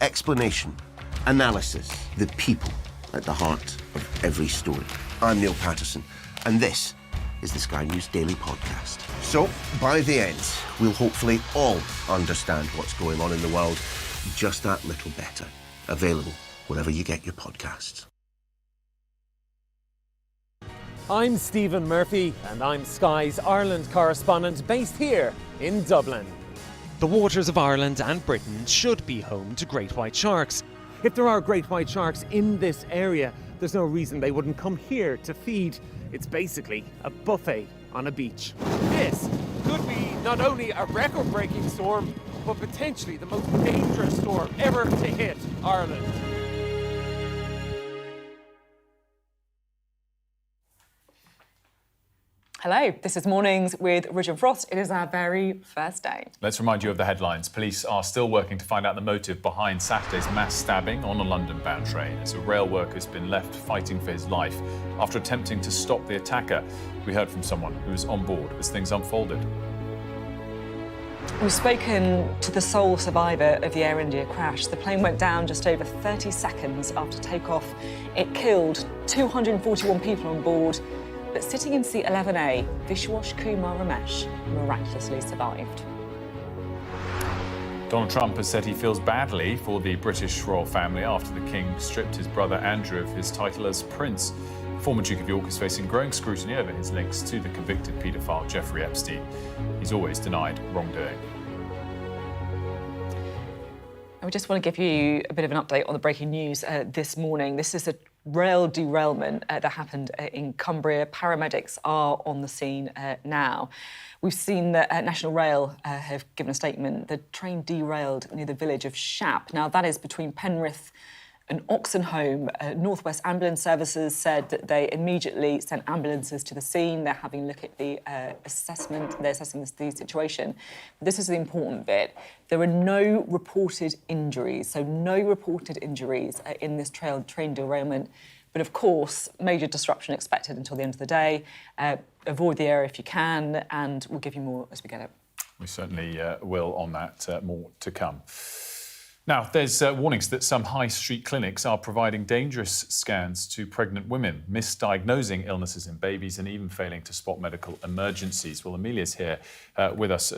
Explanation, analysis, the people at the heart of every story. I'm Neil Patterson, and this is the Sky News Daily Podcast. So, by the end, we'll hopefully all understand what's going on in the world just that little better. Available wherever you get your podcasts. I'm Stephen Murphy, and I'm Sky's Ireland correspondent based here in Dublin. The waters of Ireland and Britain should be home to great white sharks. If there are great white sharks in this area, there's no reason they wouldn't come here to feed. It's basically a buffet on a beach. This could be not only a record-breaking storm, but potentially the most dangerous storm ever to hit Ireland. Hello, this is Mornings with Ridge and Frost. It is our very first day. Let's remind you of the headlines. Police are still working to find out the motive behind Saturday's mass stabbing on a London-bound train as a rail worker's been left fighting for his life after attempting to stop the attacker. We heard from someone who was on board as things unfolded. We've spoken to the sole survivor of the Air India crash. The plane went down just over 30 seconds after takeoff. It killed 241 people on board. But sitting in seat 11A, Vishwash Kumar Ramesh miraculously survived. Donald Trump has said he feels badly for the British royal family after the king stripped his brother Andrew of his title as prince. Former Duke of York is facing growing scrutiny over his links to the convicted paedophile Jeffrey Epstein. He's always denied wrongdoing. I just want to give you a bit of an update on the breaking news this morning. This is a rail derailment that happened in Cumbria. Paramedics are on the scene now. We've seen that National Rail have given a statement. The train derailed near the village of Shap. Now, that is between Penrith and Oxenholme. North West Ambulance Services said that they immediately sent ambulances to the scene. They're having a look at the assessment. They're assessing the situation. This is the important bit. There are no reported injuries, so no reported injuries in this train derailment. But of course, major disruption expected until the end of the day. Avoid the area if you can, and we'll give you more as we get it. We certainly will on that, more to come. Now, there's warnings that some high street clinics are providing dangerous scans to pregnant women, misdiagnosing illnesses in babies and even failing to spot medical emergencies. Well, Amelia's here with us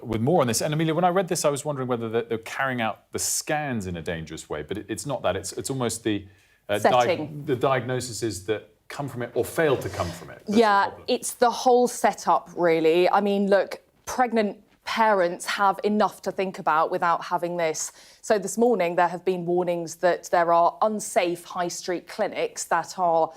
with more on this. And Amelia, when I read this, I was wondering whether they're carrying out the scans in a dangerous way, but it's not that. It's almost the diagnoses that come from it or fail to come from it. Yeah, it's the whole setup, really. I mean, look, pregnant parents have enough to think about without having this. So this morning there have been warnings that there are unsafe high street clinics that are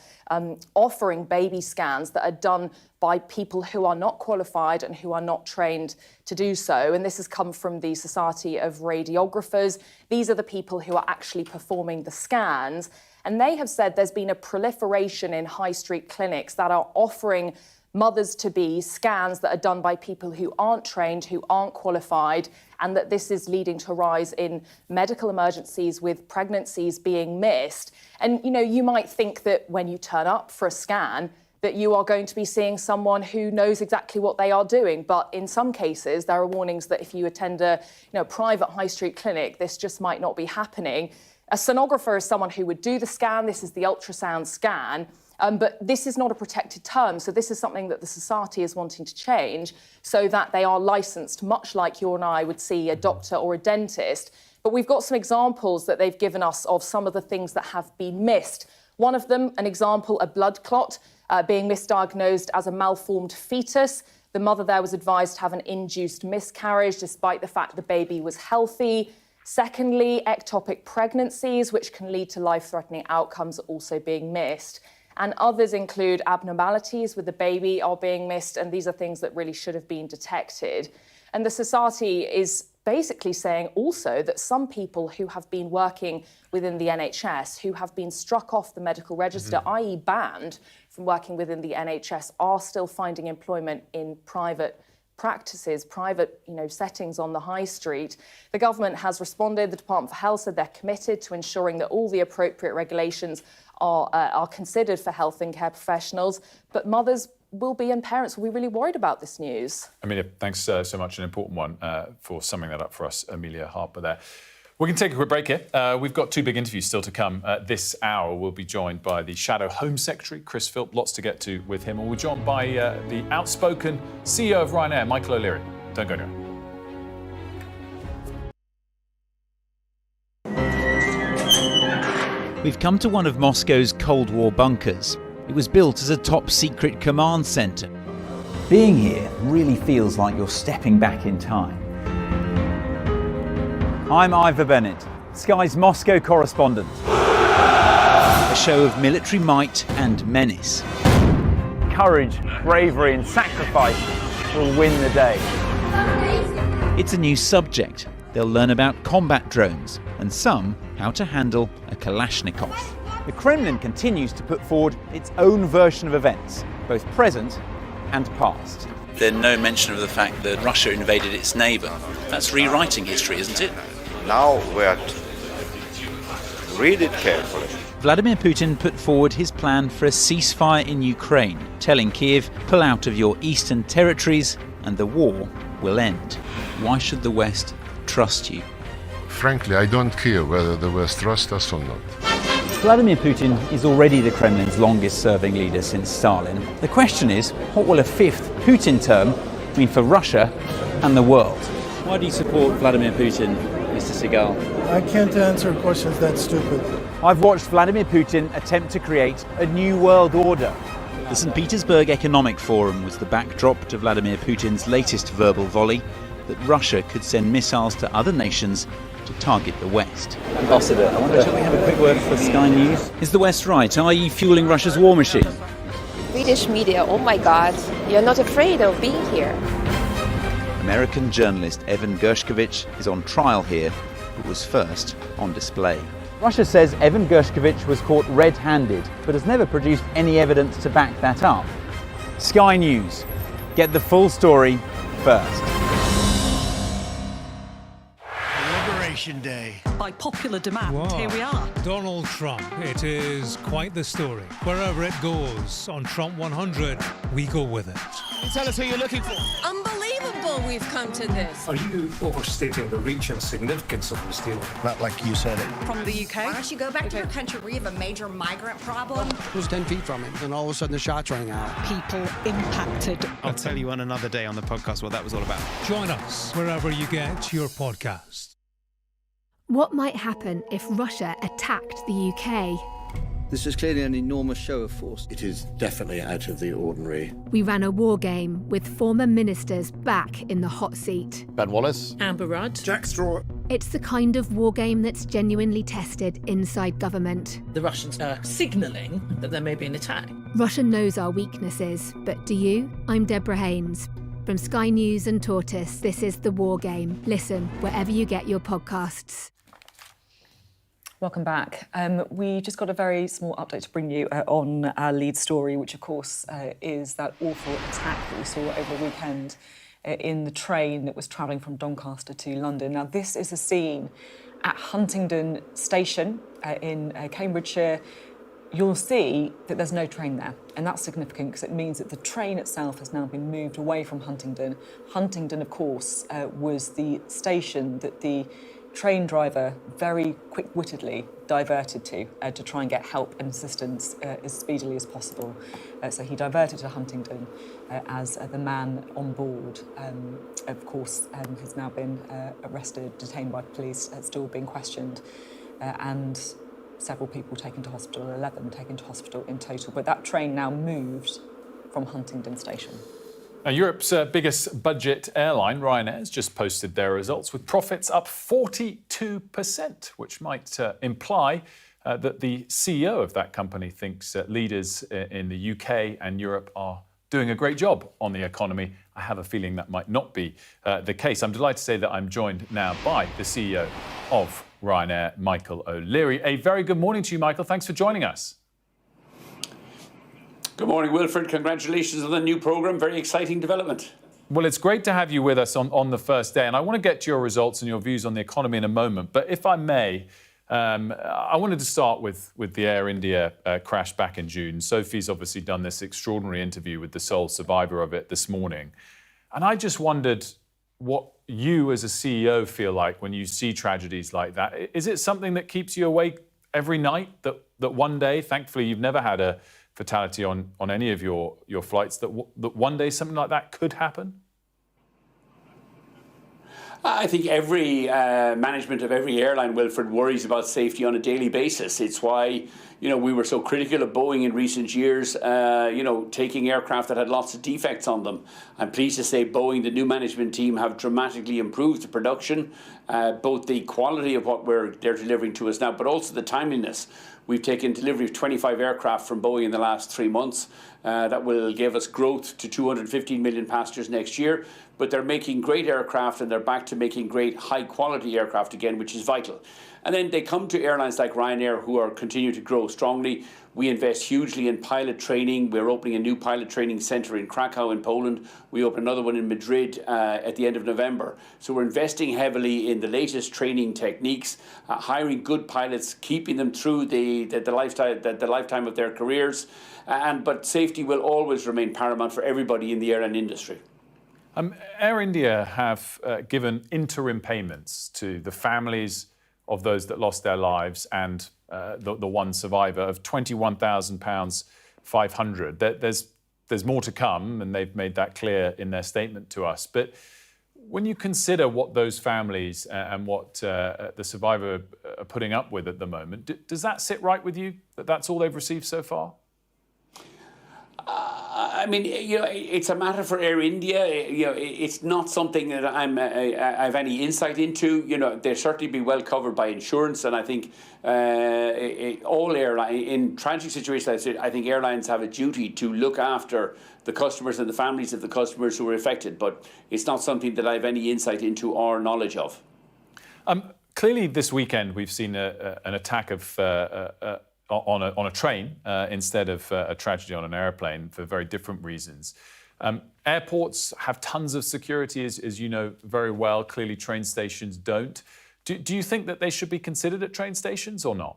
offering baby scans that are done by people who are not qualified and who are not trained to do so. And this has come from the Society of Radiographers. These are the people who are actually performing the scans. And they have said there's been a proliferation in high street clinics that are offering mothers-to-be scans that are done by people who aren't trained, who aren't qualified, and that this is leading to a rise in medical emergencies with pregnancies being missed. And, you know, you might think that when you turn up for a scan, that you are going to be seeing someone who knows exactly what they are doing. But in some cases, there are warnings that if you attend a private high street clinic, this just might not be happening. A sonographer is someone who would do the scan. This is the ultrasound scan. But this is not a protected term, so this is something that the society is wanting to change so that they are licensed, much like you and I would see a doctor or a dentist. But we've got some examples that they've given us of some of the things that have been missed. One of them, an example, a blood clot being misdiagnosed as a malformed fetus. The mother there was advised to have an induced miscarriage despite the fact the baby was healthy. Secondly, ectopic pregnancies, which can lead to life-threatening outcomes, are also being missed. And others include abnormalities with the baby are being missed, and these are things that really should have been detected. And the society is basically saying also that some people who have been working within the NHS, who have been struck off the medical register, i.e. banned from working within the NHS, are still finding employment in private practices, private, settings on the high street. The government has responded. The Department for Health said they're committed to ensuring that all the appropriate regulations are considered for health and care professionals. But mothers will be and parents will be really worried about this news. Amelia, thanks so much. An important one for summing that up for us, Amelia Harper there. We can take a quick break here. We've got two big interviews still to come. This hour we'll be joined by the Shadow Home Secretary, Chris Philp. Lots to get to with him. And we're joined by the outspoken CEO of Ryanair, Michael O'Leary. Don't go anywhere. We've come to one of Moscow's Cold War bunkers. It was built as a top-secret command centre. Being here really feels like you're stepping back in time. I'm Ivor Bennett, Sky's Moscow correspondent. A show of military might and menace. Courage, bravery and sacrifice will win the day. It's a new subject. They'll learn about combat drones and some how to handle a Kalashnikov. The Kremlin continues to put forward its own version of events, both present and past. There's no mention of the fact that Russia invaded its neighbour. That's rewriting history, isn't it? Now we are to read it carefully. Vladimir Putin put forward his plan for a ceasefire in Ukraine, telling Kiev, pull out of your eastern territories and the war will end. Why should the West trust you? Frankly, I don't care whether the West trusts us or not. Vladimir Putin is already the Kremlin's longest-serving leader since Stalin. The question is, what will a fifth Putin term mean for Russia and the world? Why do you support Vladimir Putin, Mr. Segal? I can't answer questions that stupid. I've watched Vladimir Putin attempt to create a new world order. The St. Petersburg Economic Forum was the backdrop to Vladimir Putin's latest verbal volley that Russia could send missiles to other nations to target the West. Ambassador, I wonder, shall we have a quick word for Sky News? Is the West right? Are you fueling Russia's war machine? Swedish media, oh my God, you're not afraid of being here. American journalist Evan Gershkovich is on trial here, but was first on display. Russia says Evan Gershkovich was caught red-handed, but has never produced any evidence to back that up. Sky News. Get the full story first. Liberation Day. By popular demand, here we are. Donald Trump. It is quite the story. Wherever it goes, on Trump 100, we go with it. Can you tell us who you're looking for? Unbelievable we've come to this. Are you overstating the reach and significance of this deal? Not like you said it. From the UK. Why don't you go back to your country where you have a major migrant problem? It was 10 feet from him, and all of a sudden the shots rang out. People impacted. I'll tell you on another day on the podcast what that was all about. Join us wherever you get your podcasts. What might happen if Russia attacked the UK? This is clearly an enormous show of force. It is definitely out of the ordinary. We ran a war game with former ministers back in the hot seat. Ben Wallace. Amber Rudd. Jack Straw. It's the kind of war game that's genuinely tested inside government. The Russians are signalling that there may be an attack. Russia knows our weaknesses, but do you? I'm Deborah Haynes. From Sky News and Tortoise, this is The War Game. Listen wherever you get your podcasts. Welcome back. We just got a very small update to bring you on our lead story, which of course is that awful attack that we saw over the weekend in the train that was travelling from Doncaster to London. Now, this is a scene at Huntingdon Station in Cambridgeshire. You'll see that there's no train there, and that's significant because it means that the train itself has now been moved away from Huntingdon. Huntingdon, of course, was the station that the train driver very quick-wittedly diverted to try and get help and assistance as speedily as possible. So he diverted to Huntingdon as the man on board, of course, has now been arrested, detained by police, still being questioned, and several people taken to hospital, 11 taken to hospital in total. But that train now moved from Huntingdon Station. Now, Europe's biggest budget airline, Ryanair, has just posted their results with profits up 42%, which might imply that the CEO of that company thinks leaders in the UK and Europe are doing a great job on the economy. I have a feeling that might not be the case. I'm delighted to say that I'm joined now by the CEO of Ryanair, Michael O'Leary. A very good morning to you, Michael. Thanks for joining us. Good morning, Wilfred. Congratulations on the new programme. Very exciting development. Well, it's great to have you with us on the first day, and I want to get to your results and your views on the economy in a moment. But if I may, I wanted to start with the Air India crash back in June. Sophie's obviously done this extraordinary interview with the sole survivor of it this morning. And I just wondered what you as a CEO feel like when you see tragedies like that. Is it something that keeps you awake every night, that one day, thankfully you've never had a fatality on any of your flights, that one day something like that could happen? I think every management of every airline, Wilfred, worries about safety on a daily basis. It's why, we were so critical of Boeing in recent years, taking aircraft that had lots of defects on them. I'm pleased to say Boeing, the new management team, have dramatically improved the production, both the quality of what they're delivering to us now, but also the timeliness. We've taken delivery of 25 aircraft from Boeing in the last 3 months. That will give us growth to 215 million passengers next year. But they're making great aircraft, and they're back to making great high-quality aircraft again, which is vital. And then they come to airlines like Ryanair, who are continue to grow strongly. We invest hugely in pilot training. We're opening a new pilot training centre in Krakow in Poland. We open another one in Madrid at the end of November. So we're investing heavily in the latest training techniques, hiring good pilots, keeping them through the lifetime of their careers. But safety will always remain paramount for everybody in the airline industry. Air India have given interim payments to the families of those that lost their lives and the one survivor of £21,500. There's more to come, and they've made that clear in their statement to us. But when you consider what those families and what the survivor are putting up with at the moment, does that sit right with you, that that's all they've received so far? I mean, it's a matter for Air India. It's not something that I have any insight into. They'll certainly be well covered by insurance, and I think all airlines in tragic situations, I think airlines have a duty to look after the customers and the families of the customers who were affected. But it's not something that I have any insight into or knowledge of. Clearly, this weekend we've seen an attack of. On a train instead of a tragedy on an airplane for very different reasons. Airports have tons of security, as you know very well. Clearly, train stations don't. Do you think that they should be considered at train stations or not?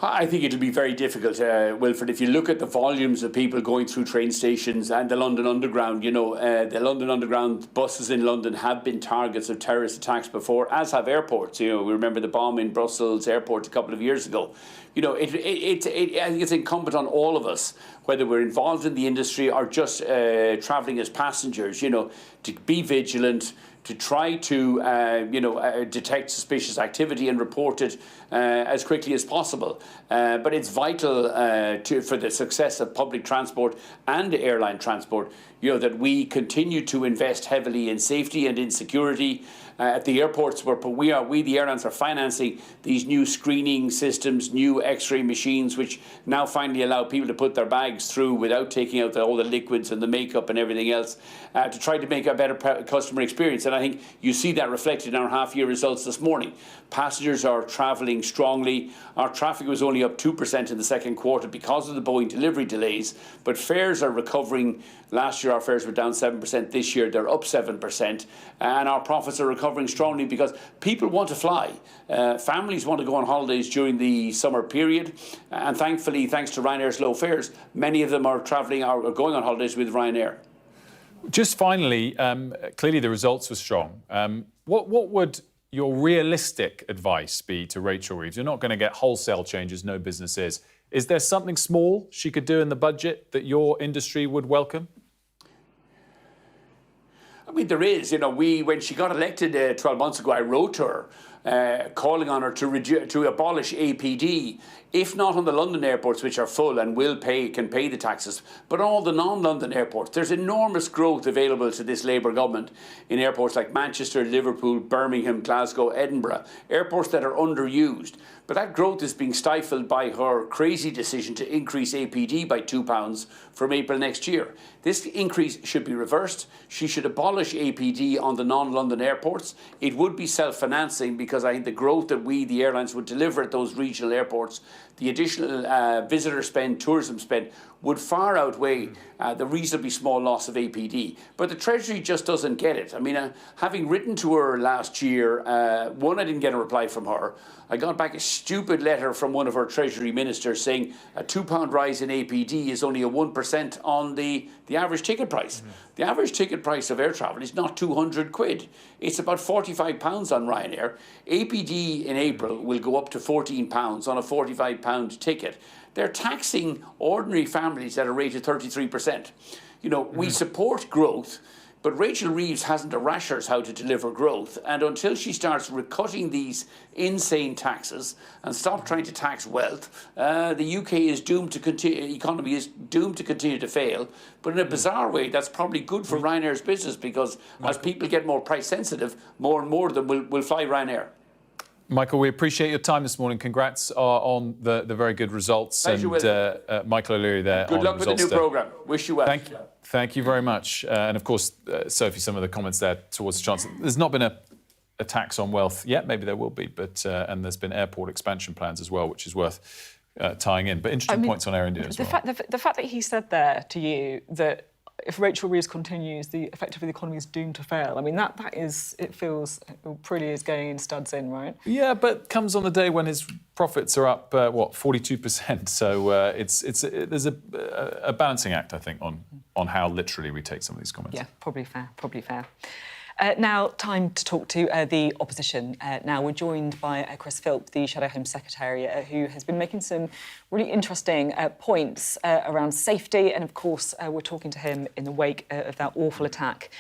I think it'll be very difficult, Wilfred. If you look at the volumes of people going through train stations and the London Underground, the London Underground buses in London have been targets of terrorist attacks before, as have airports. We remember the bomb in Brussels airport a couple of years ago. I think it's incumbent on all of us, whether we're involved in the industry or just travelling as passengers, to be vigilant, to try to detect suspicious activity and report it as quickly as possible. But it's vital for the success of public transport and airline transport, that we continue to invest heavily in safety and in security. At the airports, where we the airlines are financing these new screening systems, new X-ray machines, which now finally allow people to put their bags through without taking out all the liquids and the makeup and everything else, to try to make a better customer experience. And I think you see that reflected in our half-year results this morning. Passengers are travelling strongly. Our traffic was only up 2% in the second quarter because of the Boeing delivery delays, but fares are recovering. Last year our fares were down 7%. This year they're up 7%. And our profits are recovering strongly because people want to fly. Families want to go on holidays during the summer period. And thankfully, thanks to Ryanair's low fares, many of them are going on holidays with Ryanair. Just finally, clearly the results were strong. What would your realistic advice be to Rachel Reeves? You're not going to get wholesale changes, no business is. Is there something small she could do in the budget that your industry would welcome? I mean, there is. When she got elected 12 months ago, I wrote to her, calling on her to abolish APD, if not on the London airports, which are full and can pay the taxes, but all the non-London airports. There's enormous growth available to this Labour government in airports like Manchester, Liverpool, Birmingham, Glasgow, Edinburgh, airports that are underused. But that growth is being stifled by her crazy decision to increase APD by £2 from April next year. This increase should be reversed. She should abolish APD on the non-London airports. It would be self-financing because I think the growth that we, the airlines, would deliver at those regional airports the additional visitor spend, tourism spend, would far outweigh the reasonably small loss of APD. But the Treasury just doesn't get it. I mean, having written to her last year, one, I didn't get a reply from her. I got back a stupid letter from one of her Treasury ministers saying a £2 rise in APD is only a 1% on the average ticket price. The average ticket price of air travel is not 200 quid. It's about £45 on Ryanair. APD in April will go up to £14 on a £45 ticket. They're taxing ordinary families at a rate of 33%. You know, we support growth, but Rachel Reeves hasn't a rashers how to deliver growth. And until she starts recutting these insane taxes and stop trying to tax wealth, the UK is doomed to continue, economy is doomed to continue to fail. But in a bizarre way, that's probably good for Ryanair's business, because as people get more price sensitive, more and more of them will fly Ryanair. Michael, we appreciate your time this morning. Congrats on the very good results. Pleasure, and Michael O'Leary there. Good luck with the new programme. Wish you well. Thank you very much. And of course, Sophie, some of the comments there towards the Chancellor. There's not been a tax on wealth yet. Maybe there will be, but and there's been airport expansion plans as well, which is worth tying in. But interesting points on Air India as well. The fact that he said there to you that if Rachel Reeves continues, effectively the economy is doomed to fail. I mean, that is, it feels, it really is going studs in, right? Yeah, but comes on the day when his profits are up, 42%. So there's a balancing act, I think, on how literally we take some of these comments. Yeah, probably fair. Now, time to talk to the opposition. Now, we're joined by Chris Philp, the Shadow Home Secretary, who has been making some really interesting points around safety. And, of course, we're talking to him in the wake of that awful attack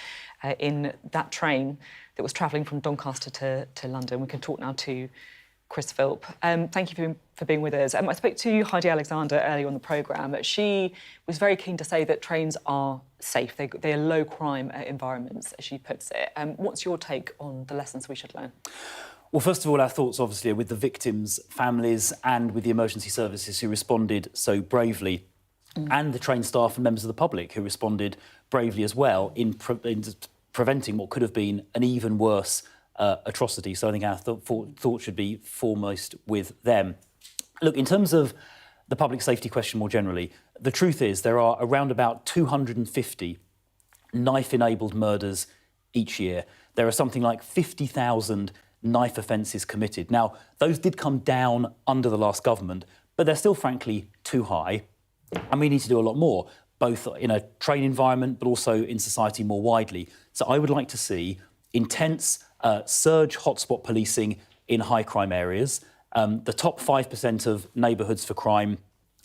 in that train that was travelling from Doncaster to London. We can talk now to Chris Philp. Thank you for being with us. I spoke to Heidi Alexander earlier on the programme. She was very keen to say that trains are safe. They are low-crime environments, as she puts it. What's your take on the lessons we should learn? Well, first of all, our thoughts, obviously, are with the victims' families and with the emergency services who responded so bravely, and the train staff and members of the public who responded bravely as well in preventing what could have been an even worse atrocity. So I think our thought should be foremost with them. Look, in terms of the public safety question more generally, the truth is there are around about 250 knife-enabled murders each year. There are something like 50,000 knife offences committed. Now, those did come down under the last government, but they're still, frankly, too high, and we need to do a lot more, both in a train environment but also in society more widely. So I would like to see intense surge hotspot policing in high crime areas. The top 5% of neighbourhoods for crime,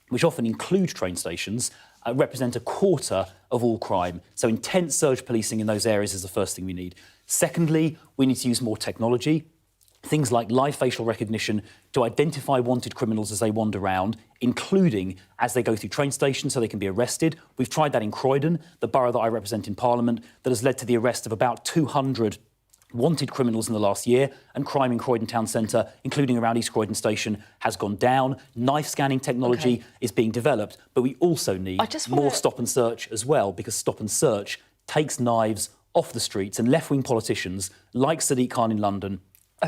which often include train stations, represent a quarter of all crime. So intense surge policing in those areas is the first thing we need. Secondly, we need to use more technology, things like live facial recognition to identify wanted criminals as they wander around, including as they go through train stations so they can be arrested. We've tried that in Croydon, the borough that I represent in Parliament, that has led to the arrest of about 200 wanted criminals in the last year, and crime in Croydon town centre, including around East Croydon Station, has gone down. Knife scanning technology is being developed, but we also need more stop and search as well, because stop and search takes knives off the streets, and left-wing politicians like Sadiq Khan in London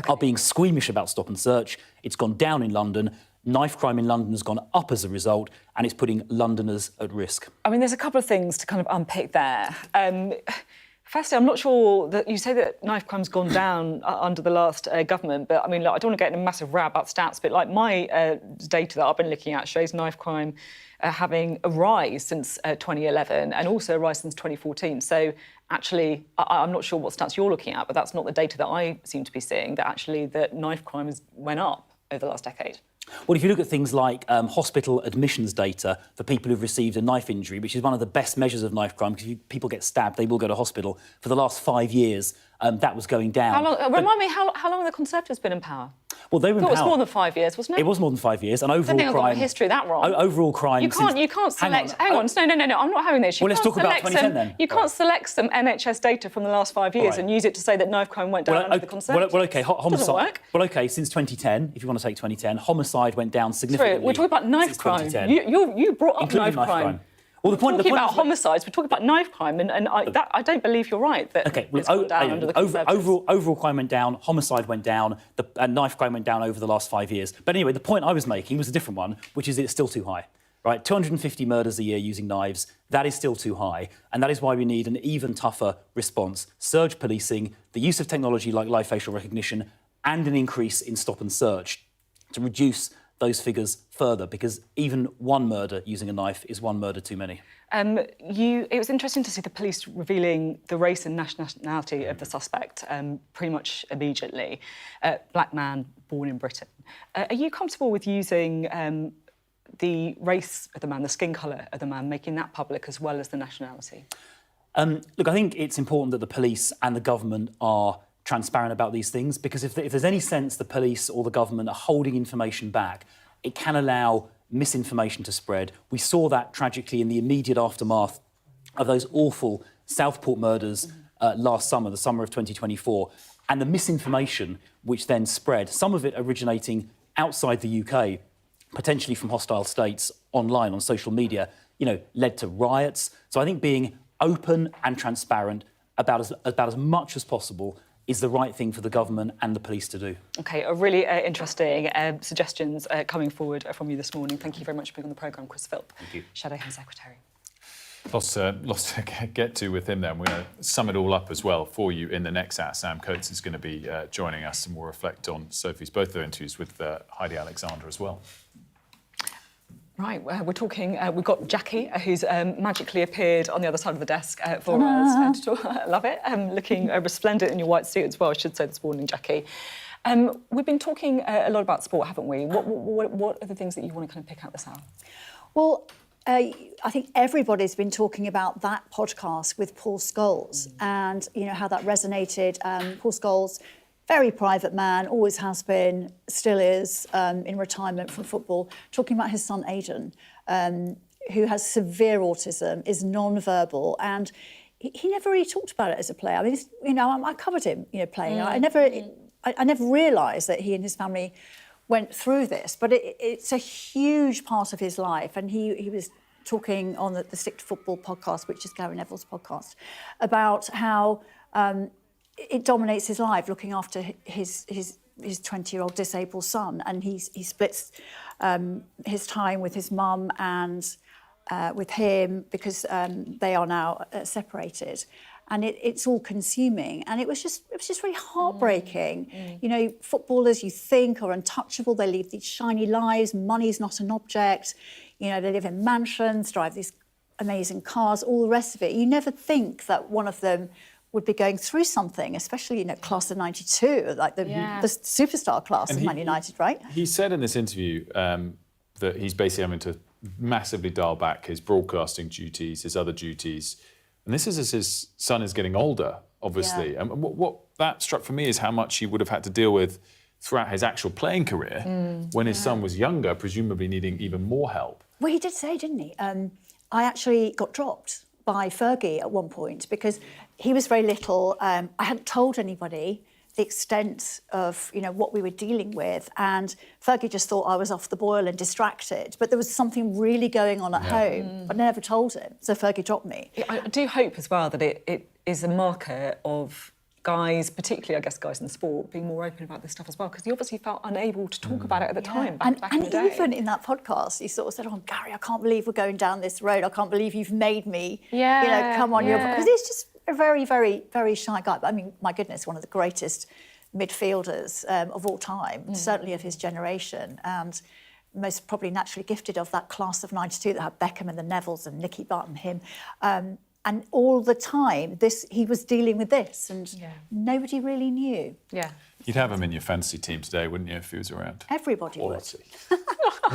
are being squeamish about stop and search. It's gone down in London. Knife crime in London has gone up as a result, and it's putting Londoners at risk. I mean, there's a couple of things to kind of unpick there. Firstly, I'm not sure that you say that knife crime's gone down under the last government, but I mean, I don't want to get in a massive row about stats, but like my data that I've been looking at shows knife crime having a rise since 2011 and also a rise since 2014. So actually, I'm not sure what stats you're looking at, but that's not the data that I seem to be seeing, that actually that knife crime has went up over the last decade. Well, if you look at things like hospital admissions data for people who've received a knife injury, which is one of the best measures of knife crime, because if people get stabbed, they will go to hospital. For the last 5 years, that was going down. Remind me, how long have the Conservatives been in power? Well, they were in power. It was more than 5 years, wasn't it? It was more than 5 years, and overall I think I've got the history that wrong. Overall crime. You can't select. Hang on, no, I'm not having this. Well, let's talk about 2010 then. You can't select some NHS data from the last 5 years and use it to say that knife crime went down under the Conservatives. Well, OK, homicide. Doesn't work. Well, OK, since 2010, if you want to take 2010, homicide went down significantly. Sorry, we're talking about knife crime. You brought up knife crime. Well, we're talking about homicides, we're talking about knife crime, and I don't believe you're right that it's gone down under the Conservatives. Overall crime went down, homicide went down, knife crime went down over the last 5 years. But anyway, the point I was making was a different one, which is it's still too high. Right, 250 murders a year using knives, that is still too high. And that is why we need an even tougher response. Surge policing, the use of technology like live facial recognition, and an increase in stop and search to reduce those figures further, because even one murder using a knife is one murder too many. It was interesting to see the police revealing the race and nationality of the suspect pretty much immediately. Black man, born in Britain. Are you comfortable with using the race of the man, the skin colour of the man, making that public as well as the nationality? Look, I think it's important that the police and the government are transparent about these things, because if there's any sense the police or the government are holding information back, it can allow misinformation to spread. We saw that tragically in the immediate aftermath of those awful Southport murders last summer, the summer of 2024, and the misinformation which then spread, some of it originating outside the UK, potentially from hostile states online on social media, led to riots. So I think being open and transparent about as much as possible is the right thing for the government and the police to do. OK, a really interesting suggestions coming forward from you this morning. Thank you very much for being on the programme, Chris Philp, Shadow Home Secretary. Lots to get to with him then. We're going to sum it all up as well for you in the next hour. Sam Coates is going to be joining us, and we'll reflect on Sophie's both their interviews with Heidi Alexander as well. Right, we're talking, we've got Jackie, who's magically appeared on the other side of the desk for us. I love it. Looking resplendent in your white suit as well, I should say, this morning, Jackie. We've been talking a lot about sport, haven't we? What are the things that you want to kind of pick out this hour? Well, I think everybody's been talking about that podcast with Paul Scholes and, how that resonated. Paul Scholes, very private man, always has been, still is, in retirement from football, talking about his son Aidan, who has severe autism, is non-verbal, and he never really talked about it as a player. I mean, I covered him, playing. I never realised that he and his family went through this, but it's a huge part of his life, and he was talking on the Stick to Football podcast, which is Gary Neville's podcast, about how it dominates his life, looking after his 20-year-old disabled son, and he splits his time with his mum and with him because they are now separated, and it's all consuming, and it was just really heartbreaking. Footballers you think are untouchable, they lead these shiny lives, money's not an object, they live in mansions, drive these amazing cars, all the rest of it. You never think that one of them would be going through something, especially, class of 92, like the superstar class of Man United, right? He said in this interview that he's basically having to massively dial back his broadcasting duties, his other duties. And this is as his son is getting older, obviously. Yeah. And what that struck for me is how much he would have had to deal with throughout his actual playing career when his son was younger, presumably needing even more help. Well, he did say, didn't he? I actually got dropped by Fergie at one point because he was very little. I hadn't told anybody the extent of, what we were dealing with, and Fergie just thought I was off the boil and distracted. But there was something really going on at home. I never told him, so Fergie dropped me. I do hope as well that it is a marker of guys, particularly, I guess, guys in sport, being more open about this stuff as well, because he obviously felt unable to talk about it at the time, back in the day. And even in that podcast, he sort of said, Gary, I can't believe we're going down this road. I can't believe you've made me, come on. Because he's just a very, very, very shy guy. But, I mean, my goodness, one of the greatest midfielders of all time, certainly of his generation, and most probably naturally gifted of that class of 92 that had Beckham and the Nevilles and Nicky Butt and him. And all the time, he was dealing with this, and nobody really knew. Yeah. You'd have him in your fantasy team today, wouldn't you, if he was around? Everybody would.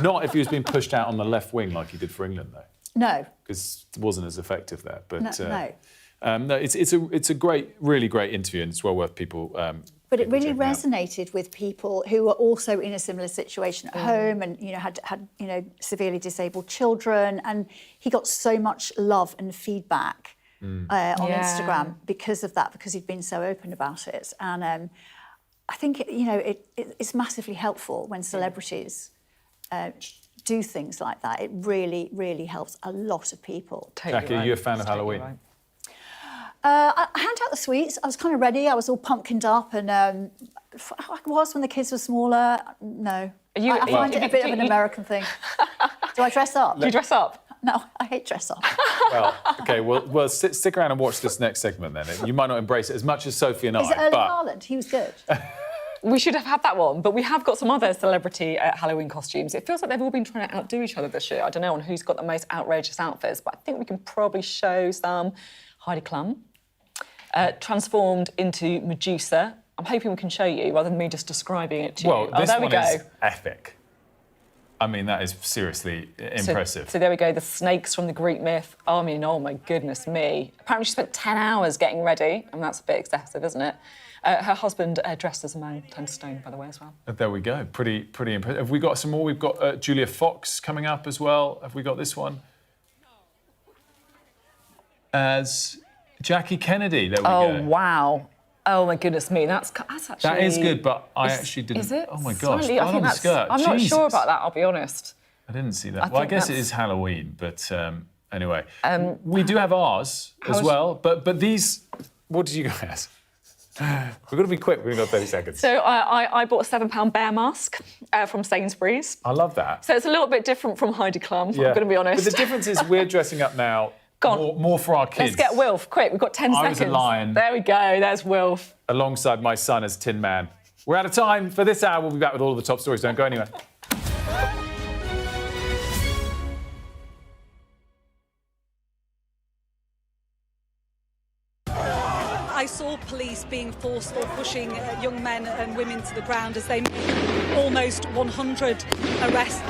Not if he was being pushed out on the left wing like he did for England, though. No. Because it wasn't as effective there. But no, it's a great, really great interview, and it's well worth people. But it really resonated with people who were also in a similar situation at home, and had severely disabled children, and he got so much love and feedback on Instagram because of that, because he'd been so open about it, and I think it's massively helpful when celebrities do things like that. It really, really helps a lot of people. Jackie, are you a fan of Halloween? I handed out the sweets. I was kind of ready. I was all pumpkined up, and I was when the kids were smaller. No, I find it a bit of an American thing. Do I dress up? Do you dress up? No, I hate dress up. Well, OK, well stick around and watch this next segment then. You might not embrace it as much as Sophie and Is it I, Erling but... Haaland? He was good. We should have had that one, but we have got some other celebrity Halloween costumes. It feels like they've all been trying to outdo each other this year. I don't know on who's got the most outrageous outfits, but I think we can probably show some. Heidi Klum, transformed into Medusa. I'm hoping we can show you rather than me just describing it to you. Well, oh, this there one we go. is epic. I mean, that is seriously impressive. So there we go, the snakes from the Greek myth. I mean, oh my goodness me. Apparently she spent 10 hours getting ready, and that's a bit excessive, isn't it? Her husband dressed as a man turned to stone, by the way, as well. There we go. Pretty impressive. Have we got some more? We've got Julia Fox coming up as well. Have we got this one? As Jackie Kennedy. There we go. Oh, wow. Oh, my goodness me. That's actually... That is good, but I actually didn't... Is it? Oh, my gosh. Slightly, I think that's... skirt. I'm not sure about that, I'll be honest. I didn't see that. Well, I guess it is Halloween, but anyway. We do have ours as how's- well, but these... What did you guys... We've got to be quick. We've got 30 seconds. So I bought a £7 bear mask from Sainsbury's. I love that. So it's a little bit different from Heidi Klum, I'm going to be honest. But the difference is we're dressing up now more for our kids. Let's get Wilf, quick. We've got 10 seconds. I was a lion. There we go, there's Wilf. Alongside my son as Tin Man. We're out of time for this hour. We'll be back with all of the top stories. Don't go anywhere. I saw police being forceful, pushing young men and women to the ground as they made almost 100 arrests.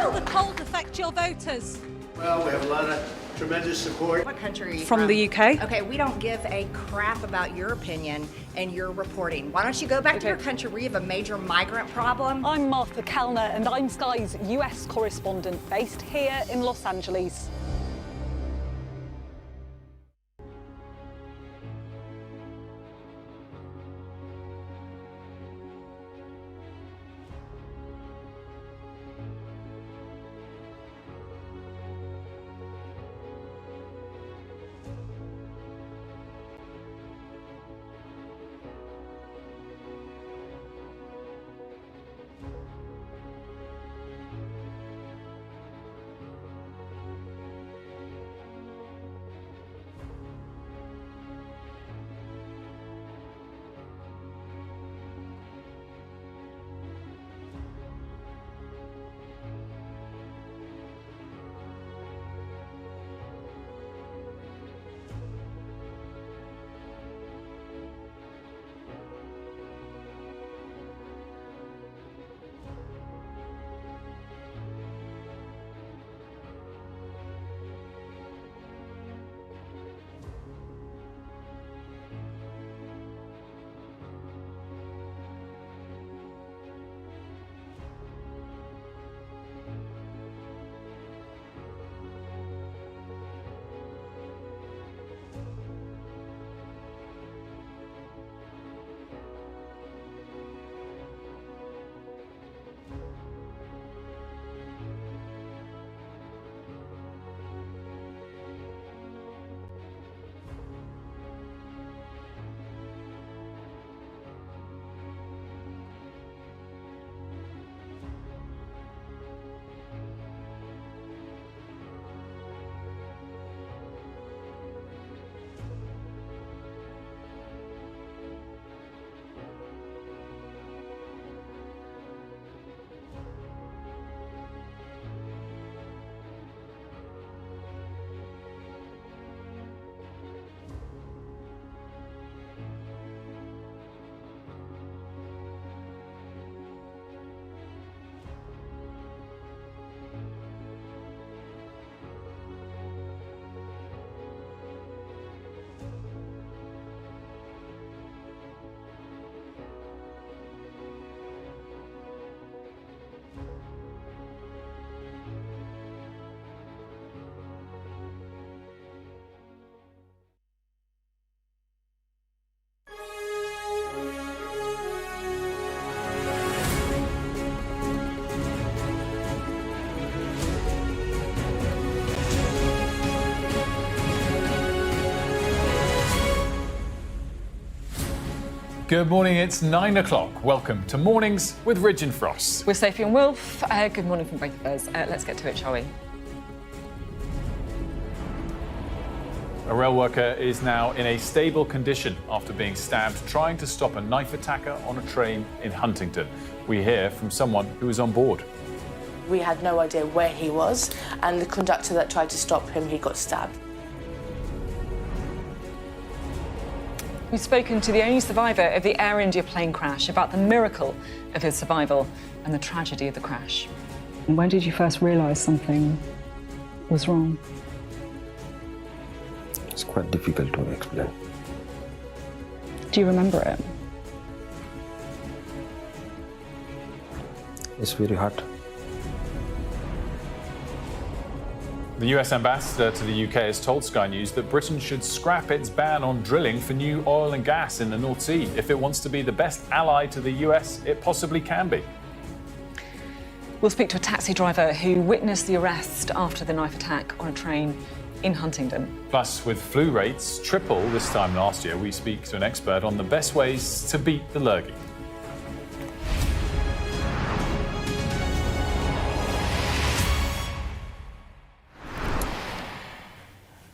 Will the cold affect your voters? Well, we have a lot of tremendous support. What country are you From the UK. Okay, we don't give a crap about your opinion and your reporting. Why don't you go back to your country where you have a major migrant problem? I'm Martha Kellner and I'm Sky's US correspondent based here in Los Angeles. Good morning, it's 9 o'clock. Welcome to Mornings with Ridge and Frost. We're Sophy and Wilf. Good morning from both of us. Let's get to it, shall we? A rail worker is now in a stable condition after being stabbed trying to stop a knife attacker on a train in Huntingdon. We hear from someone who was on board. We had no idea where he was, and the conductor that tried to stop him, he got stabbed. We've spoken to the only survivor of the Air India plane crash about the miracle of his survival and the tragedy of the crash. When did you first realise something was wrong? It's quite difficult to explain. Do you remember it? It's very hard. The US ambassador to the UK has told Sky News that Britain should scrap its ban on drilling for new oil and gas in the North Sea if it wants to be the best ally to the US it possibly can be. We'll speak to a taxi driver who witnessed the arrest after the knife attack on a train in Huntingdon. Plus, with flu rates triple this time last year, we speak to an expert on the best ways to beat the lurgy.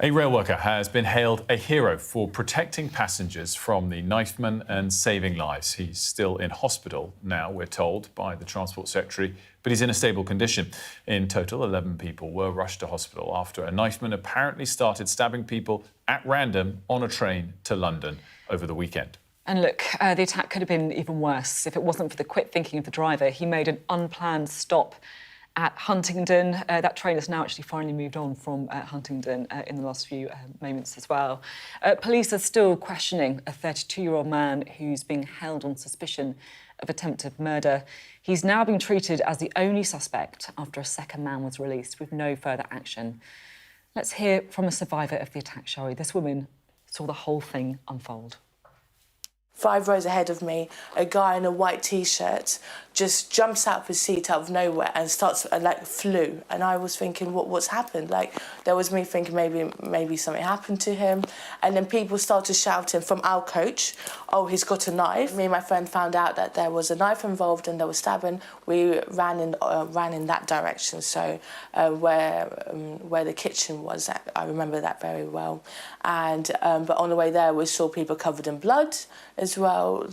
A rail worker has been hailed a hero for protecting passengers from the knifeman and saving lives. He's still in hospital now, we're told, by the Transport Secretary, but he's in a stable condition. In total, 11 people were rushed to hospital after a knifeman apparently started stabbing people at random on a train to London over the weekend. And look, the attack could have been even worse if it wasn't for the quick thinking of the driver. He made an unplanned stop at Huntingdon. That train has now actually finally moved on from Huntingdon in the last few moments as well. Police are still questioning a 32-year-old man who's being held on suspicion of attempted murder. He's now been treated as the only suspect after a second man was released with no further action. Let's hear from a survivor of the attack, shall we? This woman saw the whole thing unfold. 5 rows ahead of me, a guy in a white T-shirt just jumps out of his seat out of nowhere and starts flew. And I was thinking, what's happened? There was me thinking maybe something happened to him. And then people started shouting from our coach, "Oh, he's got a knife." Me and my friend found out that there was a knife involved and there was stabbing. We ran in that direction, so where the kitchen was. I remember that very well. And but on the way there, we saw people covered in blood as well.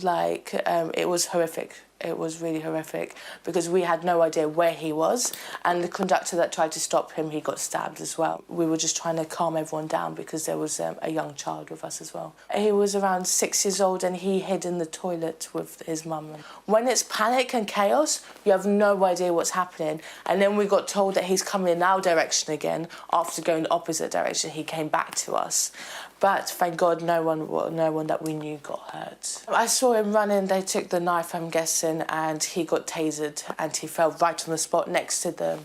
It was horrific. It was really horrific because we had no idea where he was, and the conductor that tried to stop him, he got stabbed as well. We were just trying to calm everyone down because there was a young child with us as well. He was around 6 years old and he hid in the toilet with his mum. When it's panic and chaos, you have no idea what's happening. And then we got told that he's coming in our direction again. After going the opposite direction, he came back to us. But thank God no one that we knew got hurt. I saw him running, they took the knife, I'm guessing, and he got tasered and he fell right on the spot next to the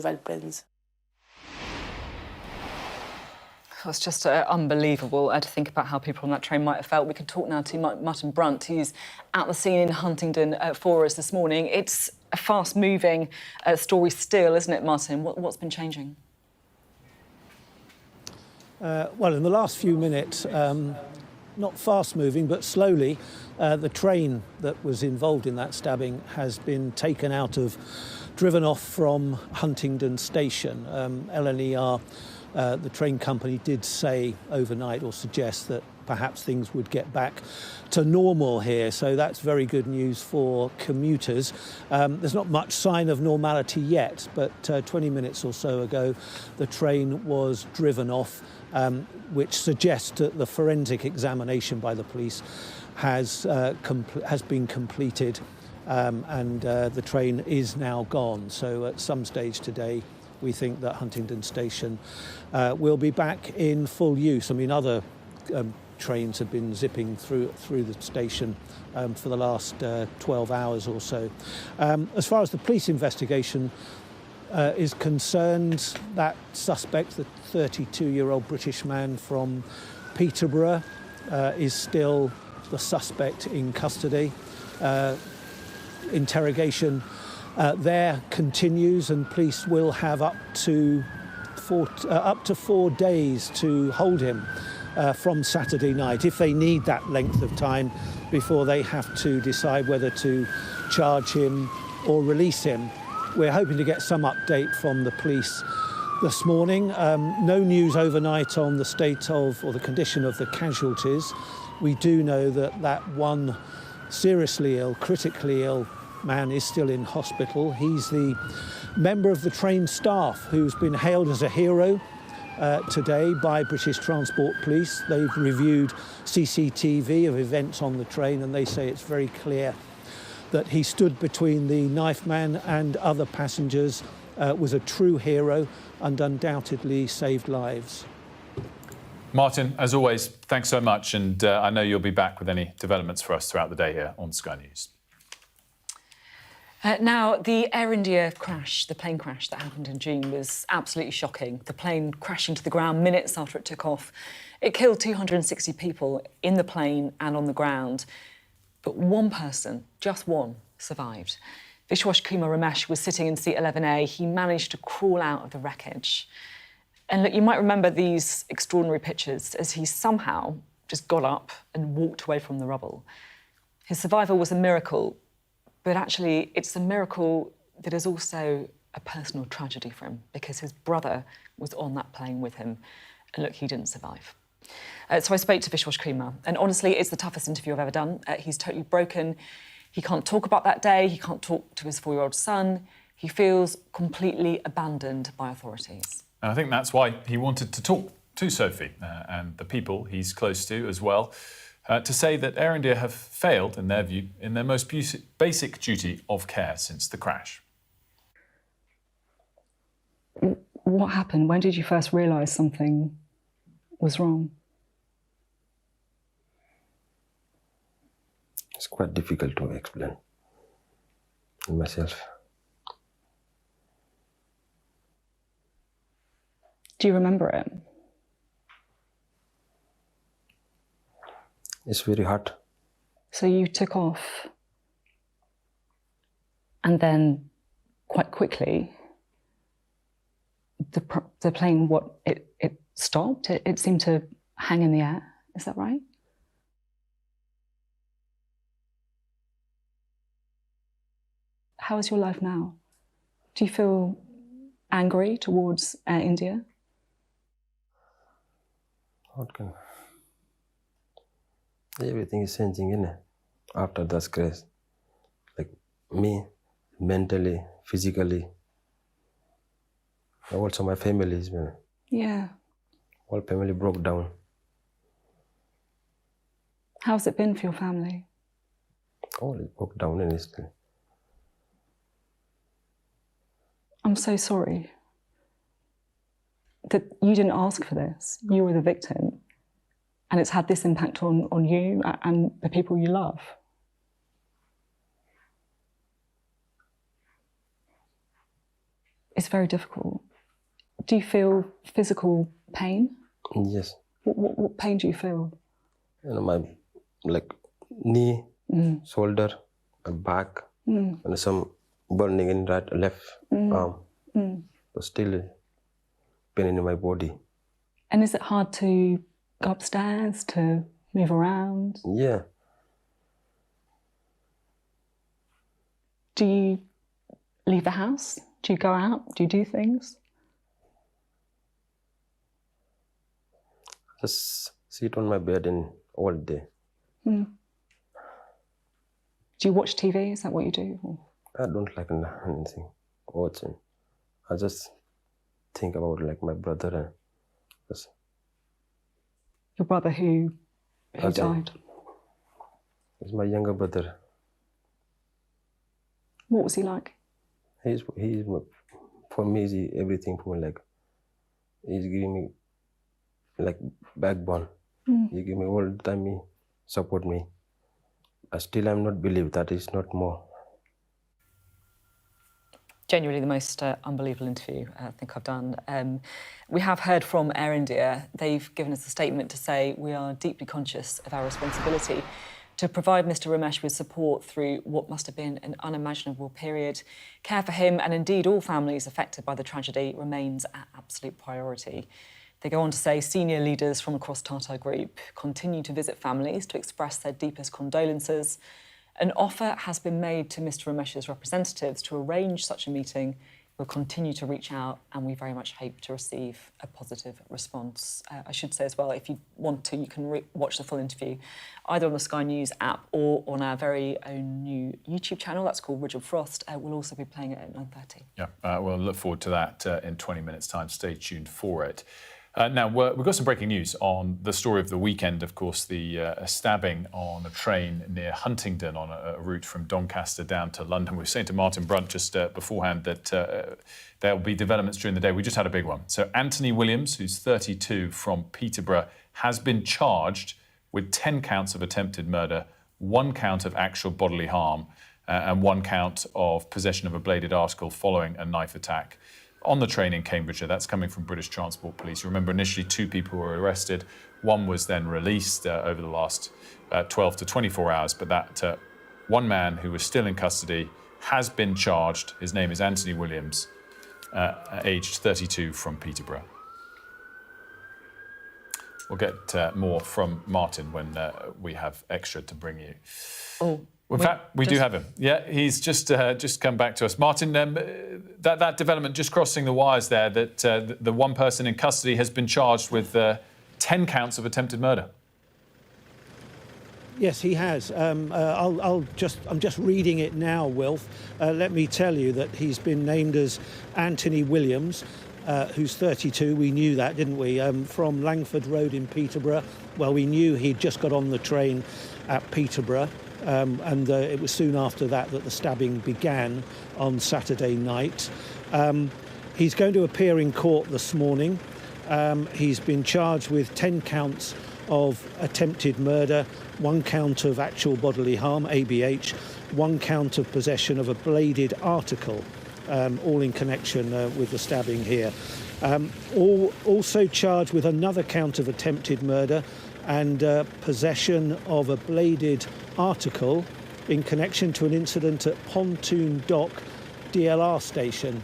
red bins. It's just unbelievable to think about how people on that train might have felt. We can talk now to Martin Brunt, who's at the scene in Huntingdon for us this morning. It's a fast-moving story still, isn't it, Martin? What's been changing? Well, in the last few minutes, not fast-moving, but slowly, the train that was involved in that stabbing has been driven off from Huntingdon Station. LNER, the train company, did say overnight or suggest that perhaps things would get back to normal here, so that's very good news for commuters. There's not much sign of normality yet, but 20 minutes or so ago, the train was driven off, which suggests that the forensic examination by the police has been completed, and the train is now gone. So at some stage today, we think that Huntingdon Station will be back in full use. I mean, other trains have been zipping through the station for the last 12 hours or so. As far as the police investigation is concerned, that suspect, the 32-year-old British man from Peterborough, is still the suspect in custody. Interrogation there continues, and police will have up to 4 days to hold him. from Saturday night, if they need that length of time before they have to decide whether to charge him or release him. We're hoping to get some update from the police this morning. No news overnight on the state of or the condition of the casualties. We do know that that one seriously ill, critically ill man is still in hospital. He's the member of the train staff who's been hailed as a hero today by British Transport Police. They've reviewed CCTV of events on the train and they say it's very clear that he stood between the knife man and other passengers, was a true hero and undoubtedly saved lives. Martin, as always, thanks so much, and I know you'll be back with any developments for us throughout the day here on Sky News. Now, the Air India crash, the plane crash that happened in June, was absolutely shocking. The plane crashing to the ground minutes after it took off. It killed 260 people in the plane and on the ground. But one person, just one, survived. Vishwas Kumar Ramesh was sitting in seat 11A. He managed to crawl out of the wreckage. And look, you might remember these extraordinary pictures as he somehow just got up and walked away from the rubble. His survival was a miracle, but actually it's a miracle that is also a personal tragedy for him because his brother was on that plane with him. And look, he didn't survive. So I spoke to Vishwas Kumar, and honestly, it's the toughest interview I've ever done. He's totally broken. He can't talk about that day. He can't talk to his 4-year-old son. He feels completely abandoned by authorities. And I think that's why he wanted to talk to Sophy and the people he's close to as well, to say that Air India have failed, in their view, in their most basic duty of care since the crash. What happened? When did you first realise something was wrong? It's quite difficult to explain myself. Do you remember it? It's very hard. So you took off and then quite quickly the plane, it stopped? It seemed to hang in the air. Is that right? How is your life now? Do you feel angry towards Air India? What can... Everything is changing, isn't it? After that crash. Like me, mentally, physically. Also my family is, Yeah. All family broke down. How's it been for your family? All broke down honestly. I'm so sorry that you didn't ask for this. You were the victim, and it's had this impact on you and the people you love. It's very difficult. Do you feel physical pain? Yes. What pain do you feel? You know, my knee, shoulder, my back, and some burning in right left arm. But still pain in my body. And is it hard to go upstairs, to move around? Yeah. Do you leave the house? Do you go out? Do you do things? Just sit on my bed and all day. Do you watch TV? Is that what you do? Or? I don't like anything watching. I just think about my brother and just... Your brother who died? He's my younger brother. What was he like? He's for me, he's everything for me. He's giving me backbone. He give me all the time, he support me. I still am not believe that is not more. Genuinely the most unbelievable interview I think I've done. We have heard from Air India. They've given us a statement to say we are deeply conscious of our responsibility to provide Mr Ramesh with support through what must have been an unimaginable period. Care for him and indeed all families affected by the tragedy remains our absolute priority. They go on to say senior leaders from across Tata Group continue to visit families to express their deepest condolences. An offer has been made to Mr Ramesh's representatives to arrange such a meeting. We'll continue to reach out and we very much hope to receive a positive response. I should say as well, if you want to, you can watch the full interview either on the Sky News app or on our very own new YouTube channel. That's called Ridge of Frost. We'll also be playing it at 9:30. Yeah, we'll look forward to that in 20 minutes' time. Stay tuned for it. Now, we've got some breaking news on the story of the weekend, of course, the stabbing on a train near Huntingdon on a route from Doncaster down to London. We were saying to Martin Brunt just beforehand that there will be developments during the day. We just had a big one. So Anthony Williams, who's 32 from Peterborough, has been charged with 10 counts of attempted murder, 1 count of actual bodily harm, and 1 count of possession of a bladed article following a knife attack on the train in Cambridgeshire. That's coming from British Transport Police. You remember initially 2 people were arrested. 1 was then released over the last 12 to 24 hours. But that 1 man who was still in custody has been charged. His name is Anthony Williams, aged 32 from Peterborough. We'll get more from Martin when we have extra to bring you. Oh. In fact, we do have him. Yeah, he's just come back to us. Martin, that development just crossing the wires there, that the 1 person in custody has been charged with 10 counts of attempted murder. Yes, he has. I'm just reading it now, Wilf. Let me tell you that he's been named as Anthony Williams, who's 32. We knew that, didn't we? From Langford Road in Peterborough. Well, we knew he'd just got on the train at Peterborough. And it was soon after that the stabbing began on Saturday night. He's going to appear in court this morning. He's been charged with 10 counts of attempted murder, 1 count of actual bodily harm, ABH, 1 count of possession of a bladed article, all in connection with the stabbing here. Also charged with another count of attempted murder and possession of a bladed article in connection to an incident at Pontoon Dock DLR station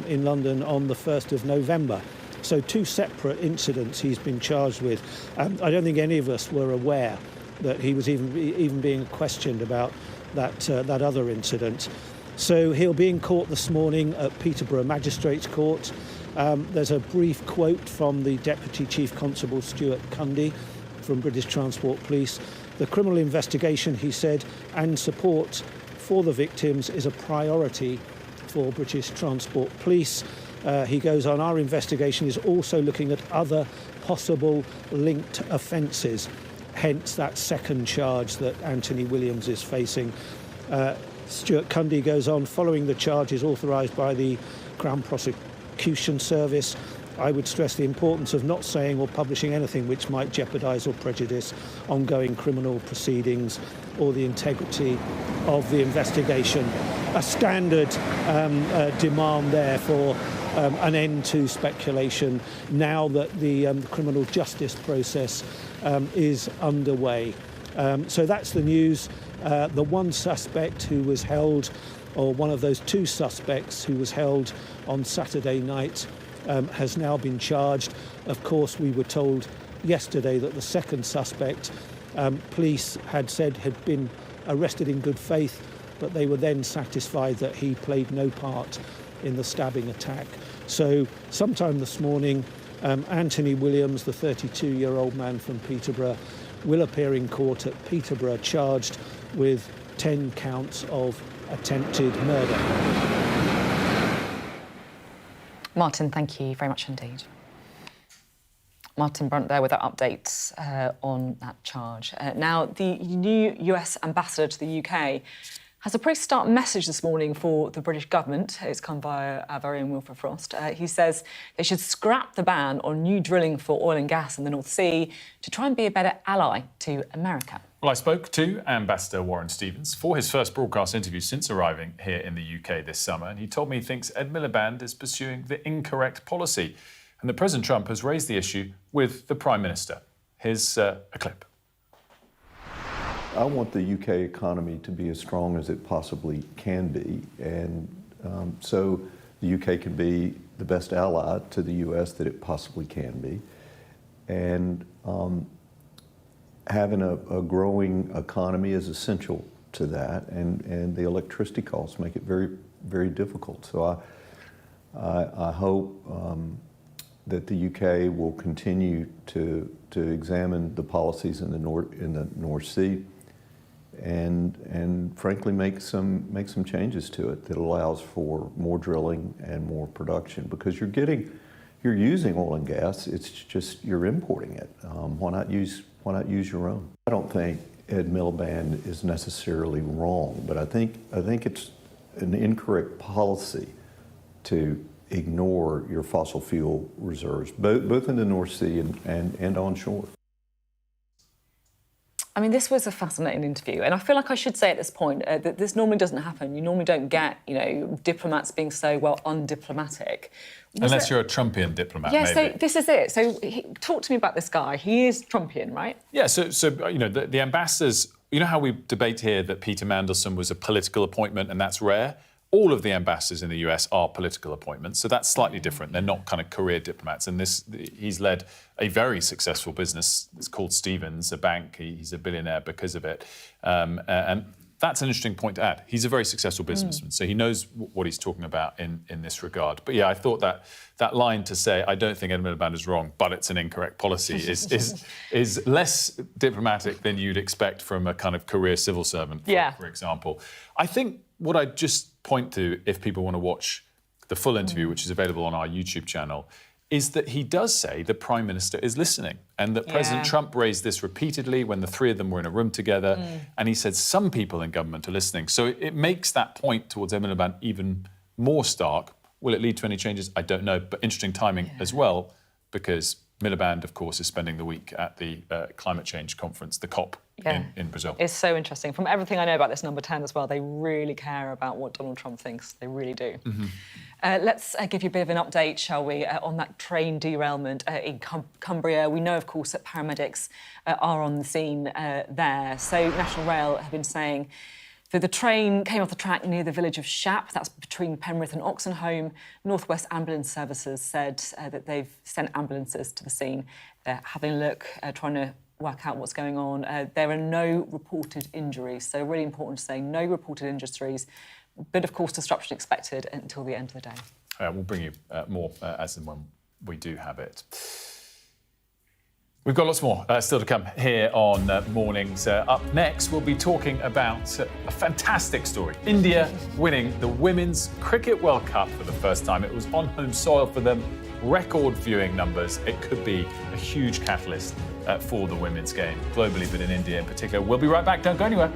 in London on the 1st of November. So 2 separate incidents he's been charged with. I don't think any of us were aware that he was even being questioned about that other incident. So he'll be in court this morning at Peterborough Magistrates Court. There's a brief quote from the Deputy Chief Constable Stuart Cundy from British Transport Police. The criminal investigation, he said, and support for the victims is a priority for British Transport Police. He goes on, our investigation is also looking at other possible linked offences, hence that second charge that Anthony Williams is facing. Stuart Cundy goes on, following the charges authorised by the Crown Prosecution Service, I would stress the importance of not saying or publishing anything which might jeopardise or prejudice ongoing criminal proceedings or the integrity of the investigation. A standard demand there for an end to speculation now that the criminal justice process is underway. So that's the news. The 1 suspect who was held, or one of those 2 suspects who was held on Saturday night, has now been charged. Of course, we were told yesterday that the second suspect, police had said had been arrested in good faith, but they were then satisfied that he played no part in the stabbing attack. So sometime this morning, Anthony Williams, the 32-year-old man from Peterborough, will appear in court at Peterborough charged with 10 counts of attempted murder. Martin, thank you very much indeed. Martin Brunt there with that update on that charge. Now, the new US ambassador to the UK has a pretty stark message this morning for the British government. It's come via our very own Wilfred Frost. He says they should scrap the ban on new drilling for oil and gas in the North Sea to try and be a better ally to America. Well, I spoke to Ambassador Warren Stevens for his first broadcast interview since arriving here in the UK this summer, and he told me he thinks Ed Miliband is pursuing the incorrect policy and that President Trump has raised the issue with the Prime Minister. Here's a clip. I want the UK economy to be as strong as it possibly can be, and so the UK can be the best ally to the US that it possibly can be. And having a growing economy is essential to that, and the electricity costs make it very, very difficult. So I hope that the UK will continue to examine the policies in the North Sea, and frankly make some changes to it that allows for more drilling and more production, because you're using oil and gas. It's just you're importing it. Why not use your own? I don't think Ed Miliband is necessarily wrong, but I think it's an incorrect policy to ignore your fossil fuel reserves, both in the North Sea and onshore. I mean, this was a fascinating interview, and I feel like I should say at this point that this normally doesn't happen. You normally don't get, diplomats being so, undiplomatic. Unless you're a Trumpian diplomat, yeah, maybe. so this is it. So talk to me about this guy. He is Trumpian, right? Yeah, so the ambassadors, you know how we debate here that Peter Mandelson was a political appointment and that's rare? All of the ambassadors in the US are political appointments, so that's slightly different. They're not kind of career diplomats. And he's led a very successful business. It's called Stevens, a bank. He's a billionaire because of it. And that's an interesting point to add. He's a very successful businessman, so he knows what he's talking about in this regard. But yeah, I thought that line to say, I don't think Ed Miliband is wrong, but it's an incorrect policy, is less diplomatic than you'd expect from a kind of career civil servant, for example. I think what I'd just point to, if people want to watch the full interview, which is available on our YouTube channel, is that he does say the Prime Minister is listening, and that President Trump raised this repeatedly when the three of them were in a room together, and he said some people in government are listening. So it makes that point towards Ed Miliband even more stark. Will it lead to any changes? I don't know, but interesting timing as well, because Miliband, of course, is spending the week at the climate change conference, the COP in Brazil. It's so interesting. From everything I know about this number 10 as well, they really care about what Donald Trump thinks. They really do. Let's give you a bit of an update, shall we, on that train derailment in Cumbria. We know, of course, that paramedics are on the scene there. So National Rail have been saying that the train came off the track near the village of Shap, that's between Penrith and Oxenholme. North West Ambulance Services said that they've sent ambulances to the scene. They're having a look, trying to work out what's going on. There are no reported injuries, so really important to say, no reported injuries, but of course disruption expected until the end of the day. We'll bring you more as and when we do have it. We've got lots more still to come here on Mornings. Up next, we'll be talking about a fantastic story. India winning the Women's Cricket World Cup for the first time. It was on home soil for them. Record viewing numbers. It could be a huge catalyst for the women's game globally, but in India in particular. We'll be right back. Don't go anywhere.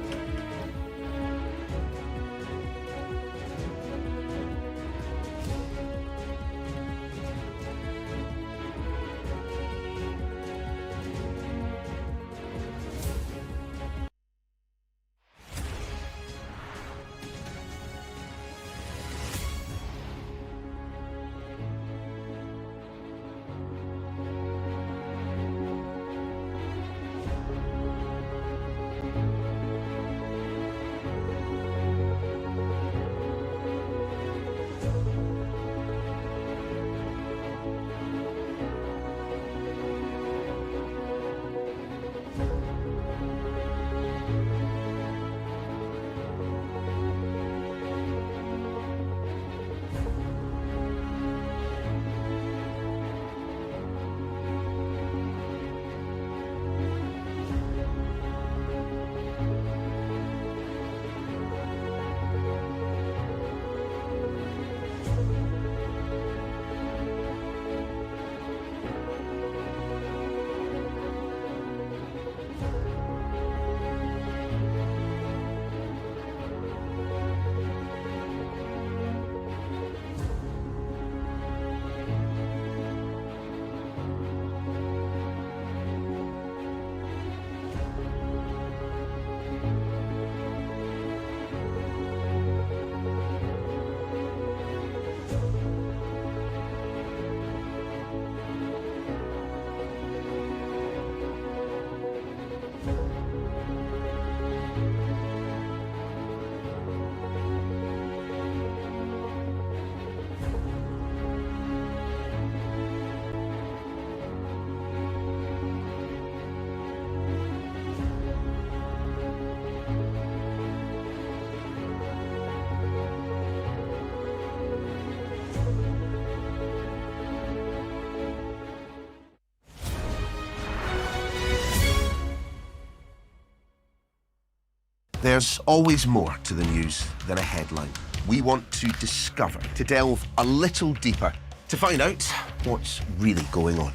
There's always more to the news than a headline. We want to discover, to delve a little deeper, to find out what's really going on.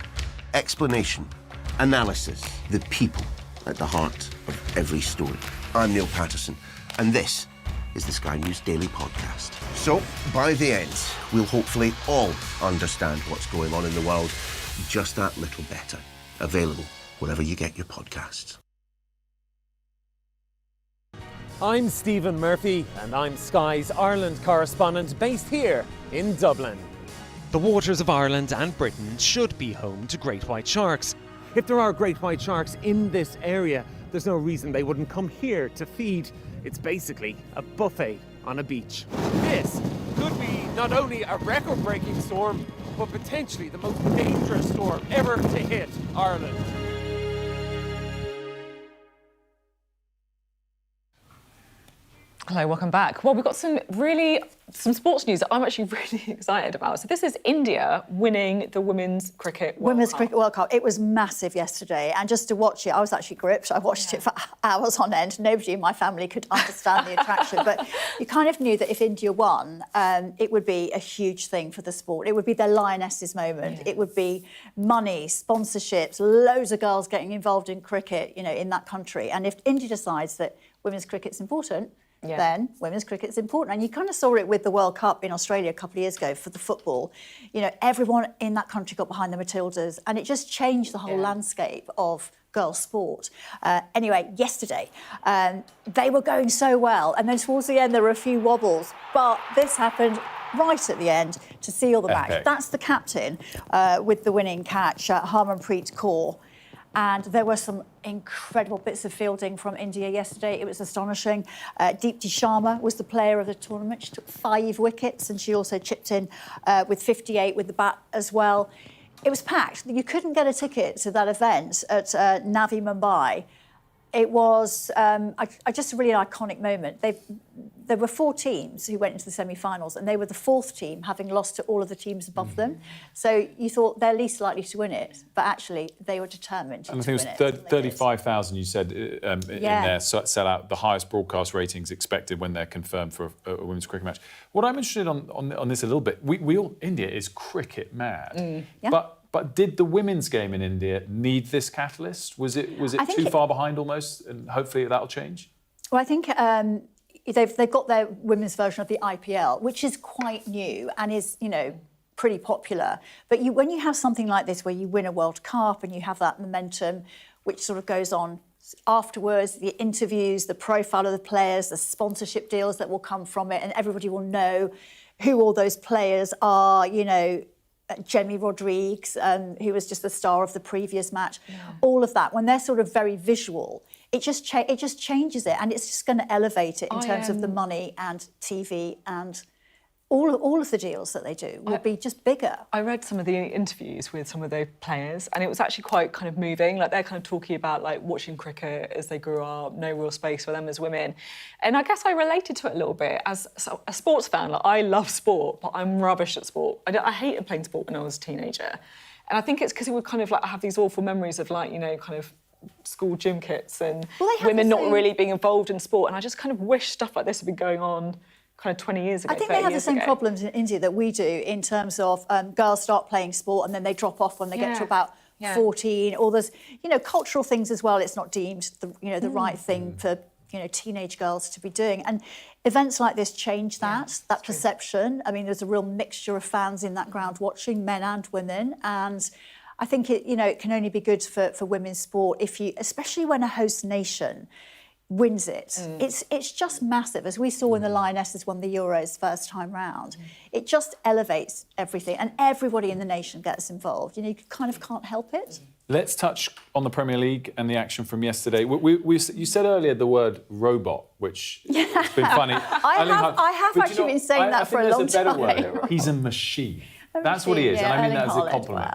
Explanation, analysis, the people at the heart of every story. I'm Neil Patterson, and this is the Sky News Daily Podcast. So, by the end, we'll hopefully all understand what's going on in the world just that little better. Available wherever you get your podcasts. I'm Stephen Murphy, and I'm Sky's Ireland correspondent based here in Dublin. The waters of Ireland and Britain should be home to great white sharks. If there are great white sharks in this area, there's no reason they wouldn't come here to feed. It's basically a buffet on a beach. This could be not only a record-breaking storm, but potentially the most dangerous storm ever to hit Ireland. Hello, welcome back. Well, we've got some sports news that I'm actually really excited about. So this is India winning the Women's Cricket World Cup. It was massive yesterday, and just to watch it, I was actually gripped. I watched it for hours on end. Nobody in my family could understand the attraction, but you kind of knew that if India won, it would be a huge thing for the sport. It would be their Lionesses moment. Yeah. It would be money, sponsorships, loads of girls getting involved in cricket, in that country. And if India decides that women's cricket's important, then women's cricket's important. And you kind of saw it with the World Cup in Australia a couple of years ago for the football. Everyone in that country got behind the Matildas, and it just changed the whole landscape of girls' sport. Anyway, yesterday, they were going so well, and then towards the end there were a few wobbles, but this happened right at the end to seal the match. That's the captain with the winning catch, Harmanpreet Kaur. And there were some incredible bits of fielding from India yesterday. It was astonishing. Deepti Sharma was the player of the tournament. She took 5 wickets, and she also chipped in with 58 with the bat as well. It was packed. You couldn't get a ticket to that event at Navi Mumbai. It was just a really iconic moment. There were 4 teams who went into the semi-finals, and they were the 4th team, having lost to all of the teams above them. So you thought they're least likely to win it, but actually they were determined to win it. And I think it was 35,000, you said, in their sell-out, the highest broadcast ratings expected when they're confirmed for a women's cricket match. What I'm interested on this a little bit, India is cricket mad, But did the women's game in India need this catalyst? Was it too far behind almost, and hopefully that'll change? Well, I think they've got their women's version of the IPL, which is quite new and is, pretty popular. But when you have something like this where you win a World Cup and you have that momentum, which sort of goes on afterwards, the interviews, the profile of the players, the sponsorship deals that will come from it, and everybody will know who all those players are, Jamie Rodriguez, who was just the star of the previous match, all of that. When they're sort of very visual, it just changes it, and it's just going to elevate it in terms of the money and TV and all of the deals that they do will be just bigger. I read some of the interviews with some of the players, and it was actually quite kind of moving. Like, they're kind of talking about watching cricket as they grew up, no real space for them as women. And I guess I related to it a little bit as a sports fan. I love sport, but I'm rubbish at sport. I hated playing sport when I was a teenager. And I think it's because it would kind of I have these awful memories of kind of school gym kits and women not really being involved in sport. And I just kind of wish stuff like this had been going on kind of 20 years ago. I think they have the same problems in India that we do in terms of girls start playing sport and then they drop off when they get to about 14. Or there's, cultural things as well. It's not deemed the right thing for, teenage girls to be doing. And events like this change that perception. I mean, there's a real mixture of fans in that ground watching, men and women. And I think it can only be good for women's sport especially when a host nation wins it. It's just massive, as we saw when the Lionesses won the Euros first time round. It just elevates everything, and everybody in the nation gets involved. You kind of can't help it. Let's touch on the Premier League and the action from yesterday. You said earlier the word robot, which has been funny. I have actually been saying that for a long time. He's a machine. That's what he is, and I mean that as a compliment.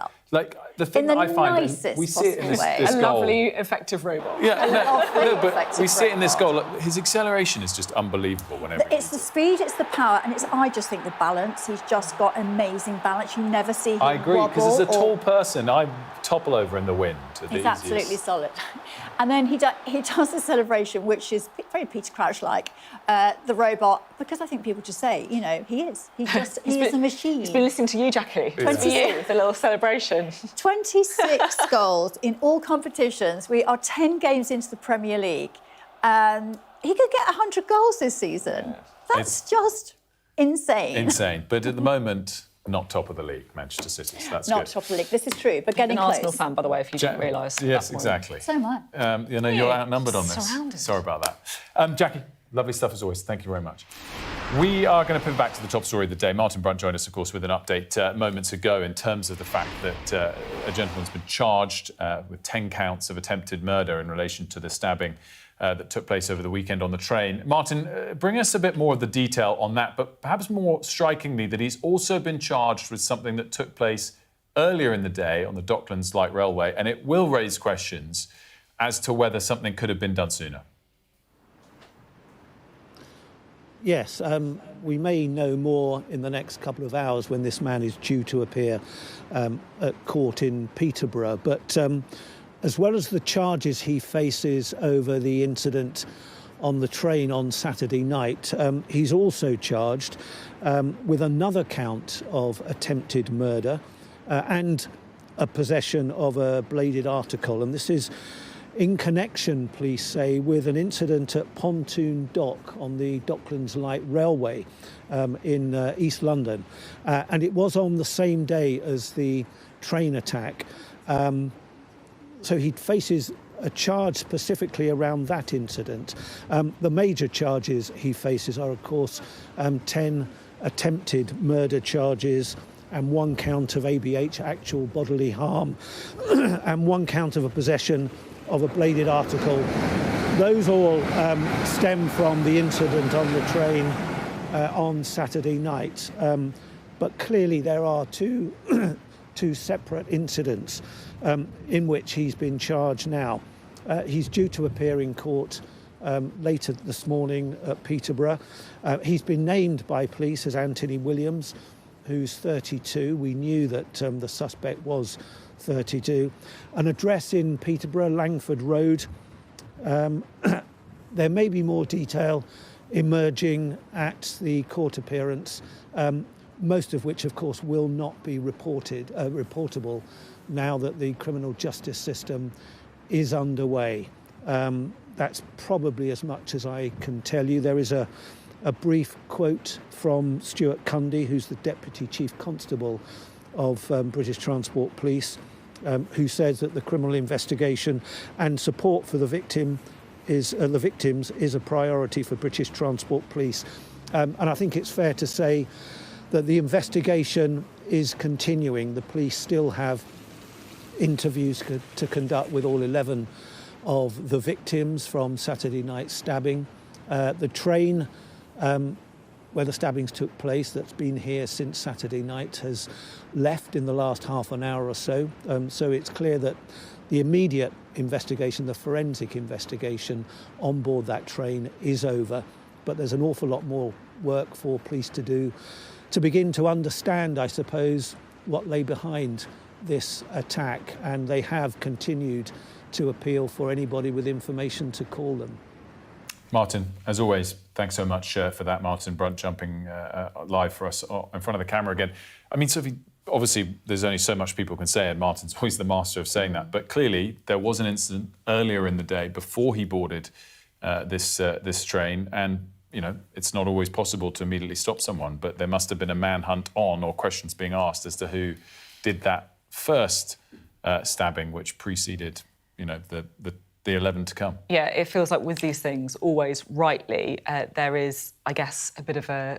the thing in the that I find, nicest we see it in this, possible way. this A goal. lovely, effective robot. Yeah, but we see it in this goal. goal. Look, his acceleration is just unbelievable whenever. It's the speed, it's the power, and I just think the balance. He's just got amazing balance. You never see him I agree, because as a wobble tall person, I topple over in the wind. He's absolutely solid. And then he does the celebration, which is very Peter Crouch-like, the robot, because I think people just say, you know, he is. He is a machine. He's been listening to you, Jackie. Yeah. To you, the little celebration. 26 goals in all competitions. We are 10 games into the Premier League. He could get 100 goals this season. That's just insane. Insane. But at the moment, not top of the league, Manchester City. So that's not good. top of the league. This is true, but getting an close. Arsenal fan, by the way, if you didn't realise. Yes, exactly. So am I. You know, you're outnumbered on this. Surrounded. Sorry about that. Jackie, lovely stuff as always. Thank you very much. We are going to pivot back to the top story of the day. Martin Brunt joined us, of course, with an update moments ago in terms of the fact that a gentleman's been charged with 10 counts of attempted murder in relation to the stabbing that took place over the weekend on the train. Martin, bring us a bit more of the detail on that, but perhaps more strikingly that he's also been charged with something that took place earlier in the day on the Docklands Light Railway, and it will raise questions as to whether something could have been done sooner. Yes, we may know more in the next couple of hours when this man is due to appear at court in Peterborough. But as well as the charges he faces over the incident on the train on Saturday night, he's also charged with another count of attempted murder and a possession of a bladed article. And this is in connection, police say, with an incident at Pontoon Dock on the Docklands Light Railway in East London. And it was on the same day as the train attack. So he faces a charge specifically around that incident. The major charges he faces are, of course, 10 attempted murder charges and 1 count of ABH, actual bodily harm, and 1 count of a possession of a bladed article. Those all stem from the incident on the train on Saturday night. But clearly there are two separate incidents in which he's been charged now. He's due to appear in court later this morning at Peterborough. He's been named by police as Anthony Williams, who's 32. We knew that the suspect was 32. An address in Peterborough, Langford Road. There may be more detail emerging at the court appearance, most of which, of course, will not be reportable now that the criminal justice system is underway. That's probably as much as I can tell you. There is a brief quote from Stuart Cundy, who's the Deputy Chief Constable of British Transport Police, who says that the criminal investigation and support for the victims is a priority for British Transport Police. And I think it's fair to say that the investigation is continuing. The police still have interviews to conduct with all 11 of the victims from Saturday night stabbing. The train where the stabbings took place, that's been here since Saturday night, has left in the last half an hour or so. So it's clear that the immediate investigation, the forensic investigation on board that train is over. But there's an awful lot more work for police to do to begin to understand, I suppose, what lay behind this attack. And they have continued to appeal for anybody with information to call them. Martin, as always, thanks so much for that. Martin Brunt jumping live for us in front of the camera again. I mean, Sophie, obviously there's only so much people can say, and Martin's always the master of saying that. But clearly there was an incident earlier in the day before he boarded this train, and you know it's not always possible to immediately stop someone. But there must have been a manhunt on, or questions being asked as to who did that first stabbing, which preceded, you know, the 11 to come. Yeah, it feels like with these things, always rightly, there is, I guess, a bit of a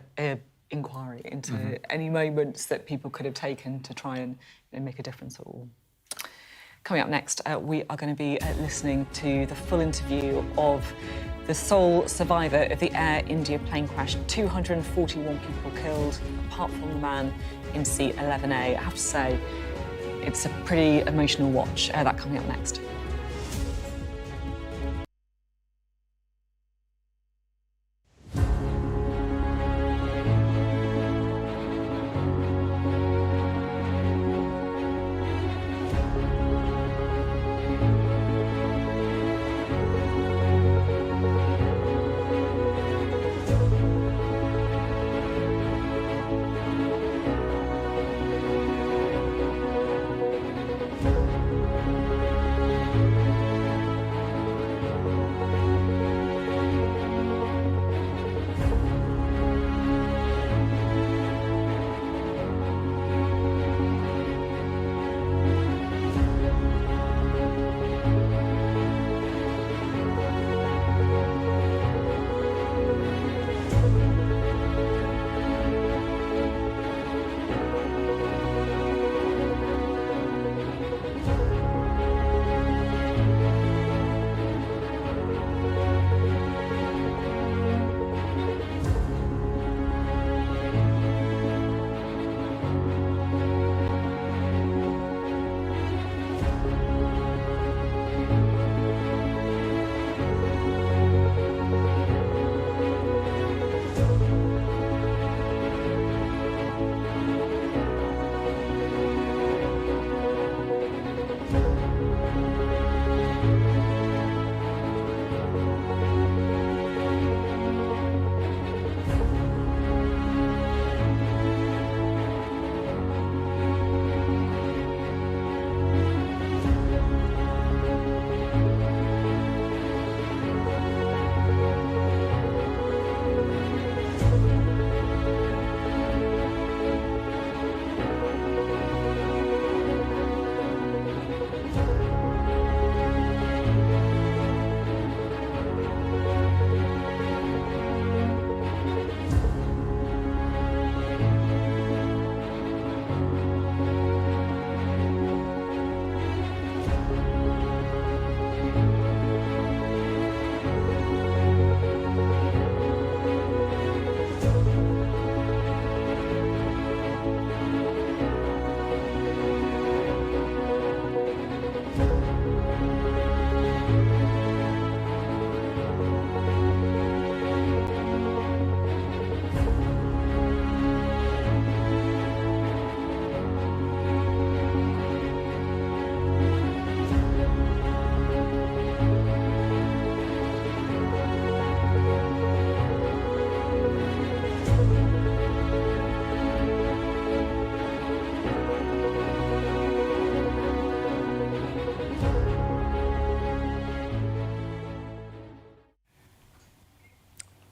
inquiry into any moments that people could have taken to try and make a difference at all. Coming up next, we are going to be listening to the full interview of the sole survivor of the Air India plane crash. 241 people killed, apart from the man in seat 11A. I have to say, it's a pretty emotional watch. That coming up next.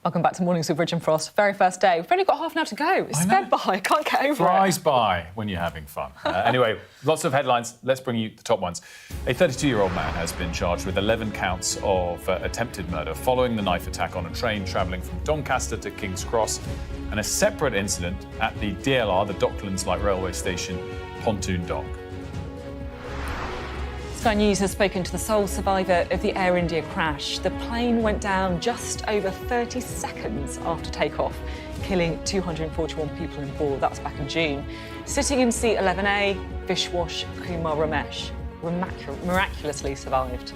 Welcome back to Mornings with Ridge and Frost. Very first day. We've only got half an hour to go. It's sped by. I can't get over Flies by when you're having fun. Anyway, lots of headlines. Let's bring you the top ones. A 32-year-old man has been charged with 11 counts of attempted murder following the knife attack on a train travelling from Doncaster to King's Cross and a separate incident at the DLR, the Docklands Light Railway Station, pontoon dock. Sky News has spoken to the sole survivor of the Air India crash. The plane went down just over 30 seconds after takeoff, killing 241 people on board. That was back in June. Sitting in seat 11A, Vishwash Kumar Ramesh miraculously survived.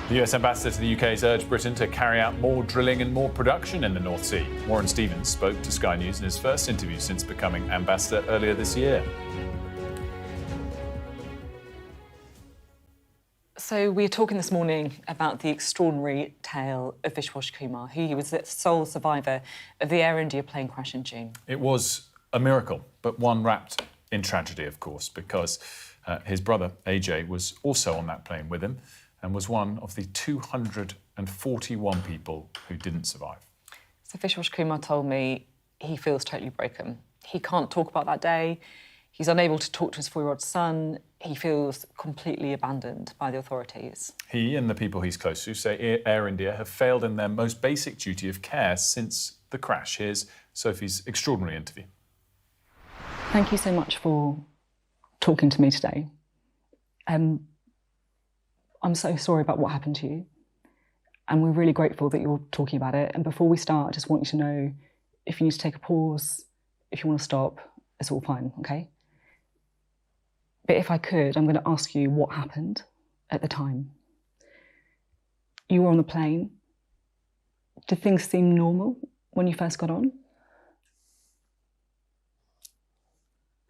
The US ambassador to the UK has urged Britain to carry out more drilling and more production in the North Sea. Warren Stevens spoke to Sky News in his first interview since becoming ambassador earlier this year. So we're talking this morning about the extraordinary tale of Vishwash Kumar, who was the sole survivor of the Air India plane crash in June. It was a miracle, but one wrapped in tragedy, of course, because his brother, AJ, was also on that plane with him and was one of the 241 people who didn't survive. So Vishwash Kumar told me he feels totally broken. He can't talk about that day. He's unable to talk to his 4-year-old son. He feels completely abandoned by the authorities. He and the people he's close to say Air India have failed in their most basic duty of care since the crash. Here's Sophie's extraordinary interview. Thank you so much for talking to me today. I'm so sorry about what happened to you. And we're really grateful that you're talking about it. And before we start, I just want you to know if you need to take a pause, if you want to stop, it's all fine, okay? But if I could, I'm going to ask you what happened at the time. You were on the plane. Did things seem normal when you first got on?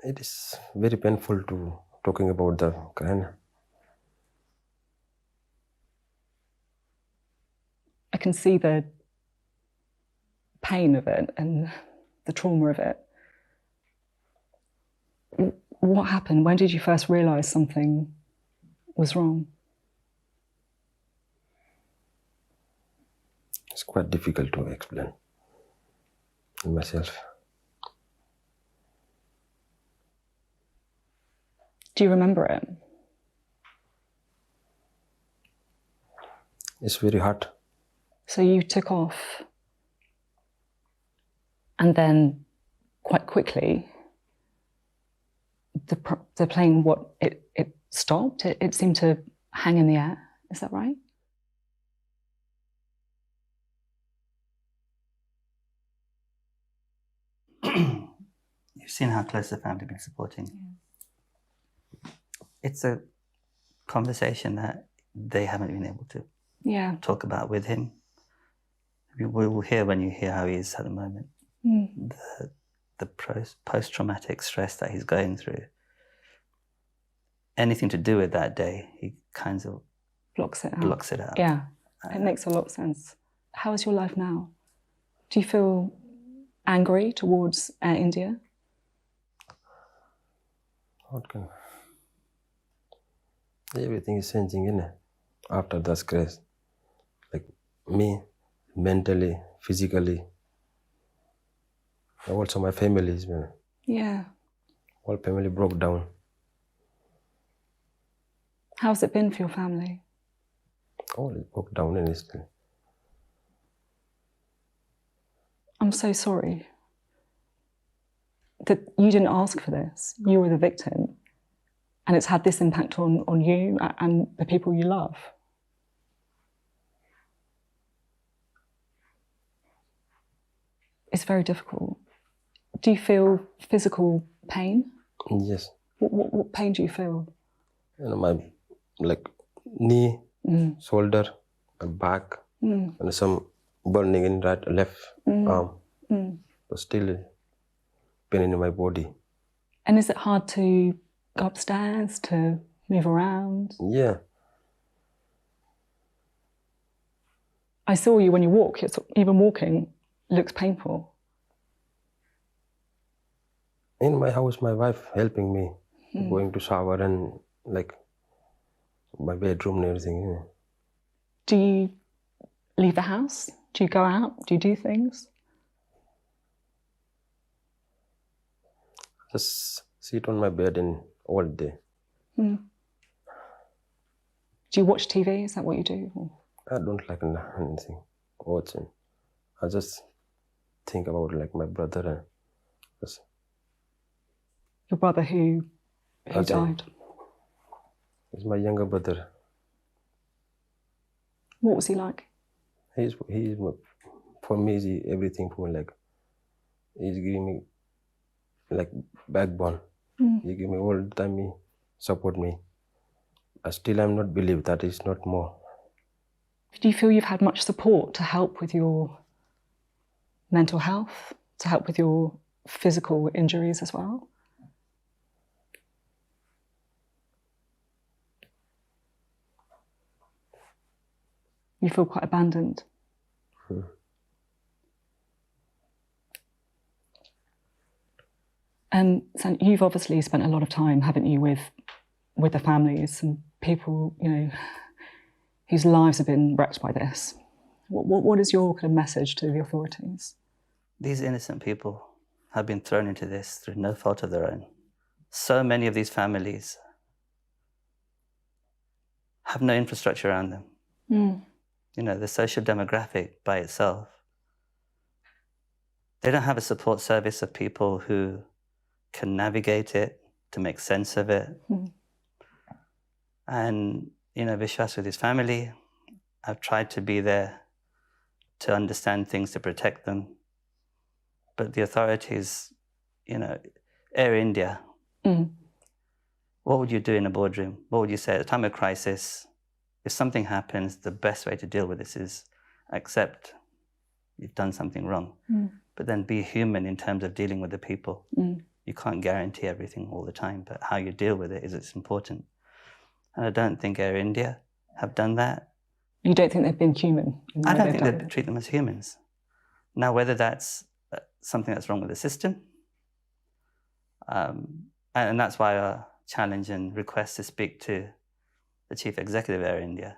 It is very painful to talking about the crane. I can see the pain of it and the trauma of it. What happened? When did you first realise something was wrong? It's quite difficult to explain myself. Do you remember it? It's very hard. So you took off and then quite quickly the plane, it stopped? It seemed to hang in the air. Is that right? You've seen how close the family have been supporting. Yeah. It's a conversation that they haven't been able to talk about with him. We will hear when you hear how he is at the moment. The post-traumatic stress that he's going through. Anything to do with that day, he kind of blocks it out. Yeah, it makes a lot of sense. How is your life now? Do you feel angry towards Air India? What can... Everything is changing, isn't it? After that crash. Like me, mentally, physically. Also my family is, all family broke down. How's it been for your family? All it broke down instantly. I'm so sorry that you didn't ask for this. You were the victim, and it's had this impact on you and the people you love. It's very difficult. Do you feel physical pain? Yes. What pain do you feel? My knee, shoulder, and back, and some burning in right left arm. But still pain in my body. And is it hard to go upstairs, to move around? Yeah. I saw you when you walk. Even walking looks painful. In my house, my wife helping me, going to shower and my bedroom and everything. Do you leave the house? Do you go out? Do you do things? Just sit on my bed and all day. Do you watch TV? Is that what you do? Or? I don't like anything watching. I just think about my brother and just... Your brother who died? He's my younger brother. What was he like? He's for me, he's everything for me. He's giving me backbone. He give me all the time, he support me. But still I'm not believe that is not more. Do you feel you've had much support to help with your mental health, to help with your physical injuries as well? You feel quite abandoned. So you've obviously spent a lot of time, haven't you, with the families and people, whose lives have been wrecked by this. What is your kind of message to the authorities? These innocent people have been thrown into this through no fault of their own. So many of these families have no infrastructure around them. The social demographic by itself. They don't have a support service of people who can navigate it, to make sense of it. And, Vishwas with his family, I've tried to be there to understand things, to protect them. But the authorities, Air India, What would you do in a boardroom? What would you say at a time of crisis? If something happens, the best way to deal with this is accept you've done something wrong, but then be human in terms of dealing with the people. You can't guarantee everything all the time, but how you deal with it is important. And I don't think Air India have done that. You don't think they've been human? I don't think they treat them as humans. Now, whether that's something that's wrong with the system, and that's why our challenge and request to speak to the Chief Executive of Air India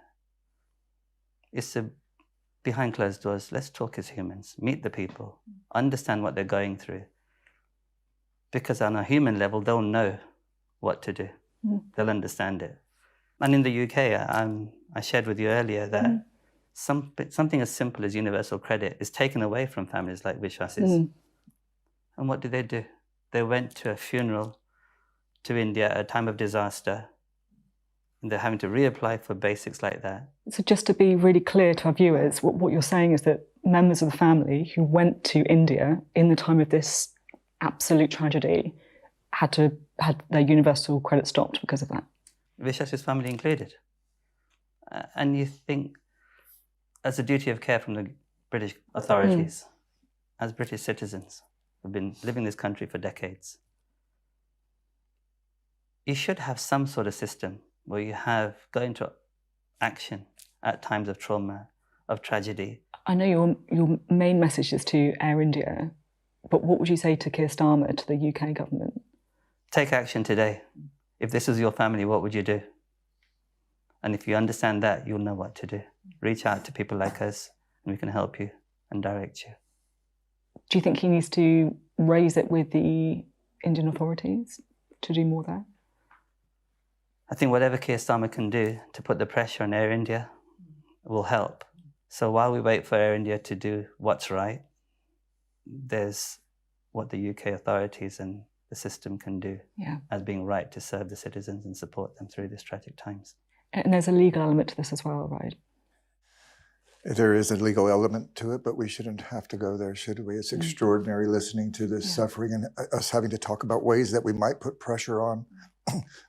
is to, behind closed doors, let's talk as humans, meet the people, understand what they're going through. Because on a human level, they'll know what to do. They'll understand it. And in the UK, I shared with you earlier that something as simple as universal credit is taken away from families like Vishwas's. And what do? They went to a funeral to India at a time of disaster, and they're having to reapply for basics like that. So just to be really clear to our viewers, what you're saying is that members of the family who went to India in the time of this absolute tragedy had their universal credit stopped because of that. Vishwas's family included. And you think, as a duty of care from the British authorities, as British citizens who've been living in this country for decades, you should have some sort of system where you go into action at times of trauma, of tragedy. I know your main message is to Air India, but what would you say to Keir Starmer, to the UK government? Take action today. If this is your family, what would you do? And if you understand that, you'll know what to do. Reach out to people like us, and we can help you and direct you. Do you think he needs to raise it with the Indian authorities to do more there? I think whatever Keir Starmer can do to put the pressure on Air India will help. So while we wait for Air India to do what's right, there's what the UK authorities and the system can do as being right to serve the citizens and support them through these tragic times. And there's a legal element to this as well, right? There is a legal element to it, but we shouldn't have to go there, should we? It's extraordinary listening to this suffering and us having to talk about ways that we might put pressure on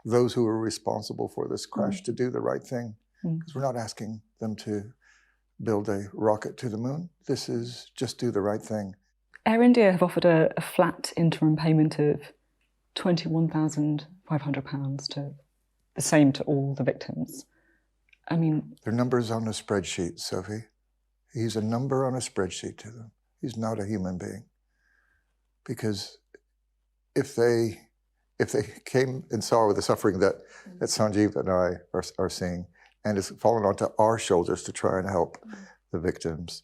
those who are responsible for this crash to do the right thing. Because we're not asking them to build a rocket to the moon. This is just do the right thing. Air India have offered a flat interim payment of £21,500 to the same to all the victims. I mean... Their numbers on a spreadsheet, Sophie. He's a number on a spreadsheet to them. He's not a human being. Because if they came and saw the suffering that Sanjeev and I are seeing, and it's fallen onto our shoulders to try and help the victims,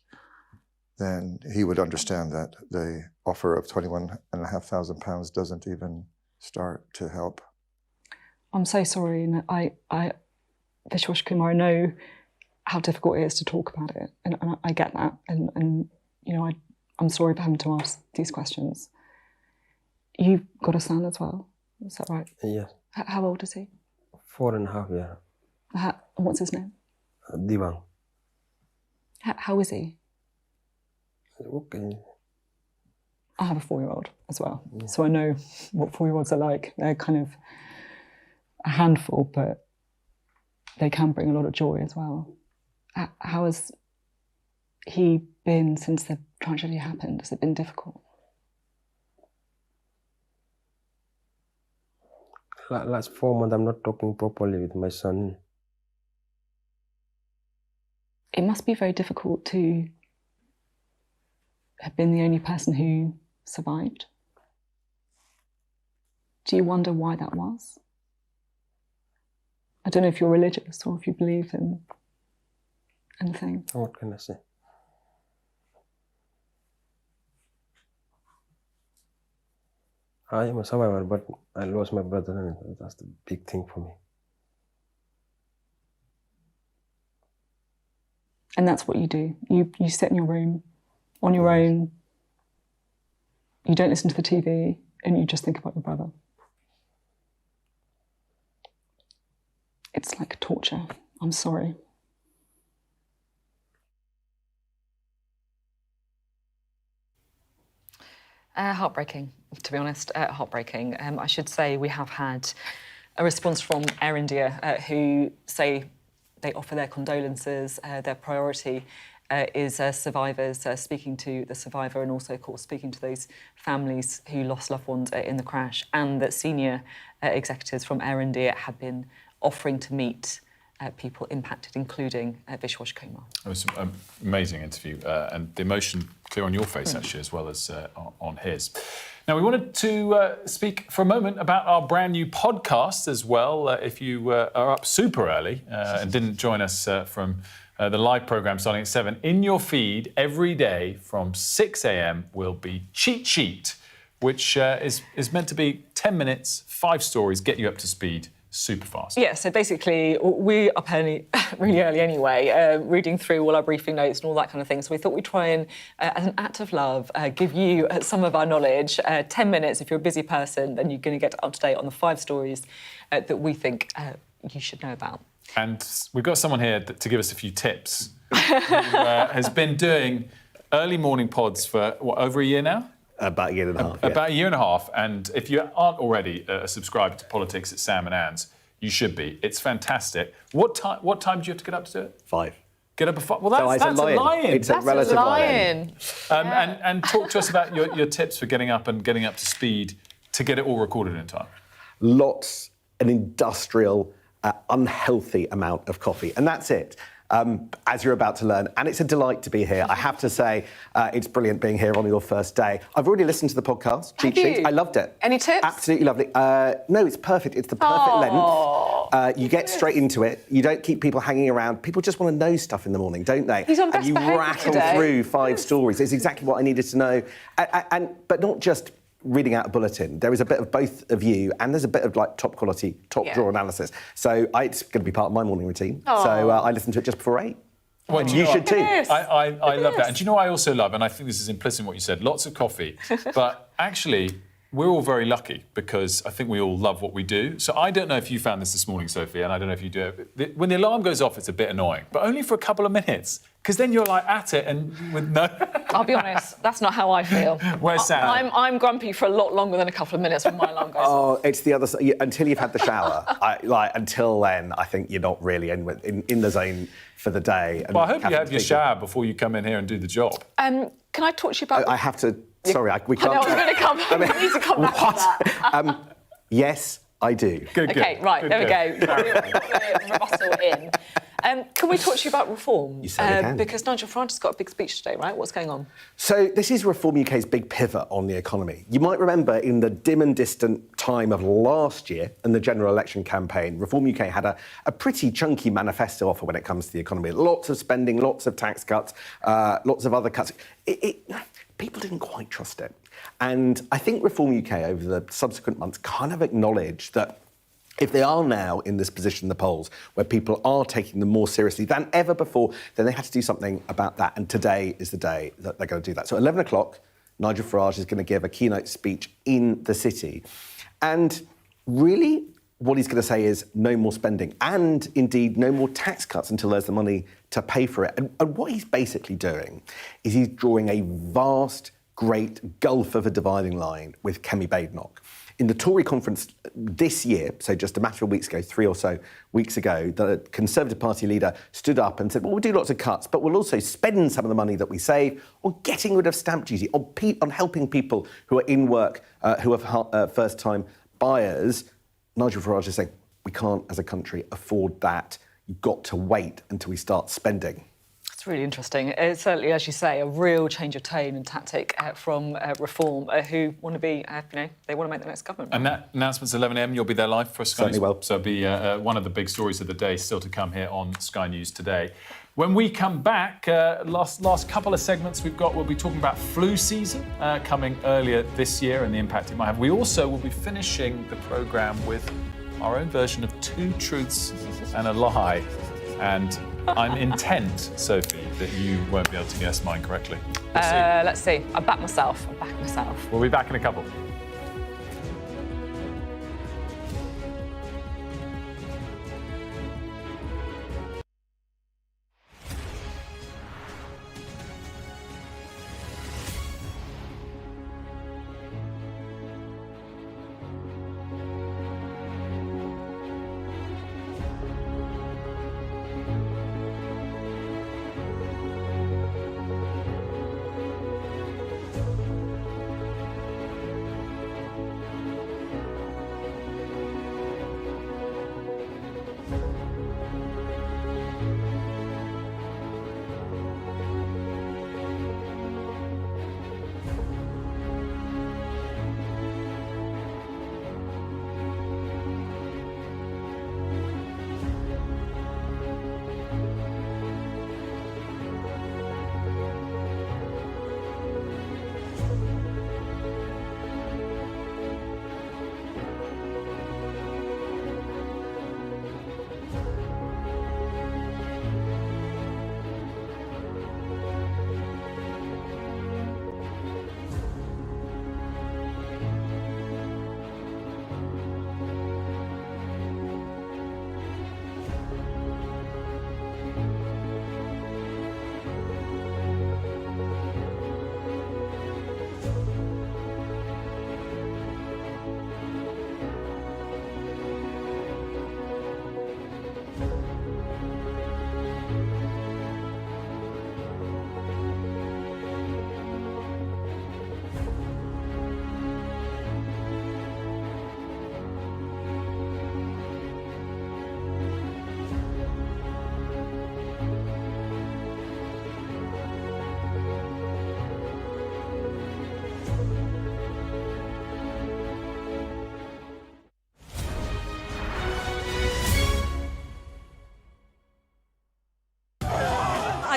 then he would understand that the offer of £21,500 doesn't even start to help. I'm so sorry, and Vishwas Kumar, I know how difficult it is to talk about it, and I get that, and you know, I'm sorry for having to ask these questions. You've got a son as well, is that right? Yes. How old is he? 4.5 years. What's his name? Divang. How is he? Okay. I have a 4-year-old as well, so I know what 4-year-olds are like. They're kind of a handful, but they can bring a lot of joy as well. How has he been since the tragedy happened? Has it been difficult? Last 4 months, I'm not talking properly with my son. It must be very difficult to have been the only person who survived. Do you wonder why that was? I don't know if you're religious or if you believe in anything. What can I say? I am a survivor, but I lost my brother, and that's the big thing for me. And that's what you do. You sit in your room on your own. You don't listen to the TV, and you just think about your brother. It's like torture. I'm sorry. Heartbreaking, to be honest. Heartbreaking. I should say we have had a response from Air India who say they offer their condolences. Their priority is survivors, speaking to the survivor and also, of course, speaking to those families who lost loved ones in the crash, and that senior executives from Air India have been offering to meet people impacted, including Vishwas Kumar. It was an amazing interview, and the emotion clear on your face, actually, as well as on his. Now, we wanted to speak for a moment about our brand new podcast as well. If you are up super early and didn't join us from the live programme starting at 7, in your feed every day from 6 a.m. will be Cheat Sheet, which is meant to be 10 minutes, 5 stories, get you up to speed super fast. Yeah, so basically we're up early, really early anyway, reading through all our briefing notes and all that kind of thing. So we thought we'd try and, as an act of love, give you some of our knowledge. 10 minutes, if you're a busy person, then you're going to get up to date on the 5 stories that we think you should know about. And we've got someone here to give us a few tips who has been doing early morning pods for, what, over a year now? About a year and a half. About a year and a half. And if you aren't already a subscriber to Politics at Sam and Anne's, you should be. It's fantastic. What time do you have to get up to do it? 5. Get up at 5? Well, that's a lion. It's a relative lion. And talk to us about your tips for getting up and getting up to speed to get it all recorded in time. Lots, an industrial, unhealthy amount of coffee. And that's it. As you're about to learn. And it's a delight to be here. I have to say, it's brilliant being here on your first day. I've already listened to the podcast, Cheat Sheet. I loved it. Any tips? Absolutely lovely. No, it's perfect. It's the perfect length. You get straight into it. You don't keep people hanging around. People just want to know stuff in the morning, don't they? He's on best and you behaviour rattle today. through 5 stories. It's exactly what I needed to know. But not just reading out a bulletin. There is a bit of both of you, and there's a bit of like top quality, top drawer analysis. So it's going to be part of my morning routine. So I listen to it just before 8. Well, you should too. I love that. And do you know what I also love? And I think this is implicit in what you said. Lots of coffee. But actually, we're all very lucky because I think we all love what we do. So I don't know if you found this morning, Sophie, and I don't know if you do it. When the alarm goes off, it's a bit annoying, but only for a couple of minutes. Because then you're like at it and with no... I'll be honest, that's not how I feel. Where's Sam? I'm grumpy for a lot longer than a couple of minutes when my alarm goes off. Oh, it's the other side. Until you've had the shower. Until then, I think you're not really in the zone for the day. Well, I hope you have your shower before you come in here and do the job. Can I talk to you about... I have to... Sorry, we can't... I know, I was going to come... I need to come back to that. Yes, I do. Good. OK, right, there we go. Rebuttal in. Can we talk to you about reform? You certainly can. Because Nigel Farage has got a big speech today, right? What's going on? So this is Reform UK's big pivot on the economy. You might remember in the dim and distant time of last year and the general election campaign, Reform UK had a pretty chunky manifesto offer when it comes to the economy. Lots of spending, lots of tax cuts, lots of other cuts. People didn't quite trust it. And I think Reform UK over the subsequent months kind of acknowledged that if they are now in this position in the polls where people are taking them more seriously than ever before, then they had to do something about that. And today is the day that they're going to do that. So at 11 o'clock, Nigel Farage is going to give a keynote speech in the city. And really what he's going to say is no more spending and indeed no more tax cuts until there's the money to pay for it. And what he's basically doing is he's drawing a vast, great gulf of a dividing line with Kemi Badenoch. In the Tory conference this year, so just a matter of weeks ago, 3 or so weeks ago, the Conservative Party leader stood up and said, well, we'll do lots of cuts, but we'll also spend some of the money that we save on getting rid of stamp duty, on helping people who are in work, who are first-time buyers. Nigel Farage is saying, we can't, as a country, afford that. You've got to wait until we start spending. It's really interesting. It's certainly, as you say, a real change of tone and tactic from Reform, who want to be, they want to make the next government. And that announcement's 11 a.m. You'll be there live for Sky News. Certainly will. So it'll be one of the big stories of the day still to come here on Sky News today. When we come back, last couple of segments we'll be talking about flu season coming earlier this year and the impact it might have. We also will be finishing the programme with our own version of 2 truths and a lie. And I'm intent, Sophie, that you won't be able to guess mine correctly. Let's see. I back myself. We'll be back in a couple.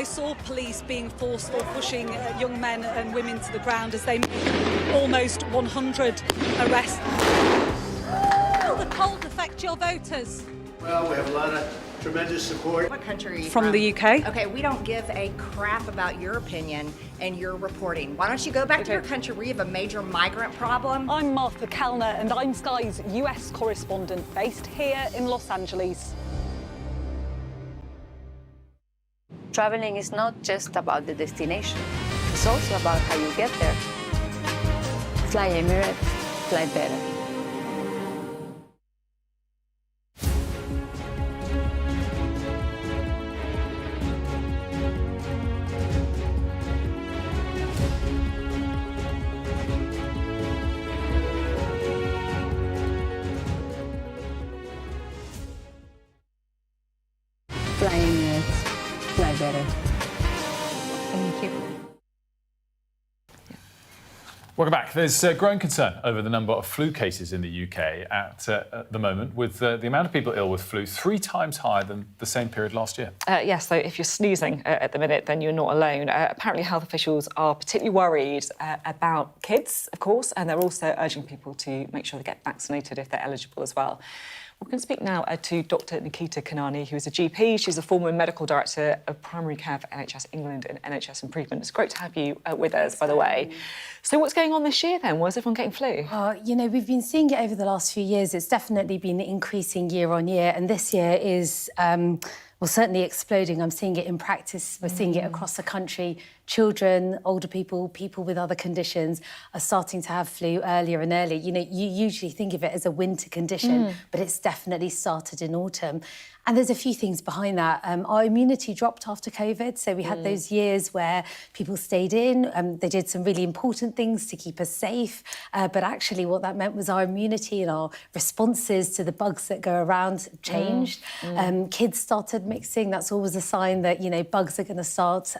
saw police being forceful, pushing young men and women to the ground as they made almost 100 arrests. Will the cold affect your voters? Well, we have a lot of tremendous support. What country are you From the UK. Okay, we don't give a crap about your opinion and your reporting. Why don't you go back to your country where you have a major migrant problem? I'm Martha Kellner and I'm Sky's US correspondent based here in Los Angeles. Traveling is not just about the destination. It's also about how you get there. Fly Emirates, fly better. Fly Emirates, fly better. Thank you. Welcome back. There's growing concern over the number of flu cases in the UK at the moment, with the amount of people ill with flu 3 times higher than the same period last year. Yes, so if you're sneezing at the minute, then you're not alone. Apparently health officials are particularly worried about kids, of course, and they're also urging people to make sure they get vaccinated if they're eligible as well. We're going to speak now to Dr Nikita Kanani, who is a GP. She's a former medical director of primary care for NHS England and NHS Improvement. It's great to have you with us, by the way. So what's going on this year then? Why is everyone getting flu? You know, we've been seeing it over the last few years. It's definitely been increasing year on year, and this year is well, certainly exploding. I'm seeing it in practice. We're seeing it across the country. Children, older people, people with other conditions are starting to have flu earlier and earlier. You know, you usually think of it as a winter condition, but it's definitely started in autumn. And there's a few things behind that. Our immunity dropped after COVID. So we had those years where people stayed in. They did some really important things to keep us safe. But actually what that meant was our immunity and our responses to the bugs that go around changed. Kids started mixing. That's always a sign that, you know, bugs are going to start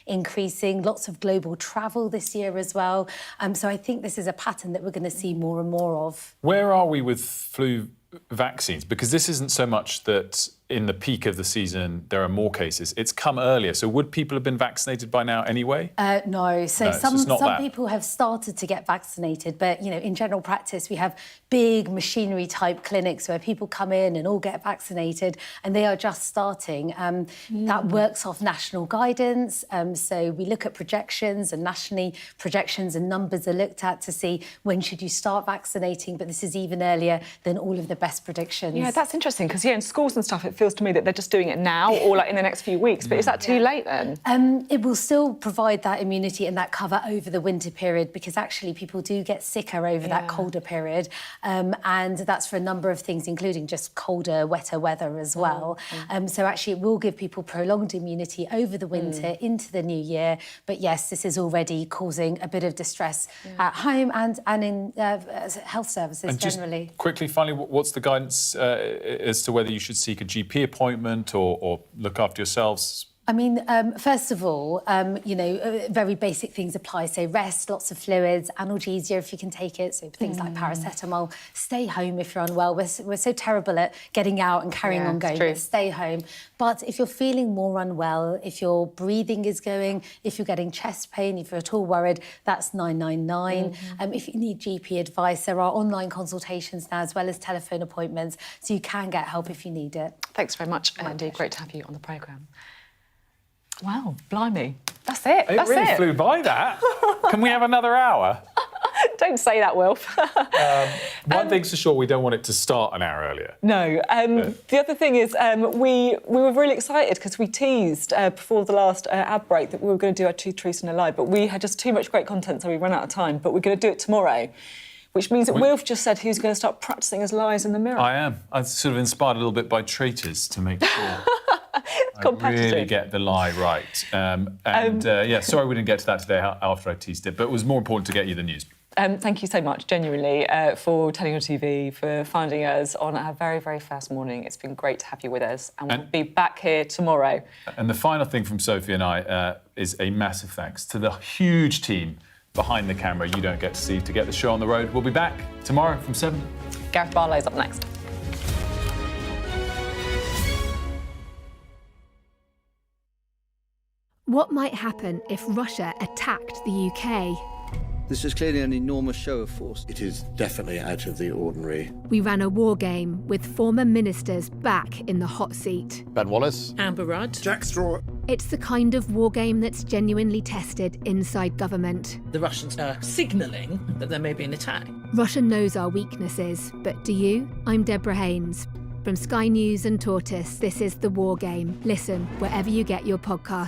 increasing. Lots of global travel this year as well. So I think this is a pattern that we're going to see more and more of. Where are we with flu vaccines? Because this isn't so much that in the peak of the season there are more cases. It's come earlier. So would people have been vaccinated by now anyway? No. So some people have started to get vaccinated, but you know, in general practice, we have big machinery type clinics where people come in and all get vaccinated, and they are just starting. That works off national guidance. So we look at projections, and nationally projections and numbers are looked at to see when should you start vaccinating, but this is even earlier than all of the best predictions. Yeah, that's interesting, because in schools and stuff, it feels to me that they're just doing it now or like in the next few weeks. But is that too late then? It will still provide that immunity and that cover over the winter period, because actually people do get sicker over that colder period. And that's for a number of things, including just colder, wetter weather as well. So actually it will give people prolonged immunity over the winter into the new year. But yes, this is already causing a bit of distress at home and in health services and generally. Just quickly, finally, what's the guidance as to whether you should seek a GP appointment or look after yourselves? I mean, first of all, you know, very basic things apply. So rest, lots of fluids, analgesia if you can take it. So things like paracetamol. Stay home if you're unwell. We're so terrible at getting out and carrying on going. But stay home. But if you're feeling more unwell, if your breathing is going, if you're getting chest pain, if you're at all worried, that's 999. If you need GP advice, there are online consultations now as well as telephone appointments. So you can get help if you need it. Thanks very much, Andy. Great to have you on the programme. Wow, blimey. That's it. It really flew by that. Can we have another hour? Don't say that, Wilf. One thing's for sure, we don't want it to start an hour earlier. No. The other thing is we were really excited because we teased before the last ad break that we were going to do our Truth, Truth and a Lie, but we had just too much great content, so we ran out of time. But we're going to do it tomorrow, which means that Wilf just said he's going to start practising his lies in the mirror. I am. I'm sort of inspired a little bit by traitors to make sure I really get the lie right. Yeah, sorry we didn't get to that today after I teased it, but it was more important to get you the news. Thank you so much, genuinely, for turning on TV, for finding us on our very, very first morning. It's been great to have you with us, and we'll be back here tomorrow. And the final thing from Sophie and I is a massive thanks to the huge team behind the camera you don't get to see to get the show on the road. We'll be back tomorrow from 7. Gareth Barlow's up next. What might happen if Russia attacked the UK? This is clearly an enormous show of force. It is definitely out of the ordinary. We ran a war game with former ministers back in the hot seat. Ben Wallace. Amber Rudd. Jack Straw. It's the kind of war game that's genuinely tested inside government. The Russians are signalling that there may be an attack. Russia knows our weaknesses, but do you? I'm Deborah Haynes. From Sky News and Tortoise, this is The War Game. Listen wherever you get your podcasts.